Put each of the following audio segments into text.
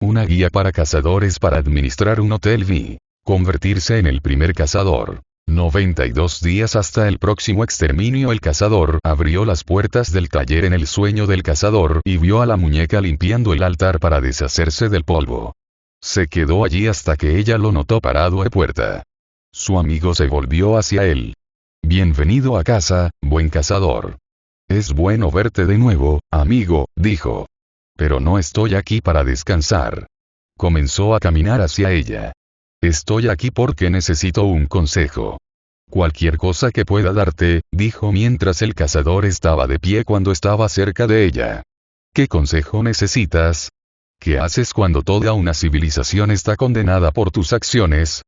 Una guía para cazadores para administrar un hotel V. Convertirse en el primer cazador. 92 días hasta el próximo exterminio. El cazador abrió las puertas del taller en el sueño del cazador y vio a la muñeca limpiando el altar para deshacerse del polvo. Se quedó allí hasta que ella lo notó parado a puerta. Su amigo se volvió hacia él. Bienvenido a casa, buen cazador. Es bueno verte de nuevo, amigo, dijo. Pero no estoy aquí para descansar. Comenzó a caminar hacia ella. Estoy aquí porque necesito un consejo. Cualquier cosa que pueda darte, dijo mientras el cazador estaba de pie cuando estaba cerca de ella. ¿Qué consejo necesitas? ¿Qué haces cuando toda una civilización está condenada por tus acciones?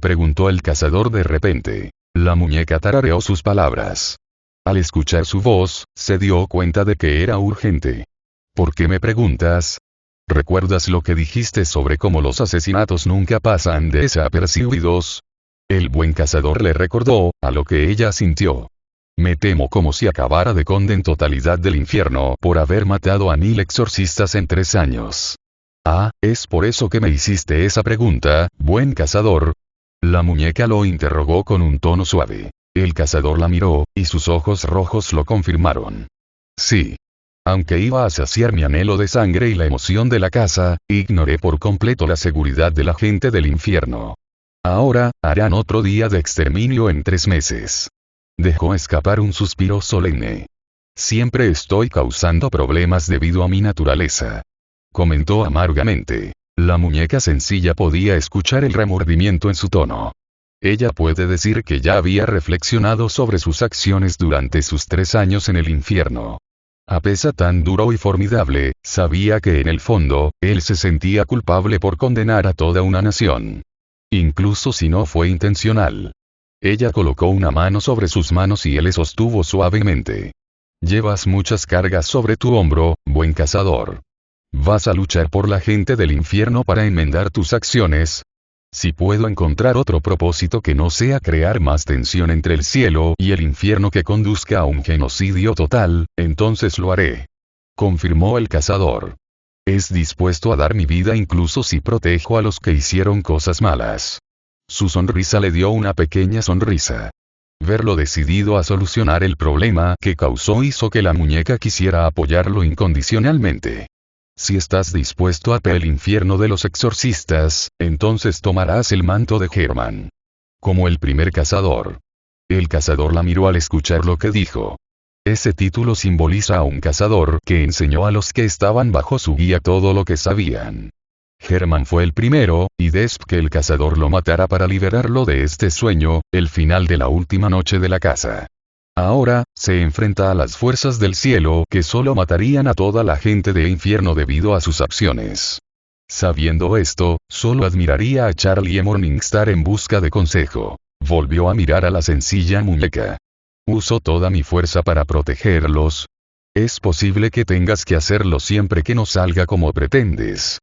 Preguntó el cazador de repente. La muñeca tarareó sus palabras. Al escuchar su voz, se dio cuenta de que era urgente. ¿Por qué me preguntas? ¿Recuerdas lo que dijiste sobre cómo los asesinatos nunca pasan desapercibidos? El buen cazador le recordó, a lo que ella sintió. Me temo como si acabara de condenar totalidad del infierno por haber matado a 1000 exorcistas en 3 años. Ah, ¿es por eso que me hiciste esa pregunta, buen cazador? La muñeca lo interrogó con un tono suave. El cazador la miró, y sus ojos rojos lo confirmaron. Sí. Aunque iba a saciar mi anhelo de sangre y la emoción de la caza, ignoré por completo la seguridad de la gente del infierno. Ahora, harán otro día de exterminio en 3 meses. Dejó escapar un suspiro solemne. Siempre estoy causando problemas debido a mi naturaleza. Comentó amargamente. La muñeca sencilla podía escuchar el remordimiento en su tono. Ella puede decir que ya había reflexionado sobre sus acciones durante sus 3 años en el infierno. A pesar tan duro y formidable, sabía que en el fondo, él se sentía culpable por condenar a toda una nación. Incluso si no fue intencional. Ella colocó una mano sobre sus manos y él le sostuvo suavemente. Llevas muchas cargas sobre tu hombro, buen cazador. ¿Vas a luchar por la gente del infierno para enmendar tus acciones? Si puedo encontrar otro propósito que no sea crear más tensión entre el cielo y el infierno que conduzca a un genocidio total, entonces lo haré. Confirmó el cazador. Es dispuesto a dar mi vida incluso si protejo a los que hicieron cosas malas. Su sonrisa le dio una pequeña sonrisa. Verlo decidido a solucionar el problema que causó hizo que la muñeca quisiera apoyarlo incondicionalmente. Si estás dispuesto a el infierno de los exorcistas, entonces tomarás el manto de Herman. Como el primer cazador. El cazador la miró al escuchar lo que dijo. Ese título simboliza a un cazador que enseñó a los que estaban bajo su guía todo lo que sabían. Herman fue el primero, y después que el cazador lo matara para liberarlo de este sueño, el final de la última noche de la caza. Ahora, se enfrenta a las fuerzas del cielo que solo matarían a toda la gente de infierno debido a sus acciones. Sabiendo esto, solo admiraría a Charlie y Morningstar en busca de consejo. Volvió a mirar a la sencilla muñeca. Uso toda mi fuerza para protegerlos. Es posible que tengas que hacerlo siempre que no salga como pretendes.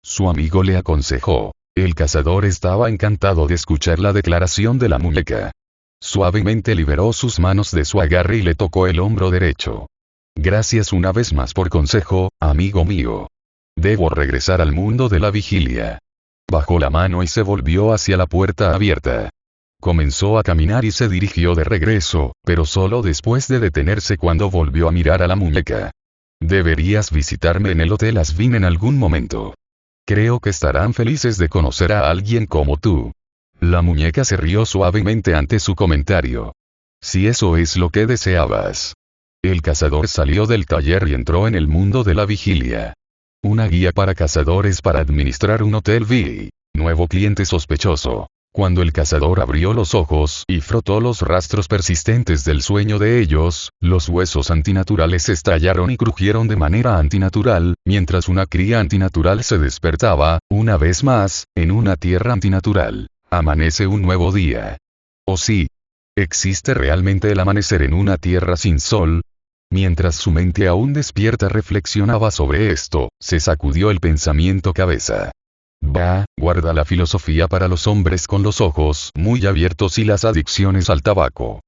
Su amigo le aconsejó. El cazador estaba encantado de escuchar la declaración de la muñeca. Suavemente liberó sus manos de su agarre y le tocó el hombro derecho. Gracias una vez más por consejo, amigo mío. Debo regresar al mundo de la vigilia. Bajó la mano y se volvió hacia la puerta abierta. Comenzó a caminar y se dirigió de regreso, pero solo después de detenerse cuando volvió a mirar a la muñeca. Deberías visitarme en el Hotel Asvin en algún momento. Creo que estarán felices de conocer a alguien como tú. La muñeca se rió suavemente ante su comentario. Si eso es lo que deseabas. El cazador salió del taller y entró en el mundo de la vigilia. Una guía para cazadores para administrar un hotel V. Nuevo cliente sospechoso. Cuando el cazador abrió los ojos y frotó los rastros persistentes del sueño de ellos, los huesos antinaturales estallaron y crujieron de manera antinatural, mientras una cría antinatural se despertaba, una vez más, en una tierra antinatural. Amanece un nuevo día. ¿O sí? ¿Existe realmente el amanecer en una tierra sin sol? Mientras su mente aún despierta reflexionaba sobre esto, se sacudió el pensamiento cabeza. Bah, guarda la filosofía para los hombres con los ojos muy abiertos y las adicciones al tabaco.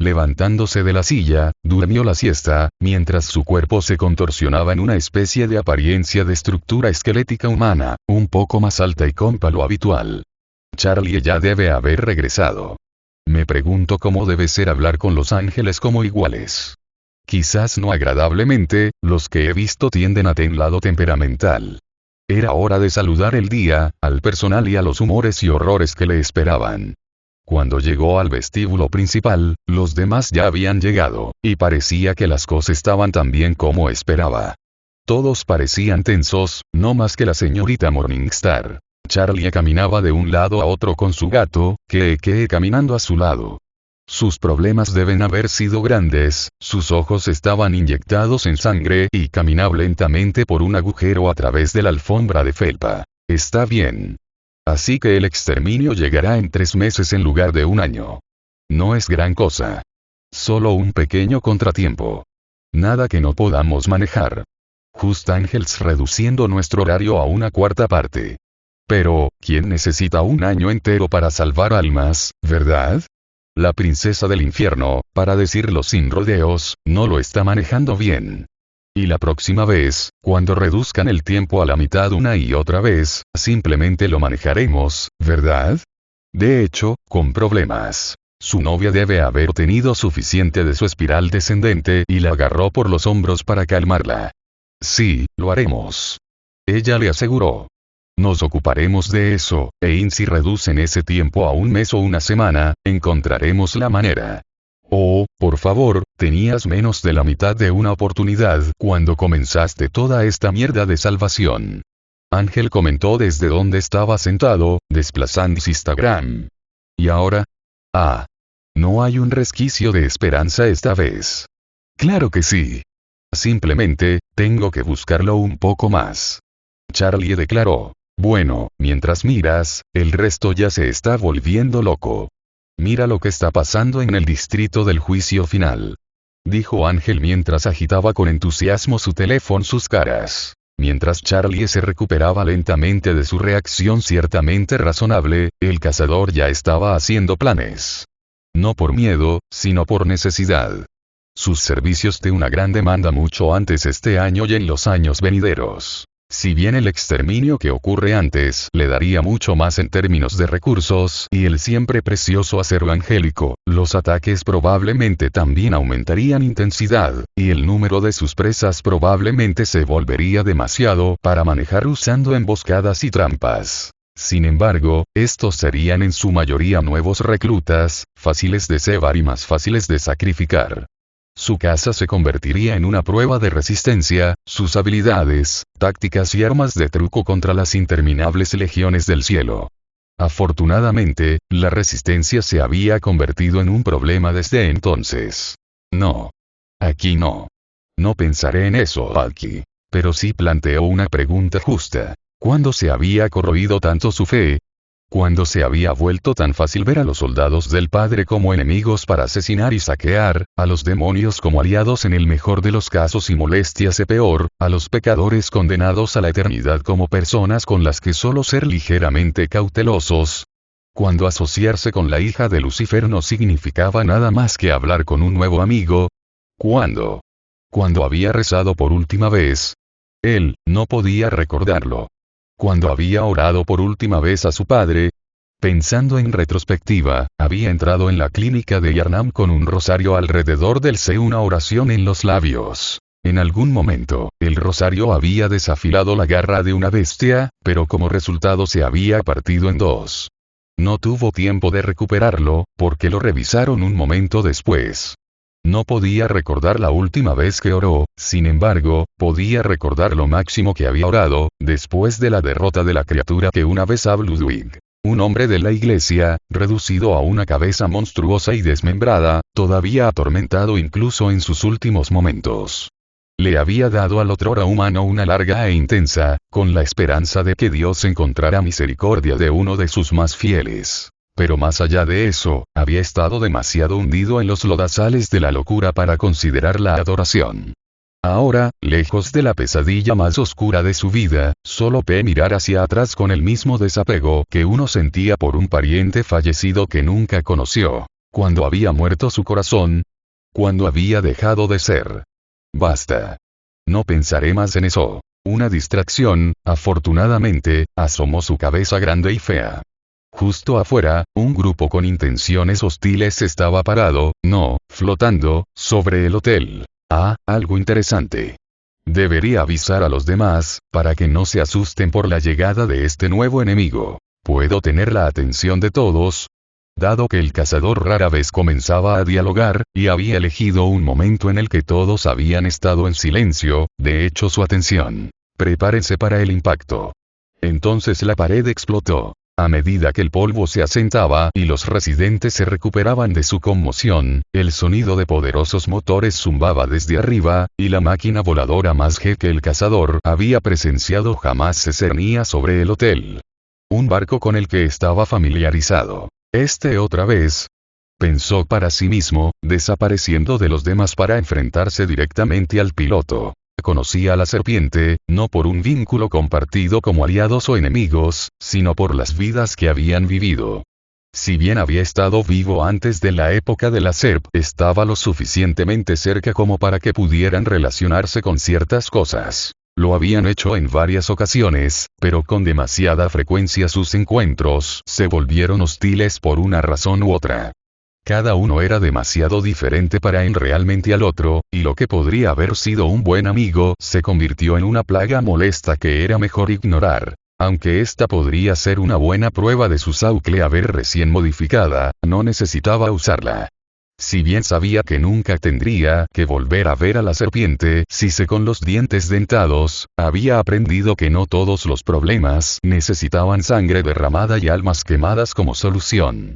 Levantándose de la silla, durmió la siesta, mientras su cuerpo se contorsionaba en una especie de apariencia de estructura esquelética humana, un poco más alta y cóncava lo habitual. Charlie ya debe haber regresado. Me pregunto cómo debe ser hablar con los ángeles como iguales. Quizás no agradablemente, los que he visto tienden a tener lado temperamental. Era hora de saludar el día, al personal y a los humores y horrores que le esperaban. Cuando llegó al vestíbulo principal, los demás ya habían llegado, y parecía que las cosas estaban tan bien como esperaba. Todos parecían tensos, no más que la señorita Morningstar. Charlie caminaba de un lado a otro con su gato, que caminando a su lado. Sus problemas deben haber sido grandes, sus ojos estaban inyectados en sangre y caminaba lentamente por un agujero a través de la alfombra de felpa. Está bien. Así que el exterminio llegará en 3 meses en lugar de 1 año. No es gran cosa. Solo un pequeño contratiempo. Nada que no podamos manejar. Just Angels reduciendo nuestro horario a 1/4 parte. Pero, ¿quién necesita 1 año entero para salvar almas, verdad? La princesa del infierno, para decirlo sin rodeos, no lo está manejando bien. Y la próxima vez, cuando reduzcan el tiempo a la mitad una y otra vez, simplemente lo manejaremos, ¿verdad? De hecho, con problemas. Su novia debe haber tenido suficiente de su espiral descendente y la agarró por los hombros para calmarla. Sí, lo haremos. Ella le aseguró. Nos ocuparemos de eso, si reducen ese tiempo a 1 mes o 1 semana, encontraremos la manera. Oh, por favor, tenías menos de la mitad de una oportunidad cuando comenzaste toda esta mierda de salvación. Ángel comentó desde donde estaba sentado, desplazando Instagram. ¿Y ahora? Ah. No hay un resquicio de esperanza esta vez. Claro que sí. Simplemente, tengo que buscarlo un poco más. Charlie declaró. Bueno, mientras miras, el resto ya se está volviendo loco. Mira lo que está pasando en el distrito del juicio final. Dijo Ángel mientras agitaba con entusiasmo su teléfono sus caras. Mientras Charlie se recuperaba lentamente de su reacción ciertamente razonable, el cazador ya estaba haciendo planes. No por miedo, sino por necesidad. Sus servicios de una gran demanda mucho antes este año y en los años venideros. Si bien el exterminio que ocurre antes le daría mucho más en términos de recursos y el siempre precioso acero angélico, los ataques probablemente también aumentarían intensidad, y el número de sus presas probablemente se volvería demasiado para manejar usando emboscadas y trampas. Sin embargo, estos serían en su mayoría nuevos reclutas, fáciles de cebar y más fáciles de sacrificar. Su caza se convertiría en una prueba de resistencia, sus habilidades, tácticas y armas de truco contra las interminables legiones del cielo. Afortunadamente, la resistencia se había convertido en un problema desde entonces. No. Aquí no. No pensaré en eso aquí. Pero sí planteó una pregunta justa. ¿Cuándo se había corroído tanto su fe? Cuando se había vuelto tan fácil ver a los soldados del Padre como enemigos para asesinar y saquear, a los demonios como aliados en el mejor de los casos y molestias peor, a los pecadores condenados a la eternidad como personas con las que solo ser ligeramente cautelosos. Cuando asociarse con la hija de Lucifer no significaba nada más que hablar con un nuevo amigo. ¿Cuándo? Cuando había rezado por última vez. Él no podía recordarlo. Cuando había orado por última vez a su padre. Pensando en retrospectiva, había entrado en la clínica de Yarnam con un rosario alrededor del C, una oración en los labios. En algún momento, el rosario había desafilado la garra de una bestia, pero como resultado se había partido en 2. No tuvo tiempo de recuperarlo, porque lo revisaron un momento después. No podía recordar la última vez que oró, sin embargo, podía recordar lo máximo que había orado, después de la derrota de la criatura que una vez habló Ludwig. Un hombre de la iglesia, reducido a una cabeza monstruosa y desmembrada, todavía atormentado incluso en sus últimos momentos. Le había dado al otrora humano una larga e intensa, con la esperanza de que Dios encontrara misericordia de uno de sus más fieles. Pero más allá de eso, había estado demasiado hundido en los lodazales de la locura para considerar la adoración. Ahora, lejos de la pesadilla más oscura de su vida, solo puede mirar hacia atrás con el mismo desapego que uno sentía por un pariente fallecido que nunca conoció. ¿Cuándo había muerto su corazón? ¿Cuándo había dejado de ser? Basta. No pensaré más en eso. Una distracción, afortunadamente, asomó su cabeza grande y fea. Justo afuera, un grupo con intenciones hostiles estaba parado, no, flotando, sobre el hotel. Ah, algo interesante. Debería avisar a los demás, para que no se asusten por la llegada de este nuevo enemigo. ¿Puedo tener la atención de todos? Dado que el cazador rara vez comenzaba a dialogar, y había elegido un momento en el que todos habían estado en silencio, de hecho su atención. Prepárense para el impacto. Entonces la pared explotó. A medida que el polvo se asentaba y los residentes se recuperaban de su conmoción, el sonido de poderosos motores zumbaba desde arriba, y la máquina voladora más G que el cazador había presenciado jamás se cernía sobre el hotel. Un barco con el que estaba familiarizado. Otra vez, pensó para sí mismo, desapareciendo de los demás para enfrentarse directamente al piloto. Conocía a la serpiente, no por un vínculo compartido como aliados o enemigos, sino por las vidas que habían vivido. Si bien había estado vivo antes de la época de la SERP, estaba lo suficientemente cerca como para que pudieran relacionarse con ciertas cosas. Lo habían hecho en varias ocasiones, pero con demasiada frecuencia sus encuentros se volvieron hostiles por una razón u otra. Cada uno era demasiado diferente para en realmente al otro, y lo que podría haber sido un buen amigo se convirtió en una plaga molesta que era mejor ignorar. Aunque esta podría ser una buena prueba de su Saucle haber recién modificada, no necesitaba usarla. Si bien sabía que nunca tendría que volver a ver a la serpiente, Cise con los dientes dentados, había aprendido que no todos los problemas necesitaban sangre derramada y almas quemadas como solución.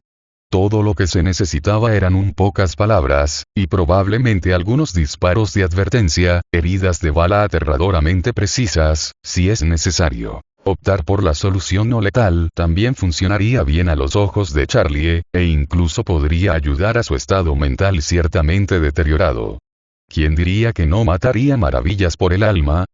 Todo lo que se necesitaba eran pocas palabras, y probablemente algunos disparos de advertencia, heridas de bala aterradoramente precisas, si es necesario. Optar por la solución no letal también funcionaría bien a los ojos de Charlie, e incluso podría ayudar a su estado mental ciertamente deteriorado. ¿Quién diría que no mataría maravillas por el alma?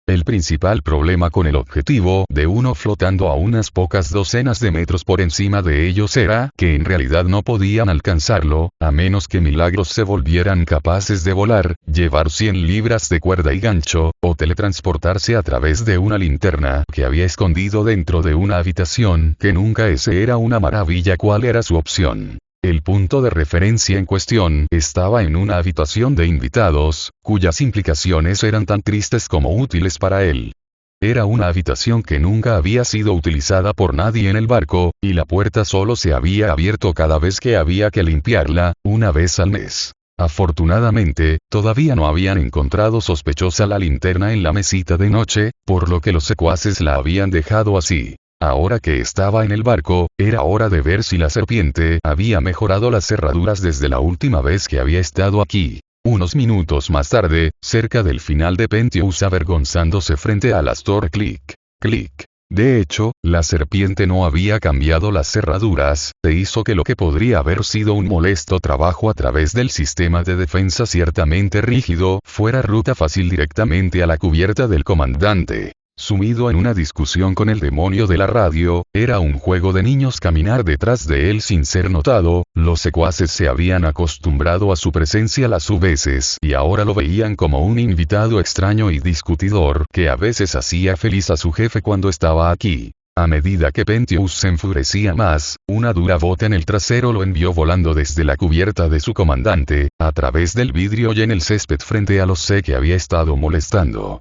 El principal problema con el objetivo de uno flotando a unas pocas docenas de metros por encima de ellos era que en realidad no podían alcanzarlo, a menos que milagros se volvieran capaces de volar, llevar 100 libras de cuerda y gancho, o teletransportarse a través de una linterna que había escondido dentro de una habitación que nunca ese era una maravilla. ¿Cuál era su opción? El punto de referencia en cuestión estaba en una habitación de invitados, cuyas implicaciones eran tan tristes como útiles para él. Era una habitación que nunca había sido utilizada por nadie en el barco, y la puerta solo se había abierto cada vez que había que limpiarla, una vez al mes. Afortunadamente, todavía no habían encontrado sospechosa la linterna en la mesita de noche, por lo que los secuaces la habían dejado así. Ahora que estaba en el barco, era hora de ver si la serpiente había mejorado las cerraduras desde la última vez que había estado aquí. Unos minutos más tarde, cerca del final de Pentious avergonzándose frente a Astor clic, clic. De hecho, la serpiente no había cambiado las cerraduras, e hizo que lo que podría haber sido un molesto trabajo a través del sistema de defensa ciertamente rígido, fuera ruta fácil directamente a la cubierta del comandante. Sumido en una discusión con el demonio de la radio, era un juego de niños caminar detrás de él sin ser notado, los secuaces se habían acostumbrado a su presencia las veces y ahora lo veían como un invitado extraño y discutidor que a veces hacía feliz a su jefe cuando estaba aquí. A medida que Pentious se enfurecía más, una dura bota en el trasero lo envió volando desde la cubierta de su comandante, a través del vidrio y en el césped frente a los C que había estado molestando.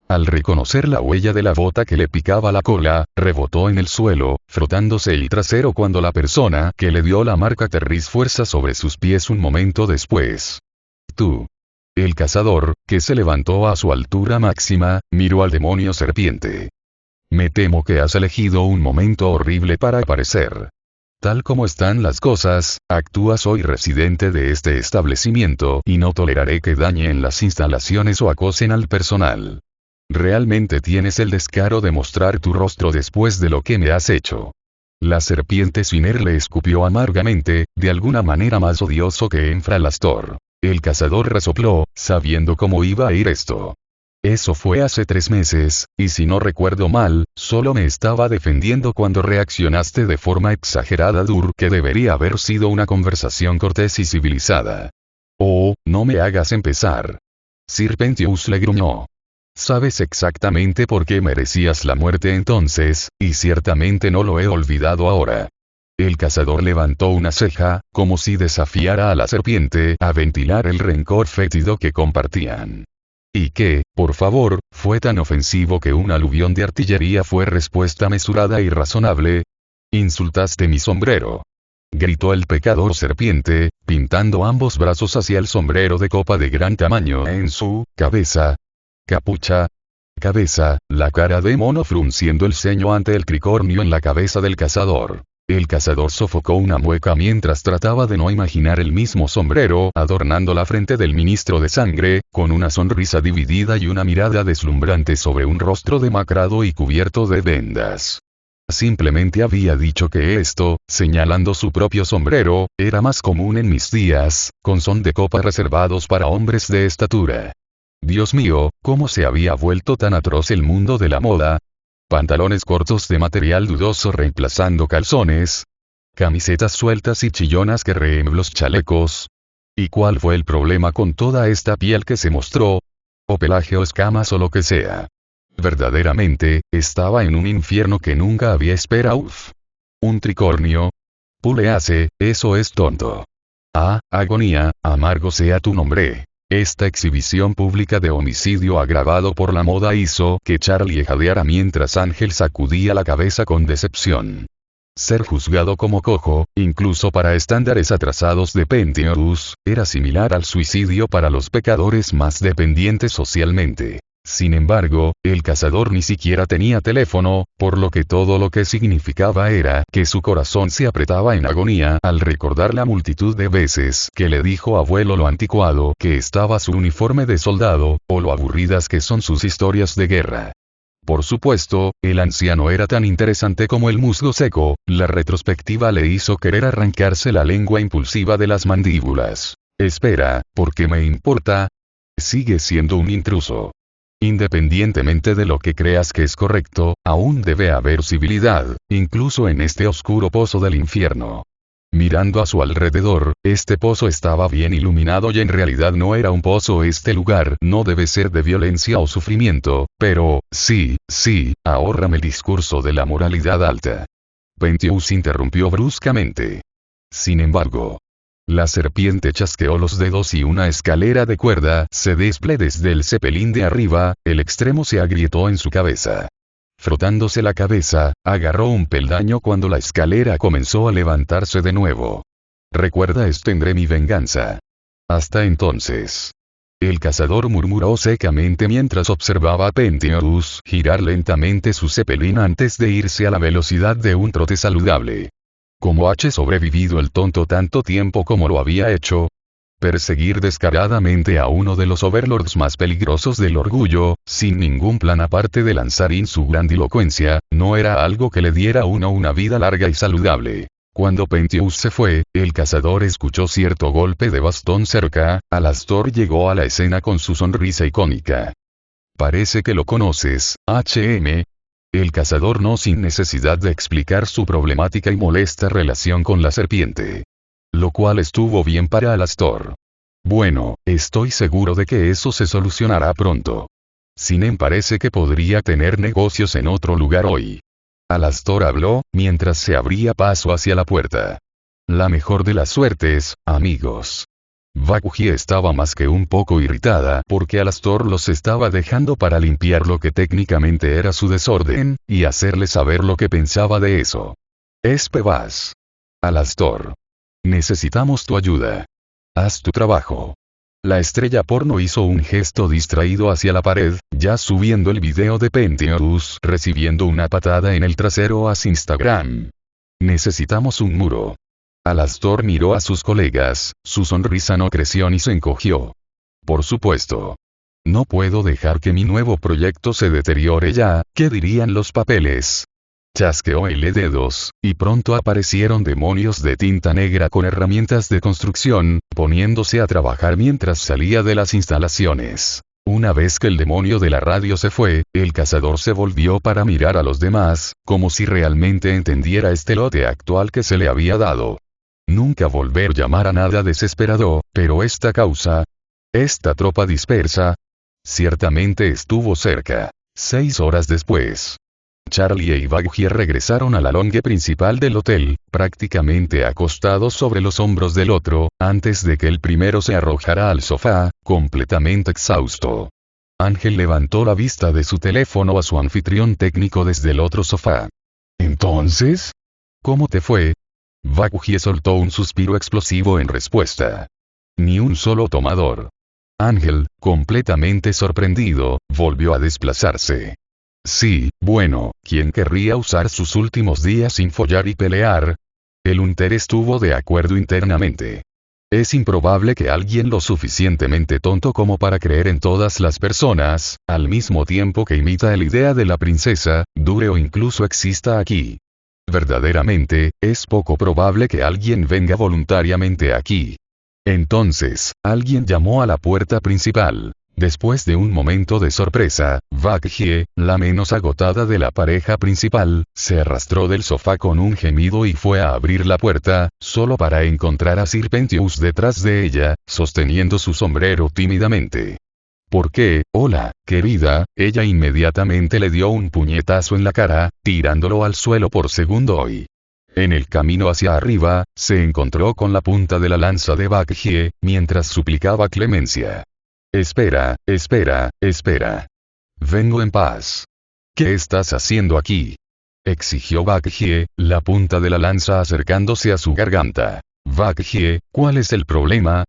Al reconocer la huella de la bota que le picaba la cola, rebotó en el suelo, frotándose el trasero cuando la persona que le dio la marca aterrizó fuerza sobre sus pies un momento después. Tú. El cazador, que se levantó a su altura máxima, miró al demonio serpiente. Me temo que has elegido un momento horrible para aparecer. Tal como están las cosas, actúas hoy residente de este establecimiento y no toleraré que dañen las instalaciones o acosen al personal. Realmente tienes el descaro de mostrar tu rostro después de lo que me has hecho. La serpiente Swiner le escupió amargamente, de alguna manera más odioso que Enfralastor. El cazador resopló, sabiendo cómo iba a ir esto. Eso fue hace 3 meses, y si no recuerdo mal, solo me estaba defendiendo cuando reaccionaste de forma exagerada que debería haber sido una conversación cortés y civilizada. Oh, no me hagas empezar. Sir Pentious le gruñó. Sabes exactamente por qué merecías la muerte entonces, y ciertamente no lo he olvidado ahora. El cazador levantó una ceja, como si desafiara a la serpiente a ventilar el rencor fétido que compartían. ¿Y qué, por favor, fue tan ofensivo que un aluvión de artillería fue respuesta mesurada y razonable? Insultaste mi sombrero. Gritó el pecador serpiente, pintando ambos brazos hacia el sombrero de copa de gran tamaño en su cabeza. Capucha. Cabeza, la cara de mono frunciendo el ceño ante el tricornio en la cabeza del cazador. El cazador sofocó una mueca mientras trataba de no imaginar el mismo sombrero adornando la frente del ministro de sangre, con una sonrisa dividida y una mirada deslumbrante sobre un rostro demacrado y cubierto de vendas. Simplemente había dicho que esto, señalando su propio sombrero, era más común en mis días, con son de copa reservados para hombres de estatura. Dios mío, ¿cómo se había vuelto tan atroz el mundo de la moda? Pantalones cortos de material dudoso reemplazando calzones. Camisetas sueltas y chillonas que reen los chalecos. ¿Y cuál fue el problema con toda esta piel que se mostró? O pelaje o escamas o lo que sea. Verdaderamente, estaba en un infierno que nunca había esperado. Un tricornio. Pulease, eso es tonto. Ah, agonía, amargo sea tu nombre. Esta exhibición pública de homicidio agravado por la moda hizo que Charlie jadeara mientras Ángel sacudía la cabeza con decepción. Ser juzgado como cojo, incluso para estándares atrasados de Pentious, era similar al suicidio para los pecadores más dependientes socialmente. Sin embargo, el cazador ni siquiera tenía teléfono, por lo que todo lo que significaba era que su corazón se apretaba en agonía al recordar la multitud de veces que le dijo abuelo lo anticuado que estaba su uniforme de soldado, o lo aburridas que son sus historias de guerra. Por supuesto, el anciano era tan interesante como el musgo seco, la retrospectiva le hizo querer arrancarse la lengua impulsiva de las mandíbulas. Espera, ¿por qué me importa? Sigue siendo un intruso. Independientemente de lo que creas que es correcto, aún debe haber civilidad, incluso en este oscuro pozo del infierno. Mirando a su alrededor, este pozo estaba bien iluminado y en realidad no era un pozo. Este lugar no debe ser de violencia o sufrimiento, pero, sí, ahórrame el discurso de la moralidad alta. Pentious interrumpió bruscamente. Sin embargo, la serpiente chasqueó los dedos y una escalera de cuerda se desplazó desde el cepelín de arriba, el extremo se agrietó en su cabeza. Frotándose la cabeza, agarró un peldaño cuando la escalera comenzó a levantarse de nuevo. Recuerda, tendré mi venganza. Hasta entonces. El cazador murmuró secamente mientras observaba a Pentious girar lentamente su cepelín antes de irse a la velocidad de un trote saludable. ¿Cómo ha sobrevivido el tonto tanto tiempo como lo había hecho? Perseguir descaradamente a uno de los overlords más peligrosos del orgullo, sin ningún plan aparte de lanzar su grandilocuencia, no era algo que le diera a uno una vida larga y saludable. Cuando Pentious se fue, el cazador escuchó cierto golpe de bastón cerca. Alastor llegó a la escena con su sonrisa icónica. Parece que lo conoces, HM. El cazador no sin necesidad de explicar su problemática y molesta relación con la serpiente. Lo cual estuvo bien para Alastor. Bueno, estoy seguro de que eso se solucionará pronto. Sinem parece que podría tener negocios en otro lugar hoy. Alastor habló, mientras se abría paso hacia la puerta. La mejor de las suertes, amigos. Bakuji estaba más que un poco irritada porque Alastor los estaba dejando para limpiar lo que técnicamente era su desorden, y hacerle saber lo que pensaba de eso. Vas. Alastor. Necesitamos tu ayuda. Haz tu trabajo. La estrella porno hizo un gesto distraído hacia la pared, ya subiendo el video de Pentious recibiendo una patada en el trasero a Instagram. Necesitamos un muro. Alastor miró a sus colegas, su sonrisa no creció ni se encogió. Por supuesto. No puedo dejar que mi nuevo proyecto se deteriore ya, ¿qué dirían los papeles? Chasqueó el dedos, y pronto aparecieron demonios de tinta negra con herramientas de construcción, poniéndose a trabajar mientras salía de las instalaciones. Una vez que el demonio de la radio se fue, el cazador se volvió para mirar a los demás, como si realmente entendiera este lote actual que se le había dado. Nunca volver a llamar a nada desesperado, pero esta causa, esta tropa dispersa, ciertamente estuvo cerca. 6 horas después, Charlie y Baggy regresaron a la longue principal del hotel, prácticamente acostados sobre los hombros del otro, antes de que el primero se arrojara al sofá, completamente exhausto. Ángel levantó la vista de su teléfono a su anfitrión técnico desde el otro sofá. «¿Entonces? ¿Cómo te fue?» Baggy soltó un suspiro explosivo en respuesta. Ni un solo tomador. Ángel, completamente sorprendido, volvió a desplazarse. Sí, bueno, ¿quién querría usar sus últimos días sin follar y pelear? El Hunter estuvo de acuerdo internamente. Es improbable que alguien lo suficientemente tonto como para creer en todas las personas, al mismo tiempo que imita la idea de la princesa, dure o incluso exista aquí. Verdaderamente, es poco probable que alguien venga voluntariamente aquí. Entonces, alguien llamó a la puerta principal. Después de un momento de sorpresa, Baggy, la menos agotada de la pareja principal, se arrastró del sofá con un gemido y fue a abrir la puerta, solo para encontrar a Sir Pentious detrás de ella, sosteniendo su sombrero tímidamente. ¿Por qué? Hola, querida, ella inmediatamente le dio un puñetazo en la cara, tirándolo al suelo por segundo y... En el camino hacia arriba, se encontró con la punta de la lanza de Baggy, mientras suplicaba clemencia. Espera, espera, espera. Vengo en paz. ¿Qué estás haciendo aquí? Exigió Baggy, la punta de la lanza acercándose a su garganta. Baggy, ¿cuál es el problema?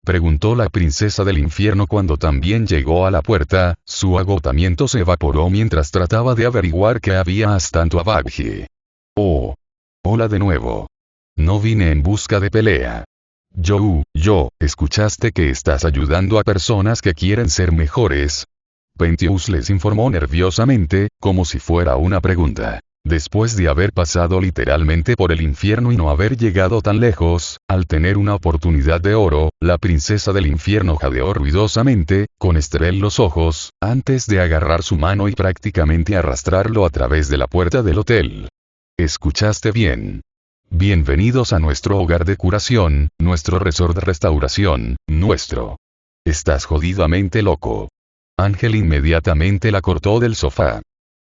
Preguntó la princesa del infierno cuando también llegó a la puerta, su agotamiento se evaporó mientras trataba de averiguar qué había tanto a Baggy. Oh. Hola de nuevo. No vine en busca de pelea. ¿Escuchaste que estás ayudando a personas que quieren ser mejores? Pentious les informó nerviosamente, como si fuera una pregunta. Después de haber pasado literalmente por el infierno y no haber llegado tan lejos, al tener una oportunidad de oro, la princesa del infierno jadeó ruidosamente, con estrel los ojos, antes de agarrar su mano y prácticamente arrastrarlo a través de la puerta del hotel. ¿Escuchaste bien? Bienvenidos a nuestro hogar de curación, nuestro resort de restauración, nuestro. Estás jodidamente loco. Ángel inmediatamente la cortó del sofá.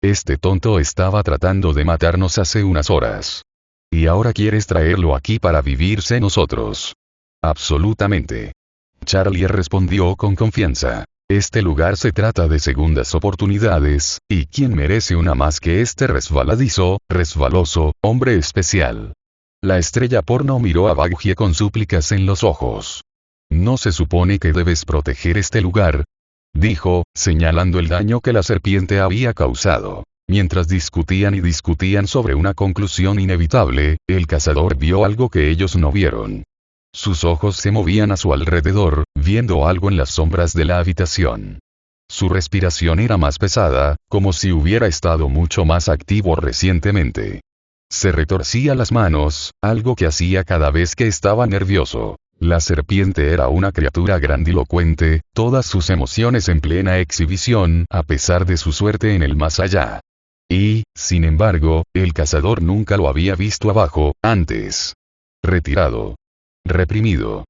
Este tonto estaba tratando de matarnos hace unas horas. Y ahora quieres traerlo aquí para vivirse nosotros. Absolutamente. Charlie respondió con confianza. Este lugar se trata de segundas oportunidades, y ¿quién merece una más que este resbaloso, hombre especial? La estrella porno miró a Baggy con súplicas en los ojos. ¿No se supone que debes proteger este lugar?, dijo, señalando el daño que la serpiente había causado. Mientras discutían sobre una conclusión inevitable, el cazador vio algo que ellos no vieron. Sus ojos se movían a su alrededor, viendo algo en las sombras de la habitación. Su respiración era más pesada, como si hubiera estado mucho más activo recientemente. Se retorcía las manos, algo que hacía cada vez que estaba nervioso. La serpiente era una criatura grandilocuente, todas sus emociones en plena exhibición, a pesar de su suerte en el más allá. Y, sin embargo, el cazador nunca lo había visto abajo, antes. Retirado. Reprimido.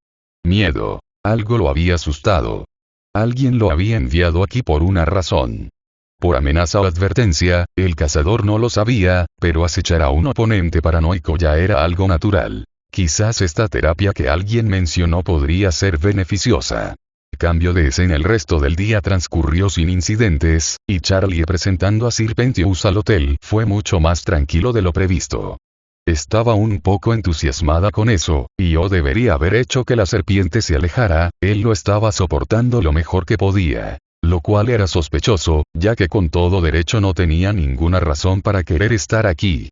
Miedo. Algo lo había asustado. Alguien lo había enviado aquí por una razón. Por amenaza o advertencia, el cazador no lo sabía, pero acechar a un oponente paranoico ya era algo natural. Quizás esta terapia que alguien mencionó podría ser beneficiosa. Cambio de escena. El resto del día transcurrió sin incidentes, y Charlie presentando a Sir Pentious al hotel fue mucho más tranquilo de lo previsto. Estaba un poco entusiasmada con eso, y yo debería haber hecho que la serpiente se alejara, él lo estaba soportando lo mejor que podía. Lo cual era sospechoso, ya que con todo derecho no tenía ninguna razón para querer estar aquí.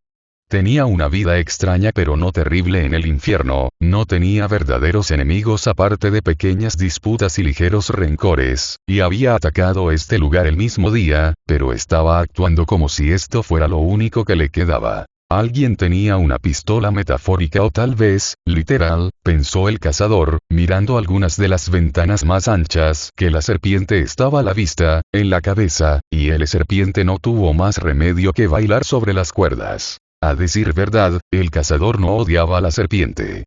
Tenía una vida extraña pero no terrible en el infierno, no tenía verdaderos enemigos aparte de pequeñas disputas y ligeros rencores, y había atacado este lugar el mismo día, pero estaba actuando como si esto fuera lo único que le quedaba. Alguien tenía una pistola metafórica o tal vez, literal, pensó el cazador, mirando algunas de las ventanas más anchas que la serpiente estaba a la vista, en la cabeza, y el serpiente no tuvo más remedio que bailar sobre las cuerdas. A decir verdad, el cazador no odiaba a la serpiente.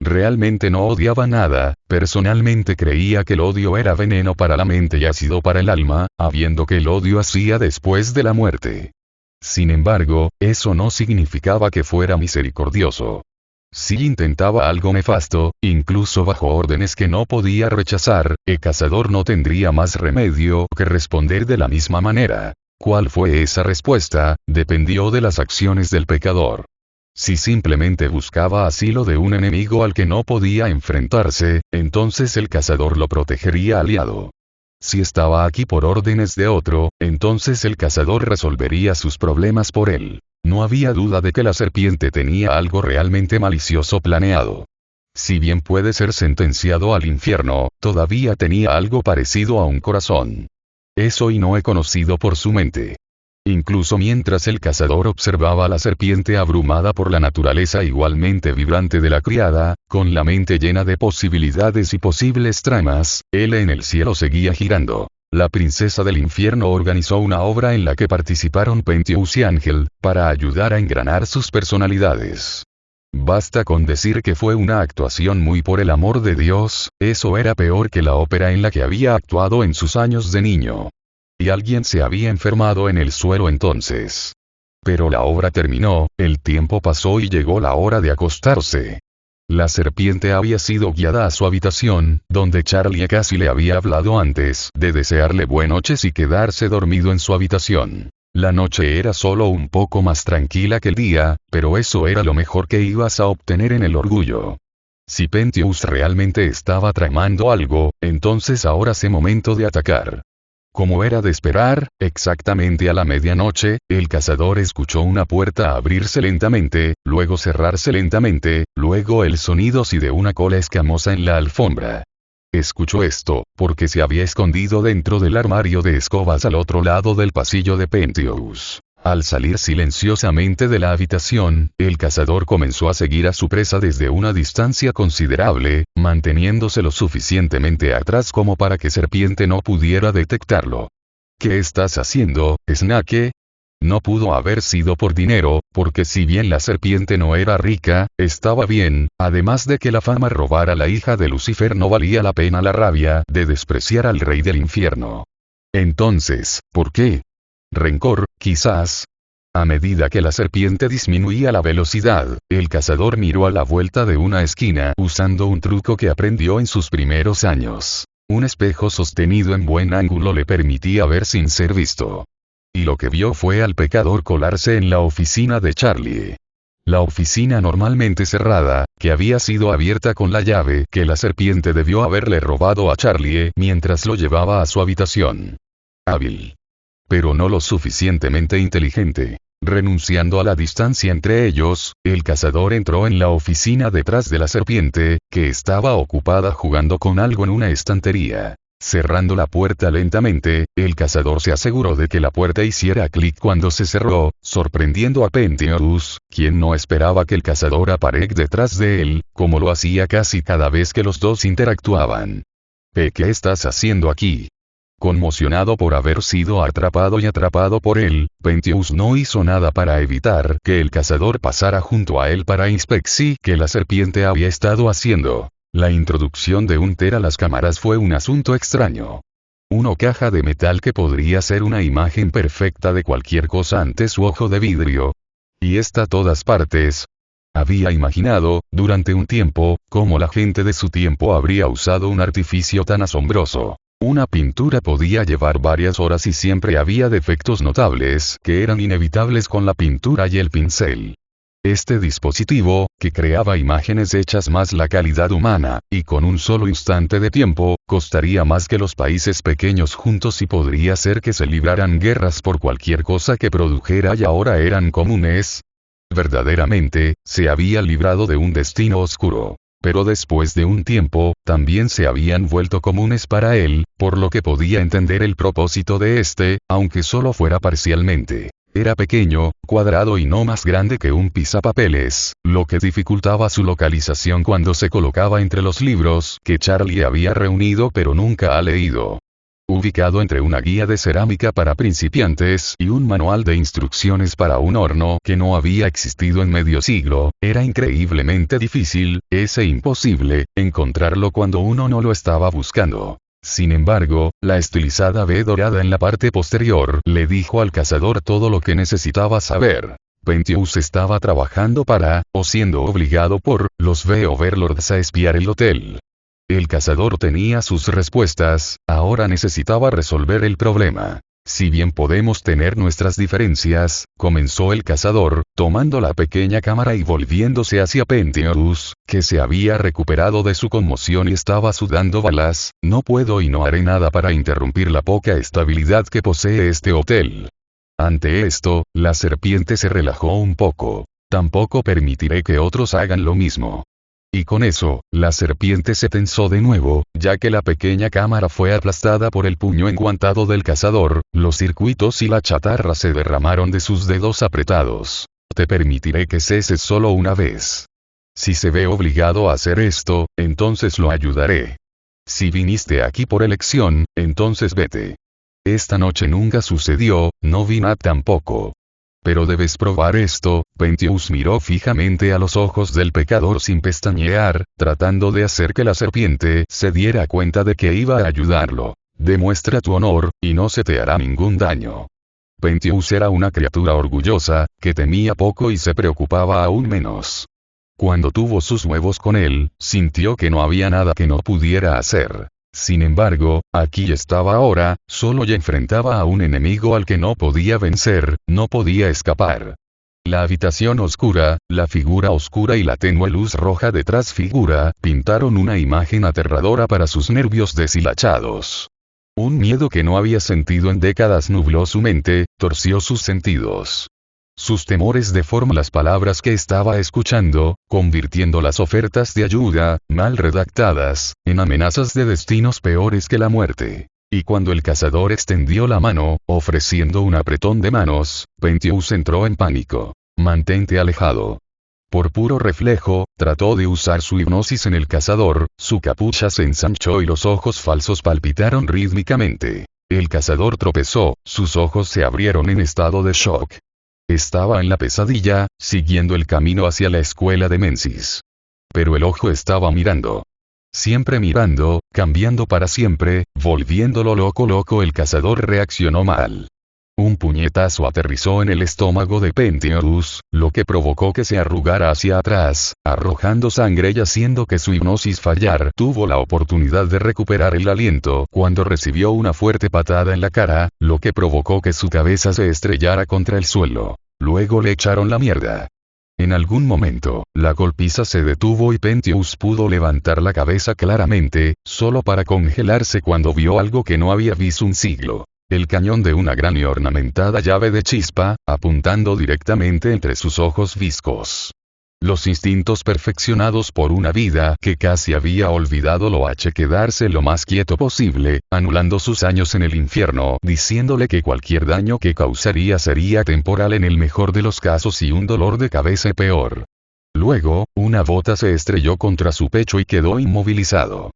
Realmente no odiaba nada, personalmente creía que el odio era veneno para la mente y ácido para el alma, habiendo que el odio hacía después de la muerte. Sin embargo, eso no significaba que fuera misericordioso. Si intentaba algo nefasto, incluso bajo órdenes que no podía rechazar, el cazador no tendría más remedio que responder de la misma manera. ¿Cuál fue esa respuesta? Dependió de las acciones del pecador. Si simplemente buscaba asilo de un enemigo al que no podía enfrentarse, entonces el cazador lo protegería aliado. Si estaba aquí por órdenes de otro, entonces el cazador resolvería sus problemas por él. No había duda de que la serpiente tenía algo realmente malicioso planeado. Si bien puede ser sentenciado al infierno, todavía tenía algo parecido a un corazón. Eso y no he conocido por su mente. Incluso mientras el cazador observaba a la serpiente abrumada por la naturaleza igualmente vibrante de la criada, con la mente llena de posibilidades y posibles tramas, él en el cielo seguía girando. La princesa del infierno organizó una obra en la que participaron Pentheus y Ángel, para ayudar a engranar sus personalidades. Basta con decir que fue una actuación muy por el amor de Dios, eso era peor que la ópera en la que había actuado en sus años de niño. Y alguien se había enfermado en el suelo entonces. Pero la obra terminó, el tiempo pasó y llegó la hora de acostarse. La serpiente había sido guiada a su habitación, donde Charlie casi le había hablado antes de desearle buenas noches y quedarse dormido en su habitación. La noche era solo un poco más tranquila que el día, pero eso era lo mejor que ibas a obtener en el orgullo. Si Pentheus realmente estaba tramando algo, entonces ahora es momento de atacar. Como era de esperar, exactamente a la medianoche, el cazador escuchó una puerta abrirse lentamente, luego cerrarse lentamente, luego el sonido de una cola escamosa en la alfombra. Escuchó esto, porque se había escondido dentro del armario de escobas al otro lado del pasillo de Pentheus. Al salir silenciosamente de la habitación, el cazador comenzó a seguir a su presa desde una distancia considerable, manteniéndose lo suficientemente atrás como para que Serpiente no pudiera detectarlo. ¿Qué estás haciendo, Snake? No pudo haber sido por dinero, porque si bien la serpiente no era rica, estaba bien, además de que la fama robara a la hija de Lucifer no valía la pena la rabia de despreciar al rey del infierno. Entonces, ¿por qué? Rencor, quizás. A medida que la serpiente disminuía la velocidad, el cazador miró a la vuelta de una esquina usando un truco que aprendió en sus primeros años. Un espejo sostenido en buen ángulo le permitía ver sin ser visto. Y lo que vio fue al pecador colarse en la oficina de Charlie. La oficina normalmente cerrada, que había sido abierta con la llave que la serpiente debió haberle robado a Charlie mientras lo llevaba a su habitación. Hábil. Pero no lo suficientemente inteligente. Renunciando a la distancia entre ellos, el cazador entró en la oficina detrás de la serpiente, que estaba ocupada jugando con algo en una estantería. Cerrando la puerta lentamente, el cazador se aseguró de que la puerta hiciera clic cuando se cerró, sorprendiendo a Pentheus, quien no esperaba que el cazador apareciera detrás de él, como lo hacía casi cada vez que los dos interactuaban. ¿Qué estás haciendo aquí? Conmocionado por haber sido atrapado y atrapado por él, Pentheus no hizo nada para evitar que el cazador pasara junto a él para inspeccionar que la serpiente había estado haciendo. La introducción de un a las cámaras fue un asunto extraño. Una caja de metal que podría ser una imagen perfecta de cualquier cosa ante su ojo de vidrio. Y está a todas partes. Había imaginado, durante un tiempo, cómo la gente de su tiempo habría usado un artificio tan asombroso. Una pintura podía llevar varias horas y siempre había defectos notables que eran inevitables con la pintura y el pincel. Este dispositivo, que creaba imágenes hechas más la calidad humana, y con un solo instante de tiempo, costaría más que los países pequeños juntos y podría ser que se libraran guerras por cualquier cosa que produjera y ahora eran comunes. Verdaderamente, se había librado de un destino oscuro. Pero después de un tiempo, también se habían vuelto comunes para él, por lo que podía entender el propósito de este, aunque solo fuera parcialmente. Era pequeño, cuadrado y no más grande que un pisapapeles, lo que dificultaba su localización cuando se colocaba entre los libros que Charlie había reunido pero nunca ha leído. Ubicado entre una guía de cerámica para principiantes y un manual de instrucciones para un horno que no había existido en medio siglo, era increíblemente difícil, imposible, encontrarlo cuando uno no lo estaba buscando. Sin embargo, la estilizada V dorada en la parte posterior le dijo al cazador todo lo que necesitaba saber. Pentious estaba trabajando para, o siendo obligado por, los V-Overlords a espiar el hotel. El cazador tenía sus respuestas, ahora necesitaba resolver el problema. Si bien podemos tener nuestras diferencias, comenzó el cazador, tomando la pequeña cámara y volviéndose hacia Pentious, que se había recuperado de su conmoción y estaba sudando balas, no puedo y no haré nada para interrumpir la poca estabilidad que posee este hotel. Ante esto, la serpiente se relajó un poco. Tampoco permitiré que otros hagan lo mismo. Y con eso, la serpiente se tensó de nuevo, ya que la pequeña cámara fue aplastada por el puño enguantado del cazador, los circuitos y la chatarra se derramaron de sus dedos apretados. Te permitiré que ceses solo una vez. Si se ve obligado a hacer esto, entonces lo ayudaré. Si viniste aquí por elección, entonces vete. Esta noche nunca sucedió, no vi nada tampoco. Pero debes probar esto. Pentious miró fijamente a los ojos del pecador sin pestañear, tratando de hacer que la serpiente se diera cuenta de que iba a ayudarlo. Demuestra tu honor, y no se te hará ningún daño. Pentious era una criatura orgullosa, que temía poco y se preocupaba aún menos. Cuando tuvo sus huevos con él, sintió que no había nada que no pudiera hacer. Sin embargo, aquí estaba ahora, solo y enfrentaba a un enemigo al que no podía vencer, no podía escapar. La habitación oscura, la figura oscura y la tenue luz roja detrás figura, pintaron una imagen aterradora para sus nervios deshilachados. Un miedo que no había sentido en décadas nubló su mente, torció sus sentidos. Sus temores deforman las palabras que estaba escuchando, convirtiendo las ofertas de ayuda, mal redactadas, en amenazas de destinos peores que la muerte. Y cuando el cazador extendió la mano, ofreciendo un apretón de manos, Pentious entró en pánico. Mantente alejado. Por puro reflejo, trató de usar su hipnosis en el cazador, su capucha se ensanchó y los ojos falsos palpitaron rítmicamente. El cazador tropezó, sus ojos se abrieron en estado de shock. Estaba en la pesadilla, siguiendo el camino hacia la escuela de Menzies. Pero el ojo estaba mirando. Siempre mirando, cambiando para siempre, volviéndolo loco. El cazador reaccionó mal. Un puñetazo aterrizó en el estómago de Pentious, lo que provocó que se arrugara hacia atrás, arrojando sangre y haciendo que su hipnosis fallara. Tuvo la oportunidad de recuperar el aliento cuando recibió una fuerte patada en la cara, lo que provocó que su cabeza se estrellara contra el suelo. Luego le echaron la mierda. En algún momento, la golpiza se detuvo y Pentious pudo levantar la cabeza claramente, solo para congelarse cuando vio algo que no había visto un siglo. El cañón de una gran y ornamentada llave de chispa, apuntando directamente entre sus ojos viscos. Los instintos perfeccionados por una vida que casi había olvidado lo H quedarse lo más quieto posible, anulando sus años en el infierno, diciéndole que cualquier daño que causaría sería temporal en el mejor de los casos y un dolor de cabeza peor. Luego, una bota se estrelló contra su pecho y quedó inmovilizado.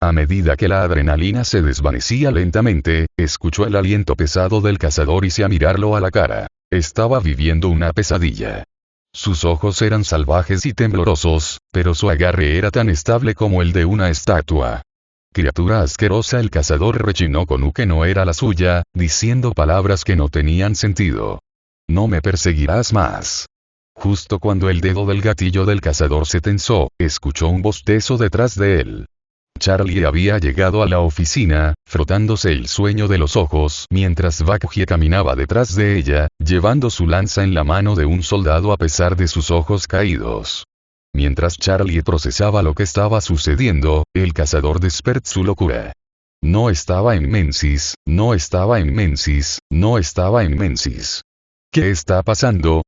A medida que la adrenalina se desvanecía lentamente, escuchó el aliento pesado del cazador y se a mirarlo a la cara. Estaba viviendo una pesadilla. Sus ojos eran salvajes y temblorosos, pero su agarre era tan estable como el de una estatua. Criatura asquerosa, el cazador rechinó con U que no era la suya, diciendo palabras que no tenían sentido. No me perseguirás más. Justo cuando el dedo del gatillo del cazador se tensó, escuchó un bostezo detrás de él. Charlie había llegado a la oficina, frotándose el sueño de los ojos mientras Bakji caminaba detrás de ella, llevando su lanza en la mano de un soldado a pesar de sus ojos caídos. Mientras Charlie procesaba lo que estaba sucediendo, el cazador despertó su locura. No estaba en Menzies, no estaba en Menzies, no estaba en Menzies. ¿Qué está pasando?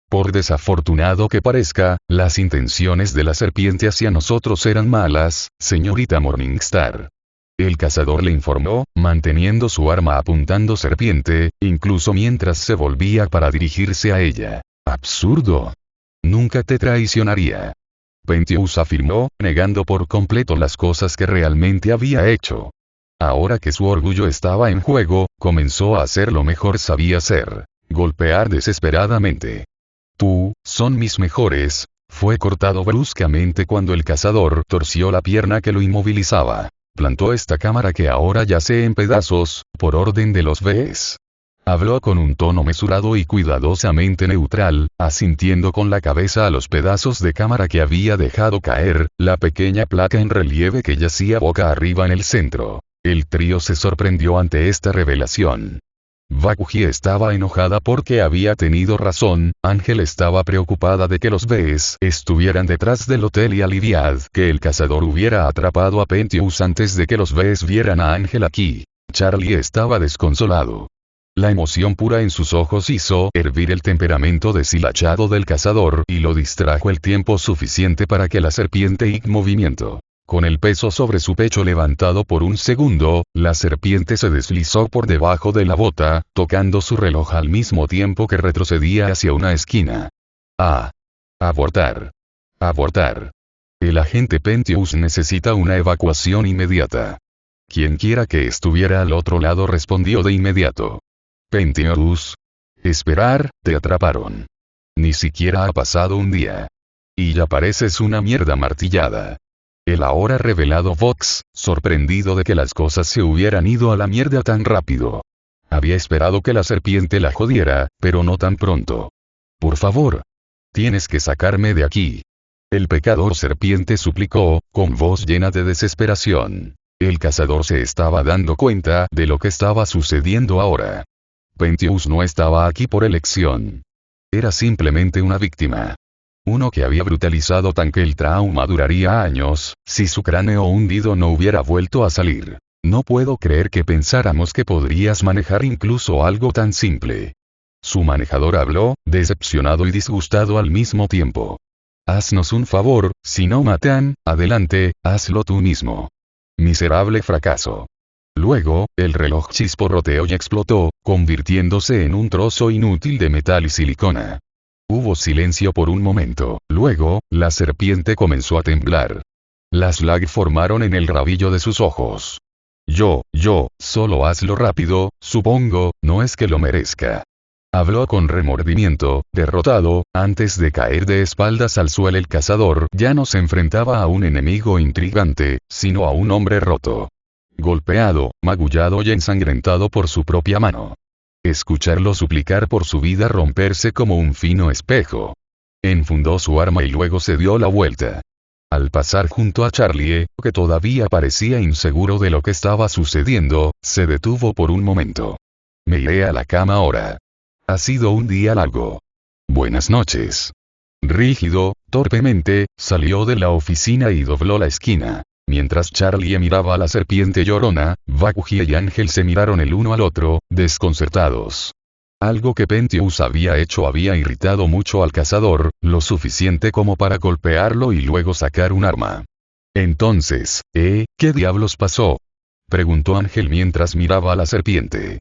Por desafortunado que parezca, las intenciones de la serpiente hacia nosotros eran malas, señorita Morningstar. El cazador le informó, manteniendo su arma apuntando serpiente, incluso mientras se volvía para dirigirse a ella. Absurdo. Nunca te traicionaría. Pentious afirmó, negando por completo las cosas que realmente había hecho. Ahora que su orgullo estaba en juego, comenzó a hacer lo mejor sabía hacer: golpear desesperadamente. Tú, son mis mejores. Fue cortado bruscamente cuando el cazador torció la pierna que lo inmovilizaba. Plantó esta cámara que ahora yace en pedazos, por orden de los Bs. Habló con un tono mesurado y cuidadosamente neutral, asintiendo con la cabeza a los pedazos de cámara que había dejado caer, la pequeña placa en relieve que yacía boca arriba en el centro. El trío se sorprendió ante esta revelación. Bakuji estaba enojada porque había tenido razón, Ángel estaba preocupada de que los Bs estuvieran detrás del hotel y aliviad que el cazador hubiera atrapado a Pentious antes de que los Bs vieran a Ángel aquí. Charlie estaba desconsolado. La emoción pura en sus ojos hizo hervir el temperamento deshilachado del cazador y lo distrajo el tiempo suficiente para que la serpiente hizo movimiento. Con el peso sobre su pecho levantado por un segundo, la serpiente se deslizó por debajo de la bota, tocando su reloj al mismo tiempo que retrocedía hacia una esquina. ¡Ah! Abortar. Abortar. El agente Pentious necesita una evacuación inmediata. Quien quiera que estuviera al otro lado respondió de inmediato. Pentious. Esperar, te atraparon. Ni siquiera ha pasado un día. Y ya pareces una mierda martillada. El ahora revelado Vox, sorprendido de que las cosas se hubieran ido a la mierda tan rápido. Había esperado que la serpiente la jodiera, pero no tan pronto. Por favor. Tienes que sacarme de aquí. El pecador serpiente suplicó, con voz llena de desesperación. El cazador se estaba dando cuenta de lo que estaba sucediendo ahora. Pentious no estaba aquí por elección. Era simplemente una víctima. Uno que había brutalizado tan que el trauma duraría años, si su cráneo hundido no hubiera vuelto a salir. No puedo creer que pensáramos que podrías manejar incluso algo tan simple. Su manejador habló, decepcionado y disgustado al mismo tiempo. Haznos un favor, si no matan, adelante, hazlo tú mismo. Miserable fracaso. Luego, el reloj chisporroteó y explotó, convirtiéndose en un trozo inútil de metal y silicona. Hubo silencio por un momento, luego, la serpiente comenzó a temblar. Las lag formaron en el rabillo de sus ojos. Solo hazlo rápido, supongo, no es que lo merezca. Habló con remordimiento, derrotado, antes de caer de espaldas al suelo. El cazador ya no se enfrentaba a un enemigo intrigante, sino a un hombre roto. Golpeado, magullado y ensangrentado por su propia mano. Escucharlo suplicar por su vida romperse como un fino espejo. Enfundó su arma y luego se dio la vuelta. Al pasar junto a Charlie, que todavía parecía inseguro de lo que estaba sucediendo, se detuvo por un momento. Me iré a la cama ahora. Ha sido un día largo. Buenas noches. Rígido, torpemente, salió de la oficina y dobló la esquina. Mientras Charlie miraba a la serpiente llorona, Bakuji y Ángel se miraron el uno al otro, desconcertados. Algo que Pentious había hecho había irritado mucho al cazador, lo suficiente como para golpearlo y luego sacar un arma. Entonces, ¿qué diablos pasó? Preguntó Ángel mientras miraba a la serpiente.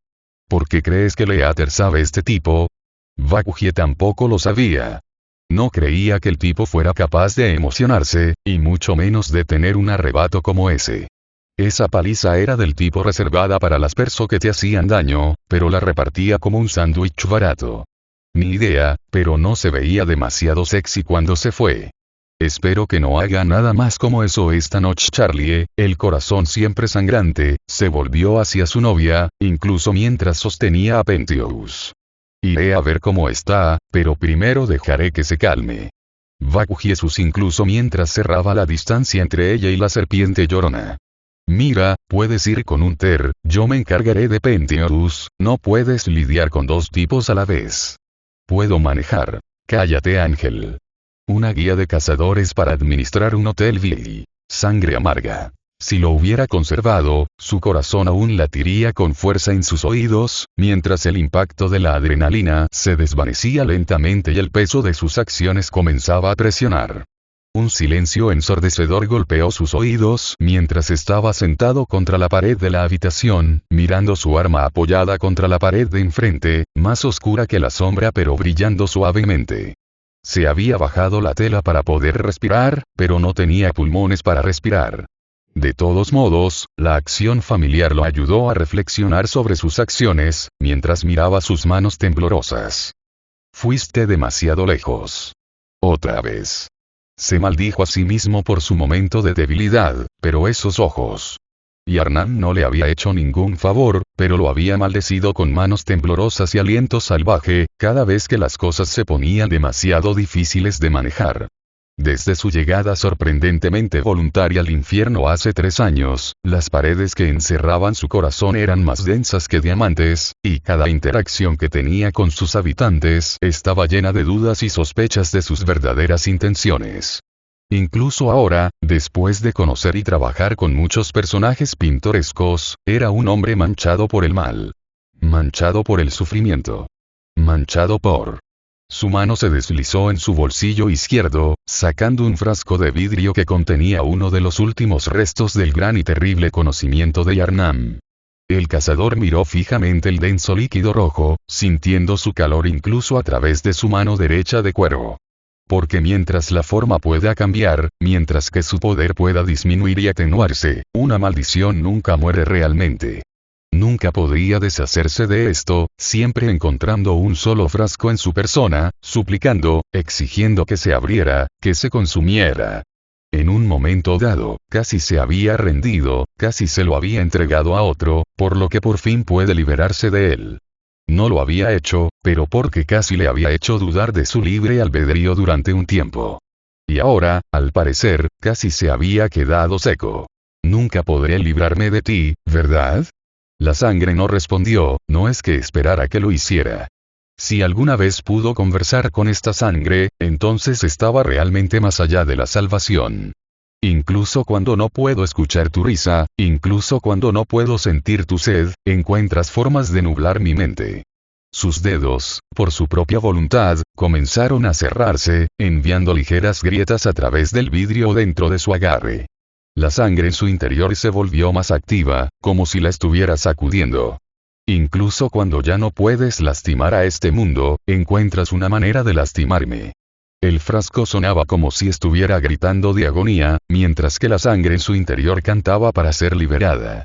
¿Por qué crees que Leater sabe este tipo? Bakuji tampoco lo sabía. No creía que el tipo fuera capaz de emocionarse, y mucho menos de tener un arrebato como ese. Esa paliza era del tipo reservada para las personas que te hacían daño, pero la repartía como un sándwich barato. Ni idea, pero no se veía demasiado sexy cuando se fue. Espero que no haga nada más como eso esta noche. Charlie, el corazón siempre sangrante, se volvió hacia su novia, incluso mientras sostenía a Pentious. Iré a ver cómo está, pero primero dejaré que se calme. Bakuji sus incluso mientras cerraba la distancia entre ella y la serpiente llorona. Mira, puedes ir con un ter, yo me encargaré de Pentious, no puedes lidiar con dos tipos a la vez. Puedo manejar. Cállate Ángel. Una guía de cazadores para administrar un hotel VI. Sangre amarga. Si lo hubiera conservado, su corazón aún latiría con fuerza en sus oídos, mientras el impacto de la adrenalina se desvanecía lentamente y el peso de sus acciones comenzaba a presionar. Un silencio ensordecedor golpeó sus oídos mientras estaba sentado contra la pared de la habitación, mirando su arma apoyada contra la pared de enfrente, más oscura que la sombra pero brillando suavemente. Se había bajado la tela para poder respirar, pero no tenía pulmones para respirar. De todos modos, la acción familiar lo ayudó a reflexionar sobre sus acciones, mientras miraba sus manos temblorosas. Fuiste demasiado lejos. Otra vez. Se maldijo a sí mismo por su momento de debilidad, pero esos ojos. Yarnam no le había hecho ningún favor, pero lo había maldecido con manos temblorosas y aliento salvaje, cada vez que las cosas se ponían demasiado difíciles de manejar. Desde su llegada sorprendentemente voluntaria al infierno hace 3 años, las paredes que encerraban su corazón eran más densas que diamantes, y cada interacción que tenía con sus habitantes estaba llena de dudas y sospechas de sus verdaderas intenciones. Incluso ahora, después de conocer y trabajar con muchos personajes pintorescos, era un hombre manchado por el mal. Manchado por el sufrimiento. Manchado por... Su mano se deslizó en su bolsillo izquierdo, sacando un frasco de vidrio que contenía uno de los últimos restos del gran y terrible conocimiento de Yarnam. El cazador miró fijamente el denso líquido rojo, sintiendo su calor incluso a través de su mano derecha de cuero. Porque mientras la forma pueda cambiar, mientras que su poder pueda disminuir y atenuarse, una maldición nunca muere realmente. Nunca podría deshacerse de esto, siempre encontrando un solo frasco en su persona, suplicando, exigiendo que se abriera, que se consumiera. En un momento dado, casi se había rendido, casi se lo había entregado a otro, por lo que por fin puede liberarse de él. No lo había hecho, pero porque casi le había hecho dudar de su libre albedrío durante un tiempo. Y ahora, al parecer, casi se había quedado seco. Nunca podré librarme de ti, ¿verdad? La sangre no respondió, no es que esperara que lo hiciera. Si alguna vez pudo conversar con esta sangre, entonces estaba realmente más allá de la salvación. Incluso cuando no puedo escuchar tu risa, incluso cuando no puedo sentir tu sed, encuentras formas de nublar mi mente. Sus dedos, por su propia voluntad, comenzaron a cerrarse, enviando ligeras grietas a través del vidrio dentro de su agarre. La sangre en su interior se volvió más activa, como si la estuviera sacudiendo. Incluso cuando ya no puedes lastimar a este mundo, encuentras una manera de lastimarme. El frasco sonaba como si estuviera gritando de agonía, mientras que la sangre en su interior cantaba para ser liberada.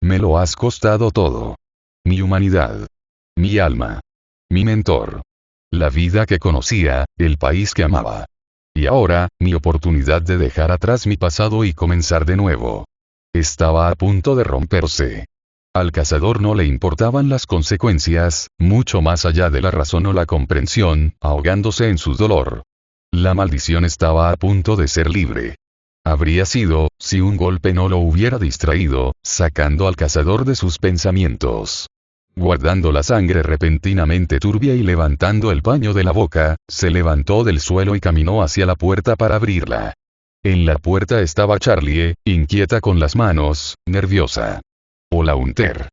Me lo has costado todo. Mi humanidad. Mi alma. Mi mentor. La vida que conocía, el país que amaba. Y ahora, mi oportunidad de dejar atrás mi pasado y comenzar de nuevo. Estaba a punto de romperse. Al cazador no le importaban las consecuencias, mucho más allá de la razón o la comprensión, ahogándose en su dolor. La maldición estaba a punto de ser libre. Habría sido, si un golpe no lo hubiera distraído, sacando al cazador de sus pensamientos. Guardando la sangre repentinamente turbia y levantando el paño de la boca, se levantó del suelo y caminó hacia la puerta para abrirla. En la puerta estaba Charlie, inquieta con las manos, nerviosa. Hola Hunter.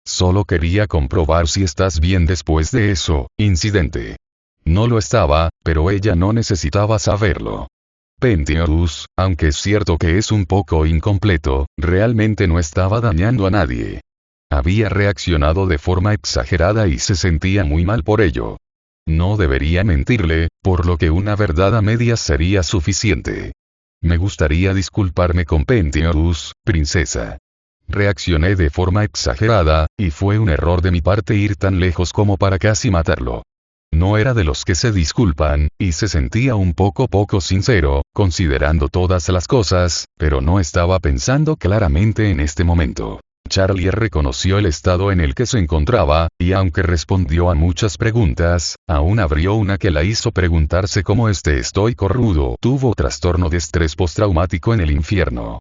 Solo quería comprobar si estás bien después de eso, incidente. No lo estaba, pero ella no necesitaba saberlo. Penteus, aunque es cierto que es un poco incompleto, realmente no estaba dañando a nadie. Había reaccionado de forma exagerada y se sentía muy mal por ello. No debería mentirle, por lo que una verdad a medias sería suficiente. Me gustaría disculparme con Penteus, princesa. Reaccioné de forma exagerada, y fue un error de mi parte ir tan lejos como para casi matarlo. No era de los que se disculpan, y se sentía un poco sincero, considerando todas las cosas, pero no estaba pensando claramente en este momento. Charlie reconoció el estado en el que se encontraba, y aunque respondió a muchas preguntas, aún abrió una que la hizo preguntarse cómo este estoico rudo tuvo trastorno de estrés postraumático en el infierno.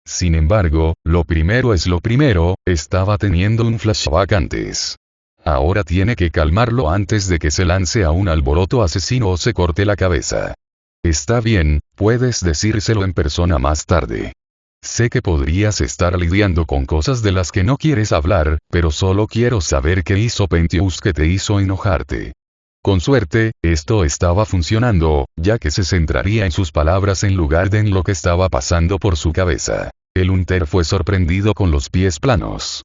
Sin embargo, lo primero es lo primero, estaba teniendo un flashback antes. Ahora tiene que calmarlo antes de que se lance a un alboroto asesino o se corte la cabeza. Está bien, puedes decírselo en persona más tarde. Sé que podrías estar lidiando con cosas de las que no quieres hablar, pero solo quiero saber qué hizo Penteus que te hizo enojarte. Con suerte, esto estaba funcionando, ya que se centraría en sus palabras en lugar de en lo que estaba pasando por su cabeza. El Unter fue sorprendido con los pies planos.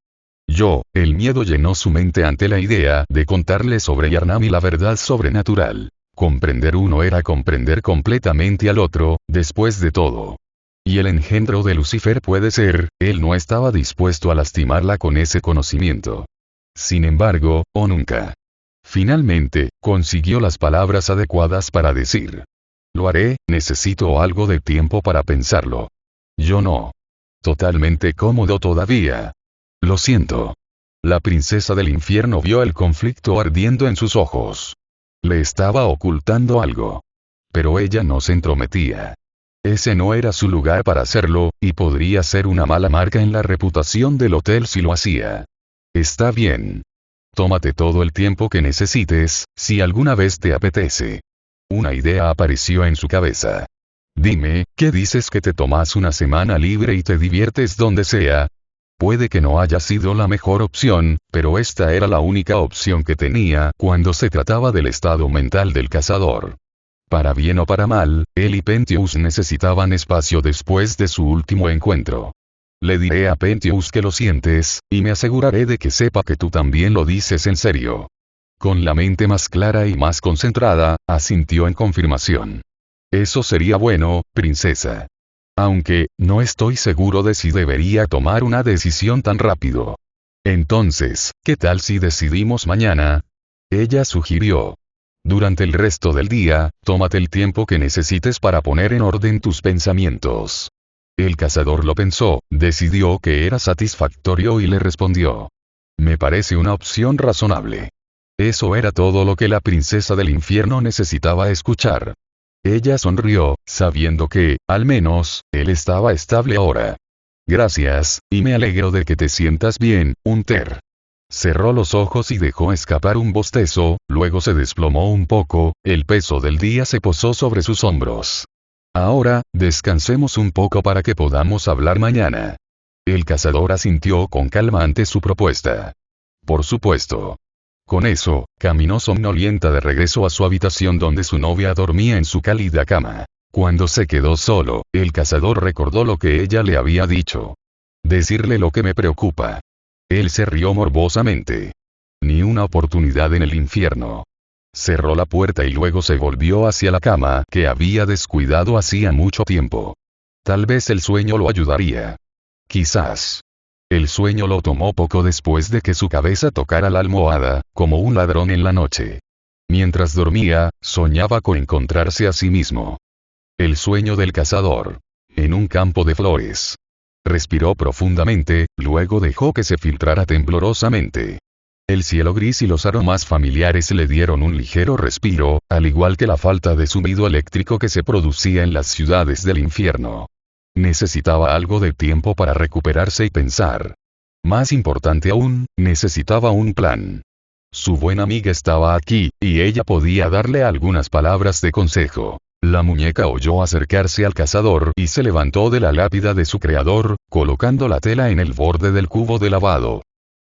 El miedo llenó su mente ante la idea de contarle sobre Yarnami la verdad sobrenatural. Comprender uno era comprender completamente al otro, después de todo. Y el engendro de Lucifer puede ser, él no estaba dispuesto a lastimarla con ese conocimiento. Sin embargo, nunca. Finalmente, consiguió las palabras adecuadas para decir. Lo haré, necesito algo de tiempo para pensarlo. Yo no. Totalmente cómodo todavía. Lo siento. La princesa del infierno vio el conflicto ardiendo en sus ojos. Le estaba ocultando algo. Pero ella no se entrometía. Ese no era su lugar para hacerlo, y podría ser una mala marca en la reputación del hotel si lo hacía. Está bien. Tómate todo el tiempo que necesites, si alguna vez te apetece. Una idea apareció en su cabeza. Dime, ¿qué dices que te tomas una semana libre y te diviertes donde sea? Puede que no haya sido la mejor opción, pero esta era la única opción que tenía cuando se trataba del estado mental del cazador. Para bien o para mal, él y Pentheus necesitaban espacio después de su último encuentro. Le diré a Pentheus que lo sientes, y me aseguraré de que sepa que tú también lo dices en serio. Con la mente más clara y más concentrada, asintió en confirmación. Eso sería bueno, princesa. Aunque, no estoy seguro de si debería tomar una decisión tan rápido. Entonces, ¿qué tal si decidimos mañana? Ella sugirió. Durante el resto del día, tómate el tiempo que necesites para poner en orden tus pensamientos. El cazador lo pensó, decidió que era satisfactorio y le respondió. Me parece una opción razonable. Eso era todo lo que la princesa del infierno necesitaba escuchar. Ella sonrió, sabiendo que, al menos, él estaba estable ahora. Gracias, y me alegro de que te sientas bien, Unter. Cerró los ojos y dejó escapar un bostezo, luego se desplomó un poco, el peso del día se posó sobre sus hombros. Ahora, descansemos un poco para que podamos hablar mañana. El cazador asintió con calma ante su propuesta. Por supuesto. Con eso, caminó somnolienta de regreso a su habitación donde su novia dormía en su cálida cama. Cuando se quedó solo, el cazador recordó lo que ella le había dicho. Decirle lo que me preocupa. Él se rió morbosamente. Ni una oportunidad en el infierno. Cerró la puerta y luego se volvió hacia la cama que había descuidado hacía mucho tiempo. Tal vez el sueño lo ayudaría. Quizás. El sueño lo tomó poco después de que su cabeza tocara la almohada, como un ladrón en la noche. Mientras dormía, soñaba con encontrarse a sí mismo. El sueño del cazador. En un campo de flores. Respiró profundamente, luego dejó que se filtrara temblorosamente. El cielo gris y los aromas familiares le dieron un ligero respiro, al igual que la falta de zumbido eléctrico que se producía en las ciudades del infierno. Necesitaba algo de tiempo para recuperarse y pensar. Más importante aún, necesitaba un plan. Su buena amiga estaba aquí, y ella podía darle algunas palabras de consejo. La muñeca oyó acercarse al cazador y se levantó de la lápida de su creador, colocando la tela en el borde del cubo de lavado.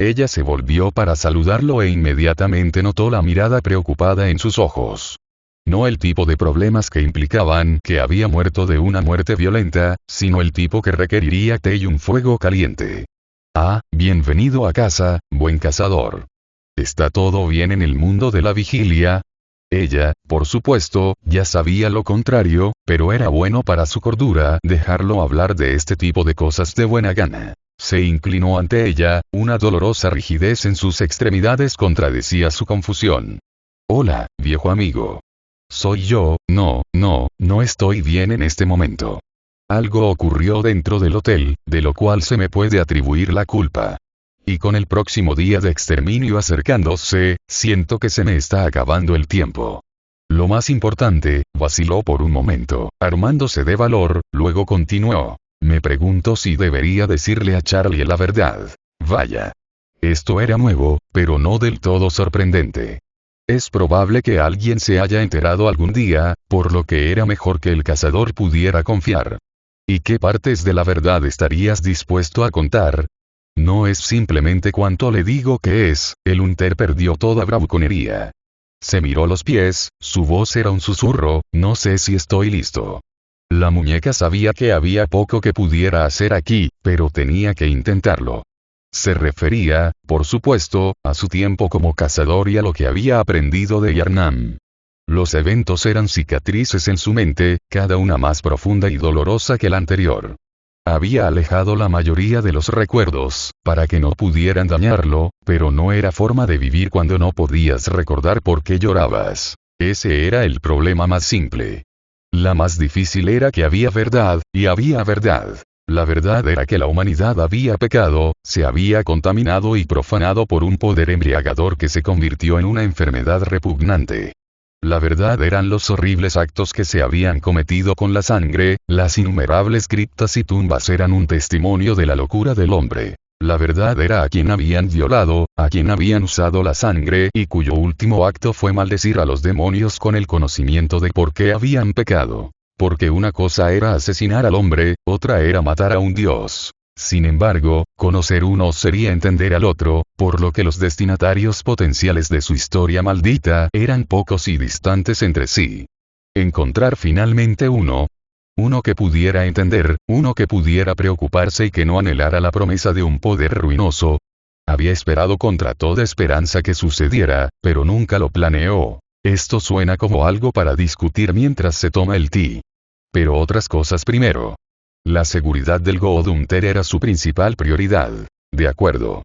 Ella se volvió para saludarlo e inmediatamente notó la mirada preocupada en sus ojos. No el tipo de problemas que implicaban que había muerto de una muerte violenta, sino el tipo que requeriría té y un fuego caliente. Ah, bienvenido a casa, buen cazador. ¿Está todo bien en el mundo de la vigilia? Ella, por supuesto, ya sabía lo contrario, pero era bueno para su cordura dejarlo hablar de este tipo de cosas de buena gana. Se inclinó ante ella, una dolorosa rigidez en sus extremidades contradecía su confusión. Hola, viejo amigo. Soy yo, no estoy bien en este momento. Algo ocurrió dentro del hotel, de lo cual se me puede atribuir la culpa. Y con el próximo día de exterminio acercándose, siento que se me está acabando el tiempo. Lo más importante, vaciló por un momento, armándose de valor, luego continuó. Me pregunto si debería decirle a Charlie la verdad. Vaya. Esto era nuevo, pero no del todo sorprendente. Es probable que alguien se haya enterado algún día, por lo que era mejor que el cazador pudiera confiar. ¿Y qué partes de la verdad estarías dispuesto a contar? No es simplemente cuanto le digo que es, el Unter perdió toda bravuconería. Se miró los pies, su voz era un susurro, no sé si estoy listo. La muñeca sabía que había poco que pudiera hacer aquí, pero tenía que intentarlo. Se refería, por supuesto, a su tiempo como cazador y a lo que había aprendido de Yarnam. Los eventos eran cicatrices en su mente, cada una más profunda y dolorosa que la anterior. Había alejado la mayoría de los recuerdos, para que no pudieran dañarlo, pero no era forma de vivir cuando no podías recordar por qué llorabas. Ese era el problema más simple. La más difícil era que había verdad, y había verdad. La verdad era que la humanidad había pecado, se había contaminado y profanado por un poder embriagador que se convirtió en una enfermedad repugnante. La verdad eran los horribles actos que se habían cometido con la sangre, las innumerables criptas y tumbas eran un testimonio de la locura del hombre. La verdad era a quien habían violado, a quien habían usado la sangre y cuyo último acto fue maldecir a los demonios con el conocimiento de por qué habían pecado. Porque una cosa era asesinar al hombre, otra era matar a un dios. Sin embargo, conocer uno sería entender al otro, por lo que los destinatarios potenciales de su historia maldita eran pocos y distantes entre sí. Encontrar finalmente uno que pudiera entender, uno que pudiera preocuparse y que no anhelara la promesa de un poder ruinoso. Había esperado contra toda esperanza que sucediera, pero nunca lo planeó. Esto suena como algo para discutir mientras se toma el té. Pero otras cosas primero. La seguridad del Godumter era su principal prioridad. De acuerdo.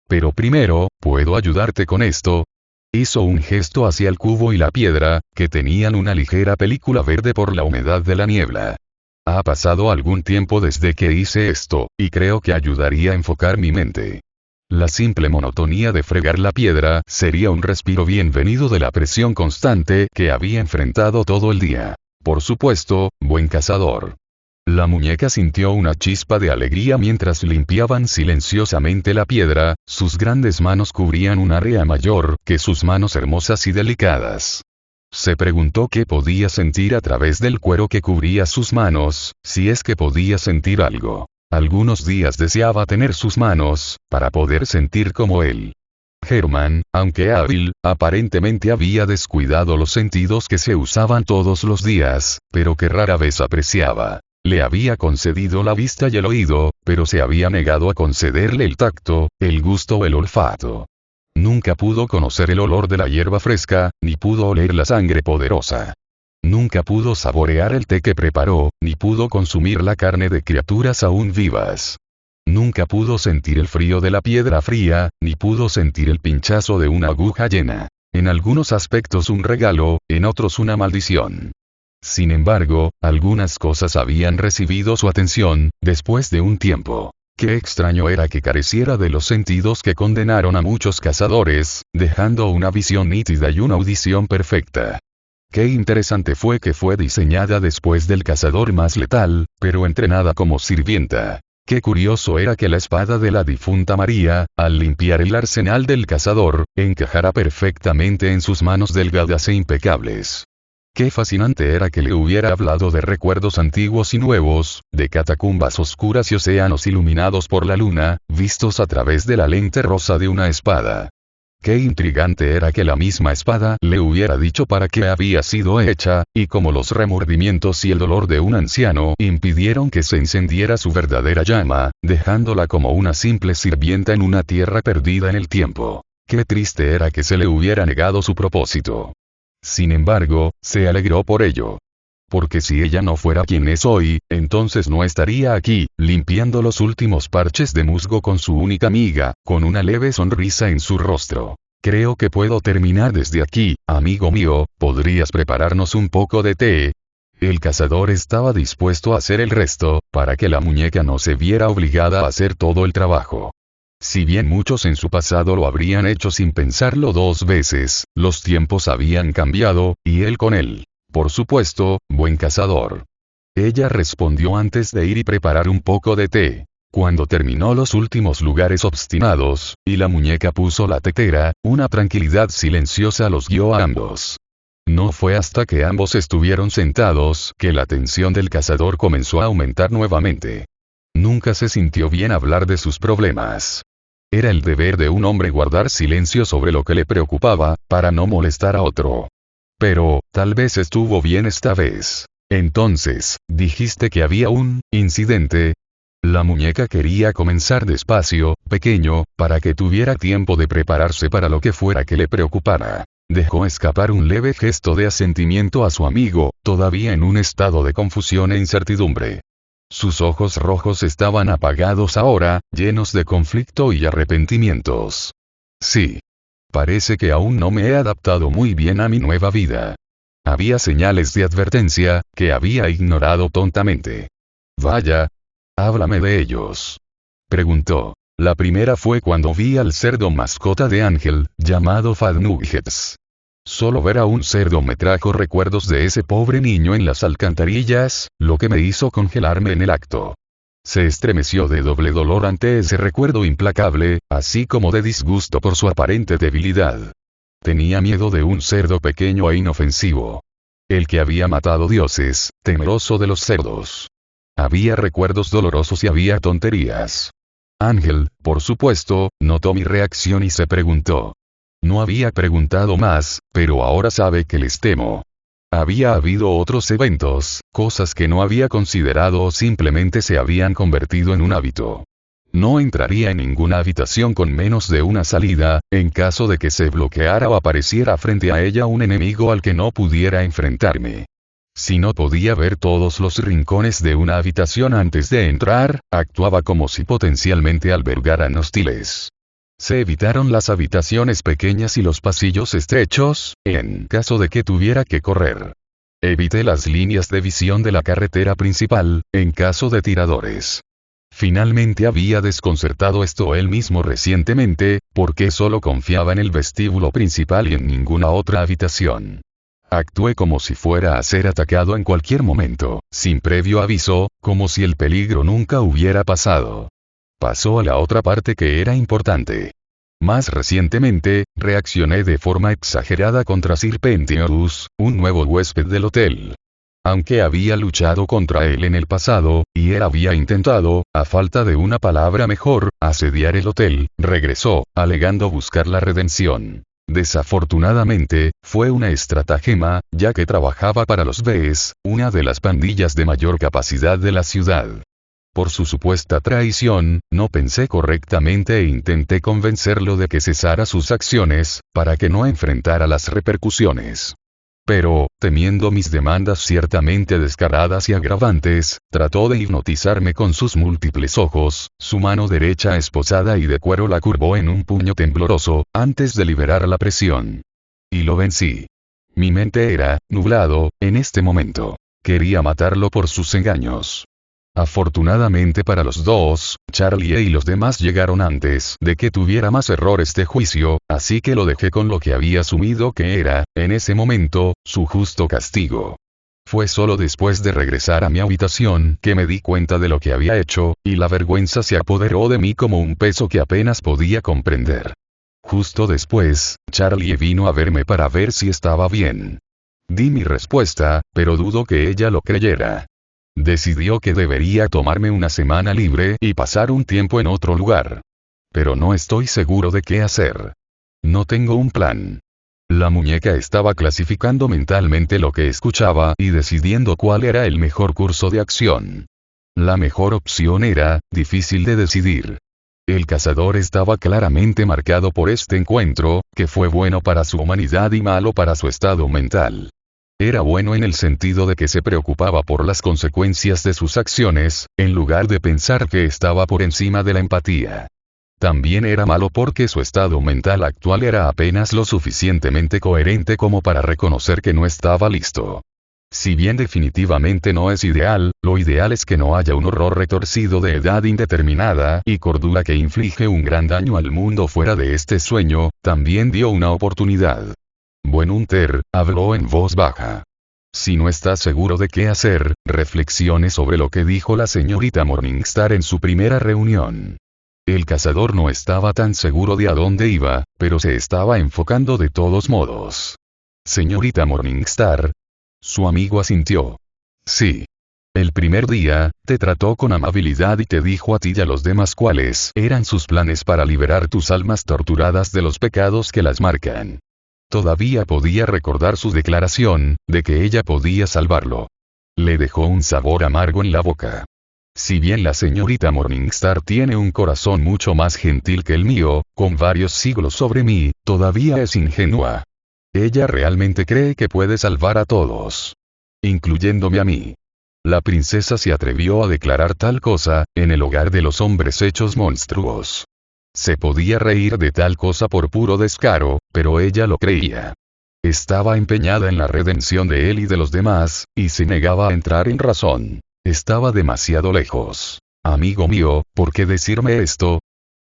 Pero primero, ¿puedo ayudarte con esto? Hizo un gesto hacia el cubo y la piedra, que tenían una ligera película verde por la humedad de la niebla. Ha pasado algún tiempo desde que hice esto, y creo que ayudaría a enfocar mi mente. La simple monotonía de fregar la piedra sería un respiro bienvenido de la presión constante que había enfrentado todo el día. Por supuesto, buen cazador. La muñeca sintió una chispa de alegría mientras limpiaban silenciosamente la piedra, sus grandes manos cubrían un área mayor que sus manos hermosas y delicadas. Se preguntó qué podía sentir a través del cuero que cubría sus manos, si es que podía sentir algo. Algunos días deseaba tener sus manos, para poder sentir como él. Hermann, aunque hábil, aparentemente había descuidado los sentidos que se usaban todos los días, pero que rara vez apreciaba. Le había concedido la vista y el oído, pero se había negado a concederle el tacto, el gusto o el olfato. Nunca pudo conocer el olor de la hierba fresca, ni pudo oler la sangre poderosa. Nunca pudo saborear el té que preparó, ni pudo consumir la carne de criaturas aún vivas. Nunca pudo sentir el frío de la piedra fría, ni pudo sentir el pinchazo de una aguja llena. En algunos aspectos un regalo, en otros una maldición. Sin embargo, algunas cosas habían recibido su atención, después de un tiempo. Qué extraño era que careciera de los sentidos que condenaron a muchos cazadores, dejando una visión nítida y una audición perfecta. Qué interesante fue que fue diseñada después del cazador más letal, pero entrenada como sirvienta. Qué curioso era que la espada de la difunta María, al limpiar el arsenal del cazador, encajara perfectamente en sus manos delgadas e impecables. Qué fascinante era que le hubiera hablado de recuerdos antiguos y nuevos, de catacumbas oscuras y océanos iluminados por la luna, vistos a través de la lente rosa de una espada. Qué intrigante era que la misma espada le hubiera dicho para qué había sido hecha, y como los remordimientos y el dolor de un anciano impidieron que se encendiera su verdadera llama, dejándola como una simple sirvienta en una tierra perdida en el tiempo. Qué triste era que se le hubiera negado su propósito. Sin embargo, se alegró por ello. Porque si ella no fuera quien es hoy, entonces no estaría aquí, limpiando los últimos parches de musgo con su única amiga, con una leve sonrisa en su rostro. Creo que puedo terminar desde aquí, amigo mío, ¿podrías prepararnos un poco de té? El cazador estaba dispuesto a hacer el resto, para que la muñeca no se viera obligada a hacer todo el trabajo. Si bien muchos en su pasado lo habrían hecho sin pensarlo dos veces, los tiempos habían cambiado, y él con él. Por supuesto, buen cazador. Ella respondió antes de ir y preparar un poco de té. Cuando terminó los últimos lugares obstinados, y la muñeca puso la tetera, una tranquilidad silenciosa los guió a ambos. No fue hasta que ambos estuvieron sentados que la tensión del cazador comenzó a aumentar nuevamente. Nunca se sintió bien hablar de sus problemas. Era el deber de un hombre guardar silencio sobre lo que le preocupaba, para no molestar a otro. Pero, tal vez estuvo bien esta vez. Entonces, dijiste que había un incidente. La muñeca quería comenzar despacio, pequeño, para que tuviera tiempo de prepararse para lo que fuera que le preocupara. Dejó escapar un leve gesto de asentimiento a su amigo, todavía en un estado de confusión e incertidumbre. Sus ojos rojos estaban apagados ahora, llenos de conflicto y arrepentimientos. Sí. Parece que aún no me he adaptado muy bien a mi nueva vida. Había señales de advertencia, que había ignorado tontamente. Vaya. Háblame de ellos. Preguntó. La primera fue cuando vi al cerdo mascota de Ángel, llamado Fad Nuggets. Solo ver a un cerdo me trajo recuerdos de ese pobre niño en las alcantarillas, lo que me hizo congelarme en el acto. Se estremeció de doble dolor ante ese recuerdo implacable, así como de disgusto por su aparente debilidad. Tenía miedo de un cerdo pequeño e inofensivo. El que había matado dioses, temeroso de los cerdos. Había recuerdos dolorosos y había tonterías. Ángel, por supuesto, notó mi reacción y se preguntó. No había preguntado más, pero ahora sabe que les temo. Había habido otros eventos, cosas que no había considerado o simplemente se habían convertido en un hábito. No entraría en ninguna habitación con menos de una salida, en caso de que se bloqueara o apareciera frente a ella un enemigo al que no pudiera enfrentarme. Si no podía ver todos los rincones de una habitación antes de entrar, actuaba como si potencialmente albergaran hostiles. Se evitaron las habitaciones pequeñas y los pasillos estrechos, en caso de que tuviera que correr. Evité las líneas de visión de la carretera principal, en caso de tiradores. Finalmente había desconcertado esto él mismo recientemente, porque solo confiaba en el vestíbulo principal y en ninguna otra habitación. Actué como si fuera a ser atacado en cualquier momento, sin previo aviso, como si el peligro nunca hubiera pasado. Pasó a la otra parte que era importante. Más recientemente, reaccioné de forma exagerada contra Sir Pentiorus, un nuevo huésped del hotel. Aunque había luchado contra él en el pasado, y él había intentado, a falta de una palabra mejor, asediar el hotel, regresó, alegando buscar la redención. Desafortunadamente, fue una estratagema, ya que trabajaba para los Bs, una de las pandillas de mayor capacidad de la ciudad. Por su supuesta traición, no pensé correctamente e intenté convencerlo de que cesara sus acciones, para que no enfrentara las repercusiones. Pero, temiendo mis demandas ciertamente descaradas y agravantes, trató de hipnotizarme con sus múltiples ojos, su mano derecha esposada y de cuero la curvó en un puño tembloroso, antes de liberar la presión. Y lo vencí. Mi mente era, nublado, en este momento. Quería matarlo por sus engaños. Afortunadamente para los dos, Charlie y los demás llegaron antes de que tuviera más errores de juicio, así que lo dejé con lo que había asumido que era, en ese momento, su justo castigo. Fue solo después de regresar a mi habitación que me di cuenta de lo que había hecho, y la vergüenza se apoderó de mí como un peso que apenas podía comprender. Justo después, Charlie vino a verme para ver si estaba bien. Di mi respuesta, pero dudo que ella lo creyera. Decidió que debería tomarme una semana libre y pasar un tiempo en otro lugar. Pero no estoy seguro de qué hacer. No tengo un plan. La muñeca estaba clasificando mentalmente lo que escuchaba y decidiendo cuál era el mejor curso de acción. La mejor opción era, difícil de decidir. El cazador estaba claramente marcado por este encuentro, que fue bueno para su humanidad y malo para su estado mental. Era bueno en el sentido de que se preocupaba por las consecuencias de sus acciones, en lugar de pensar que estaba por encima de la empatía. También era malo porque su estado mental actual era apenas lo suficientemente coherente como para reconocer que no estaba listo. Si bien definitivamente no es ideal, lo ideal es que no haya un horror retorcido de edad indeterminada y cordura que inflige un gran daño al mundo fuera de este sueño. También dio una oportunidad. Buenhunter, habló en voz baja. Si no está seguro de qué hacer, reflexione sobre lo que dijo la señorita Morningstar en su primera reunión. El cazador no estaba tan seguro de a dónde iba, pero se estaba enfocando de todos modos. Señorita Morningstar. Su amigo asintió. Sí. El primer día, te trató con amabilidad y te dijo a ti y a los demás cuáles eran sus planes para liberar tus almas torturadas de los pecados que las marcan. Todavía podía recordar su declaración, de que ella podía salvarlo. Le dejó un sabor amargo en la boca. Si bien la señorita Morningstar tiene un corazón mucho más gentil que el mío, con varios siglos sobre mí, todavía es ingenua. Ella realmente cree que puede salvar a todos. Incluyéndome a mí. La princesa se atrevió a declarar tal cosa, en el hogar de los hombres hechos monstruos. Se podía reír de tal cosa por puro descaro, pero ella lo creía. Estaba empeñada en la redención de él y de los demás, y se negaba a entrar en razón. Estaba demasiado lejos. Amigo mío, ¿por qué decirme esto?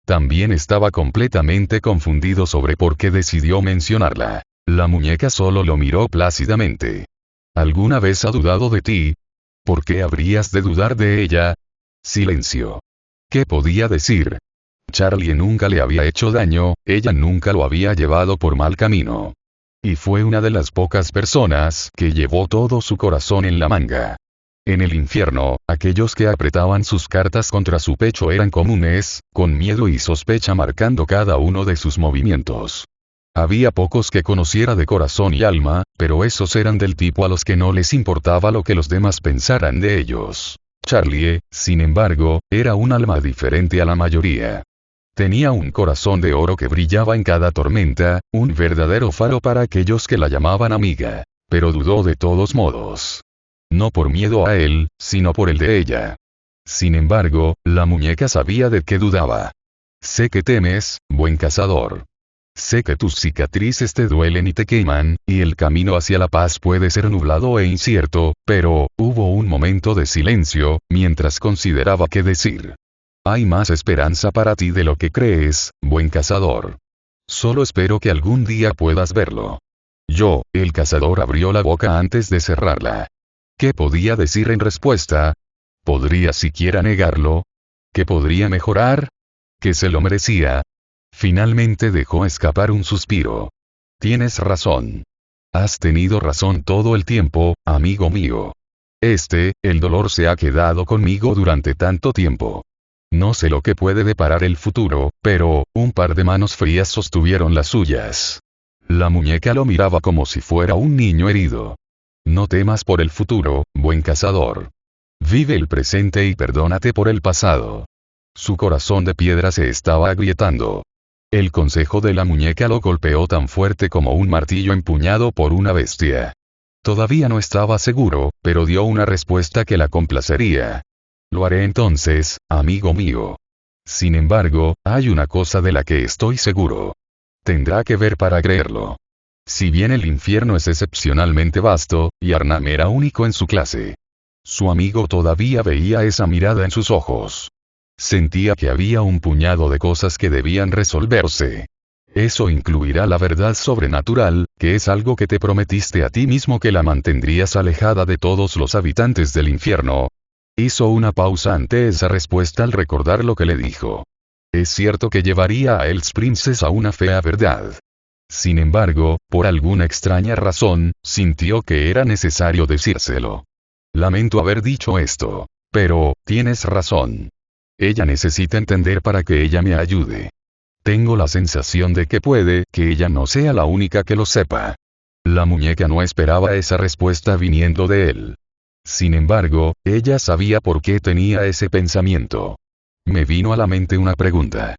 También estaba completamente confundido sobre por qué decidió mencionarla. La muñeca solo lo miró plácidamente. ¿Alguna vez ha dudado de ti? ¿Por qué habrías de dudar de ella? Silencio. ¿Qué podía decir? Charlie nunca le había hecho daño, ella nunca lo había llevado por mal camino. Y fue una de las pocas personas que llevó todo su corazón en la manga. En el infierno, aquellos que apretaban sus cartas contra su pecho eran comunes, con miedo y sospecha marcando cada uno de sus movimientos. Había pocos que conociera de corazón y alma, pero esos eran del tipo a los que no les importaba lo que los demás pensaran de ellos. Charlie, sin embargo, era un alma diferente a la mayoría. Tenía un corazón de oro que brillaba en cada tormenta, un verdadero faro para aquellos que la llamaban amiga. Pero dudó de todos modos. No por miedo a él, sino por el de ella. Sin embargo, la muñeca sabía de qué dudaba. Sé que temes, buen cazador. Sé que tus cicatrices te duelen y te queman, y el camino hacia la paz puede ser nublado e incierto, pero, hubo un momento de silencio, mientras consideraba qué decir. Hay más esperanza para ti de lo que crees, buen cazador. Solo espero que algún día puedas verlo. El cazador abrió la boca antes de cerrarla. ¿Qué podía decir en respuesta? ¿Podría siquiera negarlo? ¿Qué podría mejorar? ¿Que se lo merecía? Finalmente dejó escapar un suspiro. Tienes razón. Has tenido razón todo el tiempo, amigo mío. El dolor se ha quedado conmigo durante tanto tiempo. No sé lo que puede deparar el futuro, pero, un par de manos frías sostuvieron las suyas. La muñeca lo miraba como si fuera un niño herido. No temas por el futuro, buen cazador. Vive el presente y perdónate por el pasado. Su corazón de piedra se estaba agrietando. El consejo de la muñeca lo golpeó tan fuerte como un martillo empuñado por una bestia. Todavía no estaba seguro, pero dio una respuesta que la complacería. Lo haré entonces, amigo mío. Sin embargo, hay una cosa de la que estoy seguro. Tendrá que ver para creerlo. Si bien el infierno es excepcionalmente vasto, Yarnam era único en su clase. Su amigo todavía veía esa mirada en sus ojos. Sentía que había un puñado de cosas que debían resolverse. Eso incluirá la verdad sobrenatural, que es algo que te prometiste a ti mismo que la mantendrías alejada de todos los habitantes del infierno. Hizo una pausa ante esa respuesta al recordar lo que le dijo. Es cierto que llevaría a Elves Princess a una fea verdad. Sin embargo, por alguna extraña razón, sintió que era necesario decírselo. Lamento haber dicho esto. Pero, tienes razón. Ella necesita entender para que ella me ayude. Tengo la sensación de que puede que ella no sea la única que lo sepa. La muñeca no esperaba esa respuesta viniendo de él. Sin embargo, ella sabía por qué tenía ese pensamiento. Me vino a la mente una pregunta.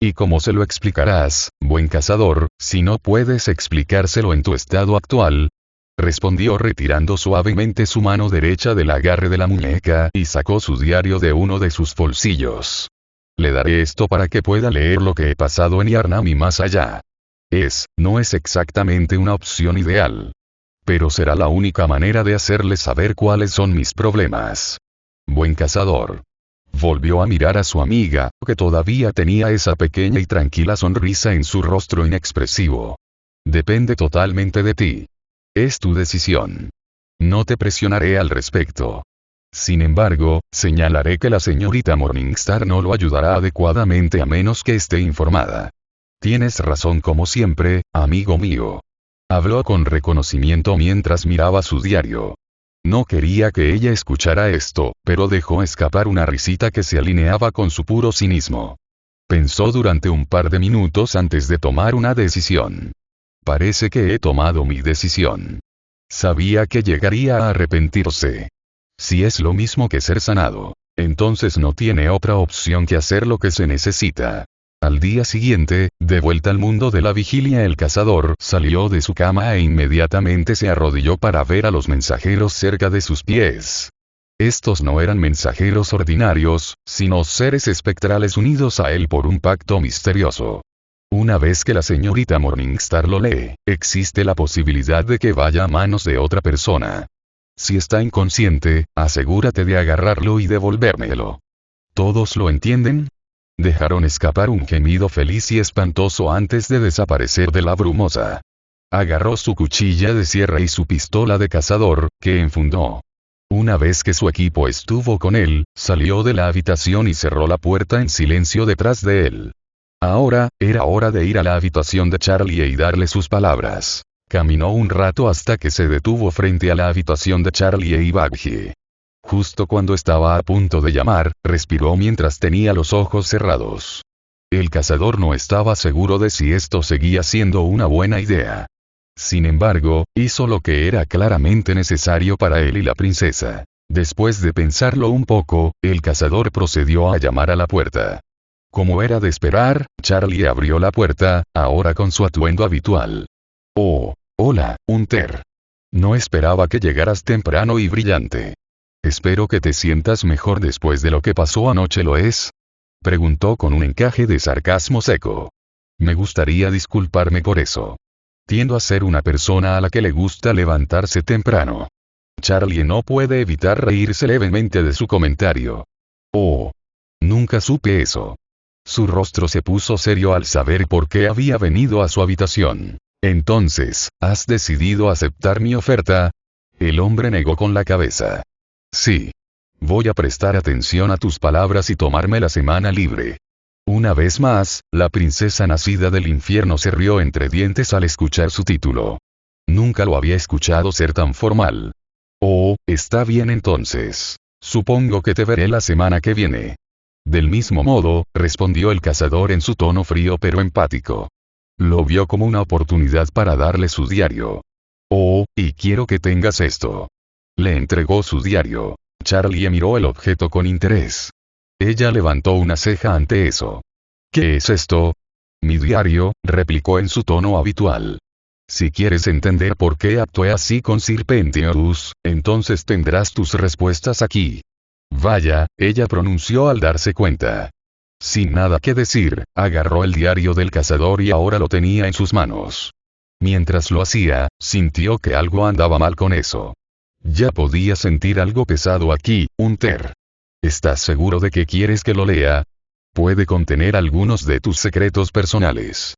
¿Y cómo se lo explicarás, buen cazador, si no puedes explicárselo en tu estado actual? Respondió retirando suavemente su mano derecha del agarre de la muñeca y sacó su diario de uno de sus bolsillos. Le daré esto para que pueda leer lo que he pasado en Yarnam y más allá. No es exactamente una opción ideal. Pero será la única manera de hacerle saber cuáles son mis problemas. Buen cazador. Volvió a mirar a su amiga, que todavía tenía esa pequeña y tranquila sonrisa en su rostro inexpresivo. Depende totalmente de ti. Es tu decisión. No te presionaré al respecto. Sin embargo, señalaré que la señorita Morningstar no lo ayudará adecuadamente a menos que esté informada. Tienes razón como siempre, amigo mío. Habló con reconocimiento mientras miraba su diario. No quería que ella escuchara esto, pero dejó escapar una risita que se alineaba con su puro cinismo. Pensó durante un par de minutos antes de tomar una decisión. Parece que he tomado mi decisión. Sabía que llegaría a arrepentirse. Si es lo mismo que ser sanado, entonces no tiene otra opción que hacer lo que se necesita. Al día siguiente, de vuelta al mundo de la vigilia, el cazador salió de su cama e inmediatamente se arrodilló para ver a los mensajeros cerca de sus pies. Estos no eran mensajeros ordinarios, sino seres espectrales unidos a él por un pacto misterioso. Una vez que la señorita Morningstar lo lee, existe la posibilidad de que vaya a manos de otra persona. Si está inconsciente, asegúrate de agarrarlo y devolvérmelo. ¿Todos lo entienden? Dejaron escapar un gemido feliz y espantoso antes de desaparecer de la brumosa. Agarró su cuchilla de sierra y su pistola de cazador, que enfundó. Una vez que su equipo estuvo con él, salió de la habitación y cerró la puerta en silencio detrás de él. Ahora, era hora de ir a la habitación de Charlie y darle sus palabras. Caminó un rato hasta que se detuvo frente a la habitación de Charlie y Baggy. Justo cuando estaba a punto de llamar, respiró mientras tenía los ojos cerrados. El cazador no estaba seguro de si esto seguía siendo una buena idea. Sin embargo, hizo lo que era claramente necesario para él y la princesa. Después de pensarlo un poco, el cazador procedió a llamar a la puerta. Como era de esperar, Charlie abrió la puerta, ahora con su atuendo habitual. Oh, hola, Hunter. No esperaba que llegaras temprano y brillante. Espero que te sientas mejor después de lo que pasó anoche, ¿lo es? Preguntó con un encaje de sarcasmo seco. Me gustaría disculparme por eso. Tiendo a ser una persona a la que le gusta levantarse temprano. Charlie no puede evitar reírse levemente de su comentario. Oh. Nunca supe eso. Su rostro se puso serio al saber por qué había venido a su habitación. Entonces, ¿has decidido aceptar mi oferta? El hombre negó con la cabeza. Sí. Voy a prestar atención a tus palabras y tomarme la semana libre. Una vez más, la princesa nacida del infierno se rió entre dientes al escuchar su título. Nunca lo había escuchado ser tan formal. Oh, está bien entonces. Supongo que te veré la semana que viene. Del mismo modo, respondió el cazador en su tono frío pero empático. Lo vio como una oportunidad para darle su diario. Oh, y quiero que tengas esto. Le entregó su diario. Charlie miró el objeto con interés. Ella levantó una ceja ante eso. ¿Qué es esto? Mi diario, replicó en su tono habitual. Si quieres entender por qué actué así con Sir Pentious, entonces tendrás tus respuestas aquí. Vaya, ella pronunció al darse cuenta. Sin nada que decir, agarró el diario del cazador y ahora lo tenía en sus manos. Mientras lo hacía, sintió que algo andaba mal con eso. Ya podía sentir algo pesado aquí, Hunter. ¿Estás seguro de que quieres que lo lea? Puede contener algunos de tus secretos personales.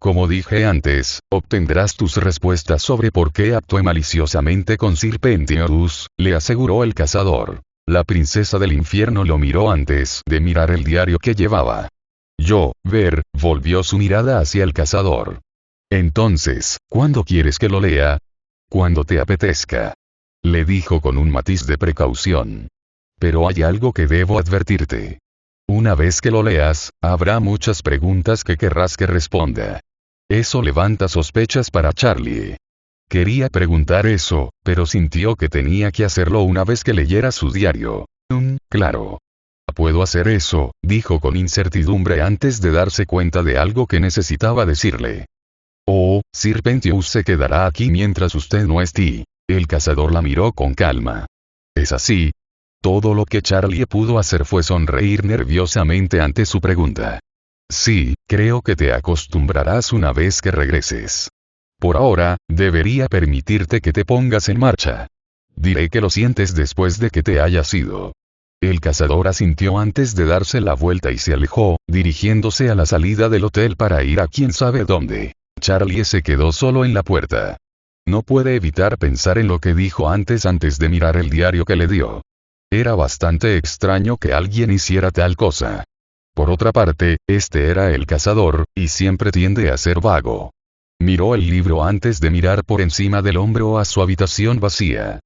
Como dije antes, obtendrás tus respuestas sobre por qué actué maliciosamente con Sir Pentious, le aseguró el cazador. La princesa del infierno lo miró antes de mirar el diario que llevaba. Volvió su mirada hacia el cazador. Entonces, ¿cuándo quieres que lo lea? Cuando te apetezca. Le dijo con un matiz de precaución. Pero hay algo que debo advertirte. Una vez que lo leas, habrá muchas preguntas que querrás que responda. Eso levanta sospechas para Charlie. Quería preguntar eso, pero sintió que tenía que hacerlo una vez que leyera su diario. Claro. Puedo hacer eso, dijo con incertidumbre antes de darse cuenta de algo que necesitaba decirle. Oh, Sir Pentious se quedará aquí mientras usted no esté. El cazador la miró con calma. ¿Es así? Todo lo que Charlie pudo hacer fue sonreír nerviosamente ante su pregunta. Sí, creo que te acostumbrarás una vez que regreses. Por ahora, debería permitirte que te pongas en marcha. Diré que lo sientes después de que te hayas ido. El cazador asintió antes de darse la vuelta y se alejó, dirigiéndose a la salida del hotel para ir a quién sabe dónde. Charlie se quedó solo en la puerta. No puede evitar pensar en lo que dijo antes de mirar el diario que le dio. Era bastante extraño que alguien hiciera tal cosa. Por otra parte, este era el cazador, y siempre tiende a ser vago. Miró el libro antes de mirar por encima del hombro a su habitación vacía.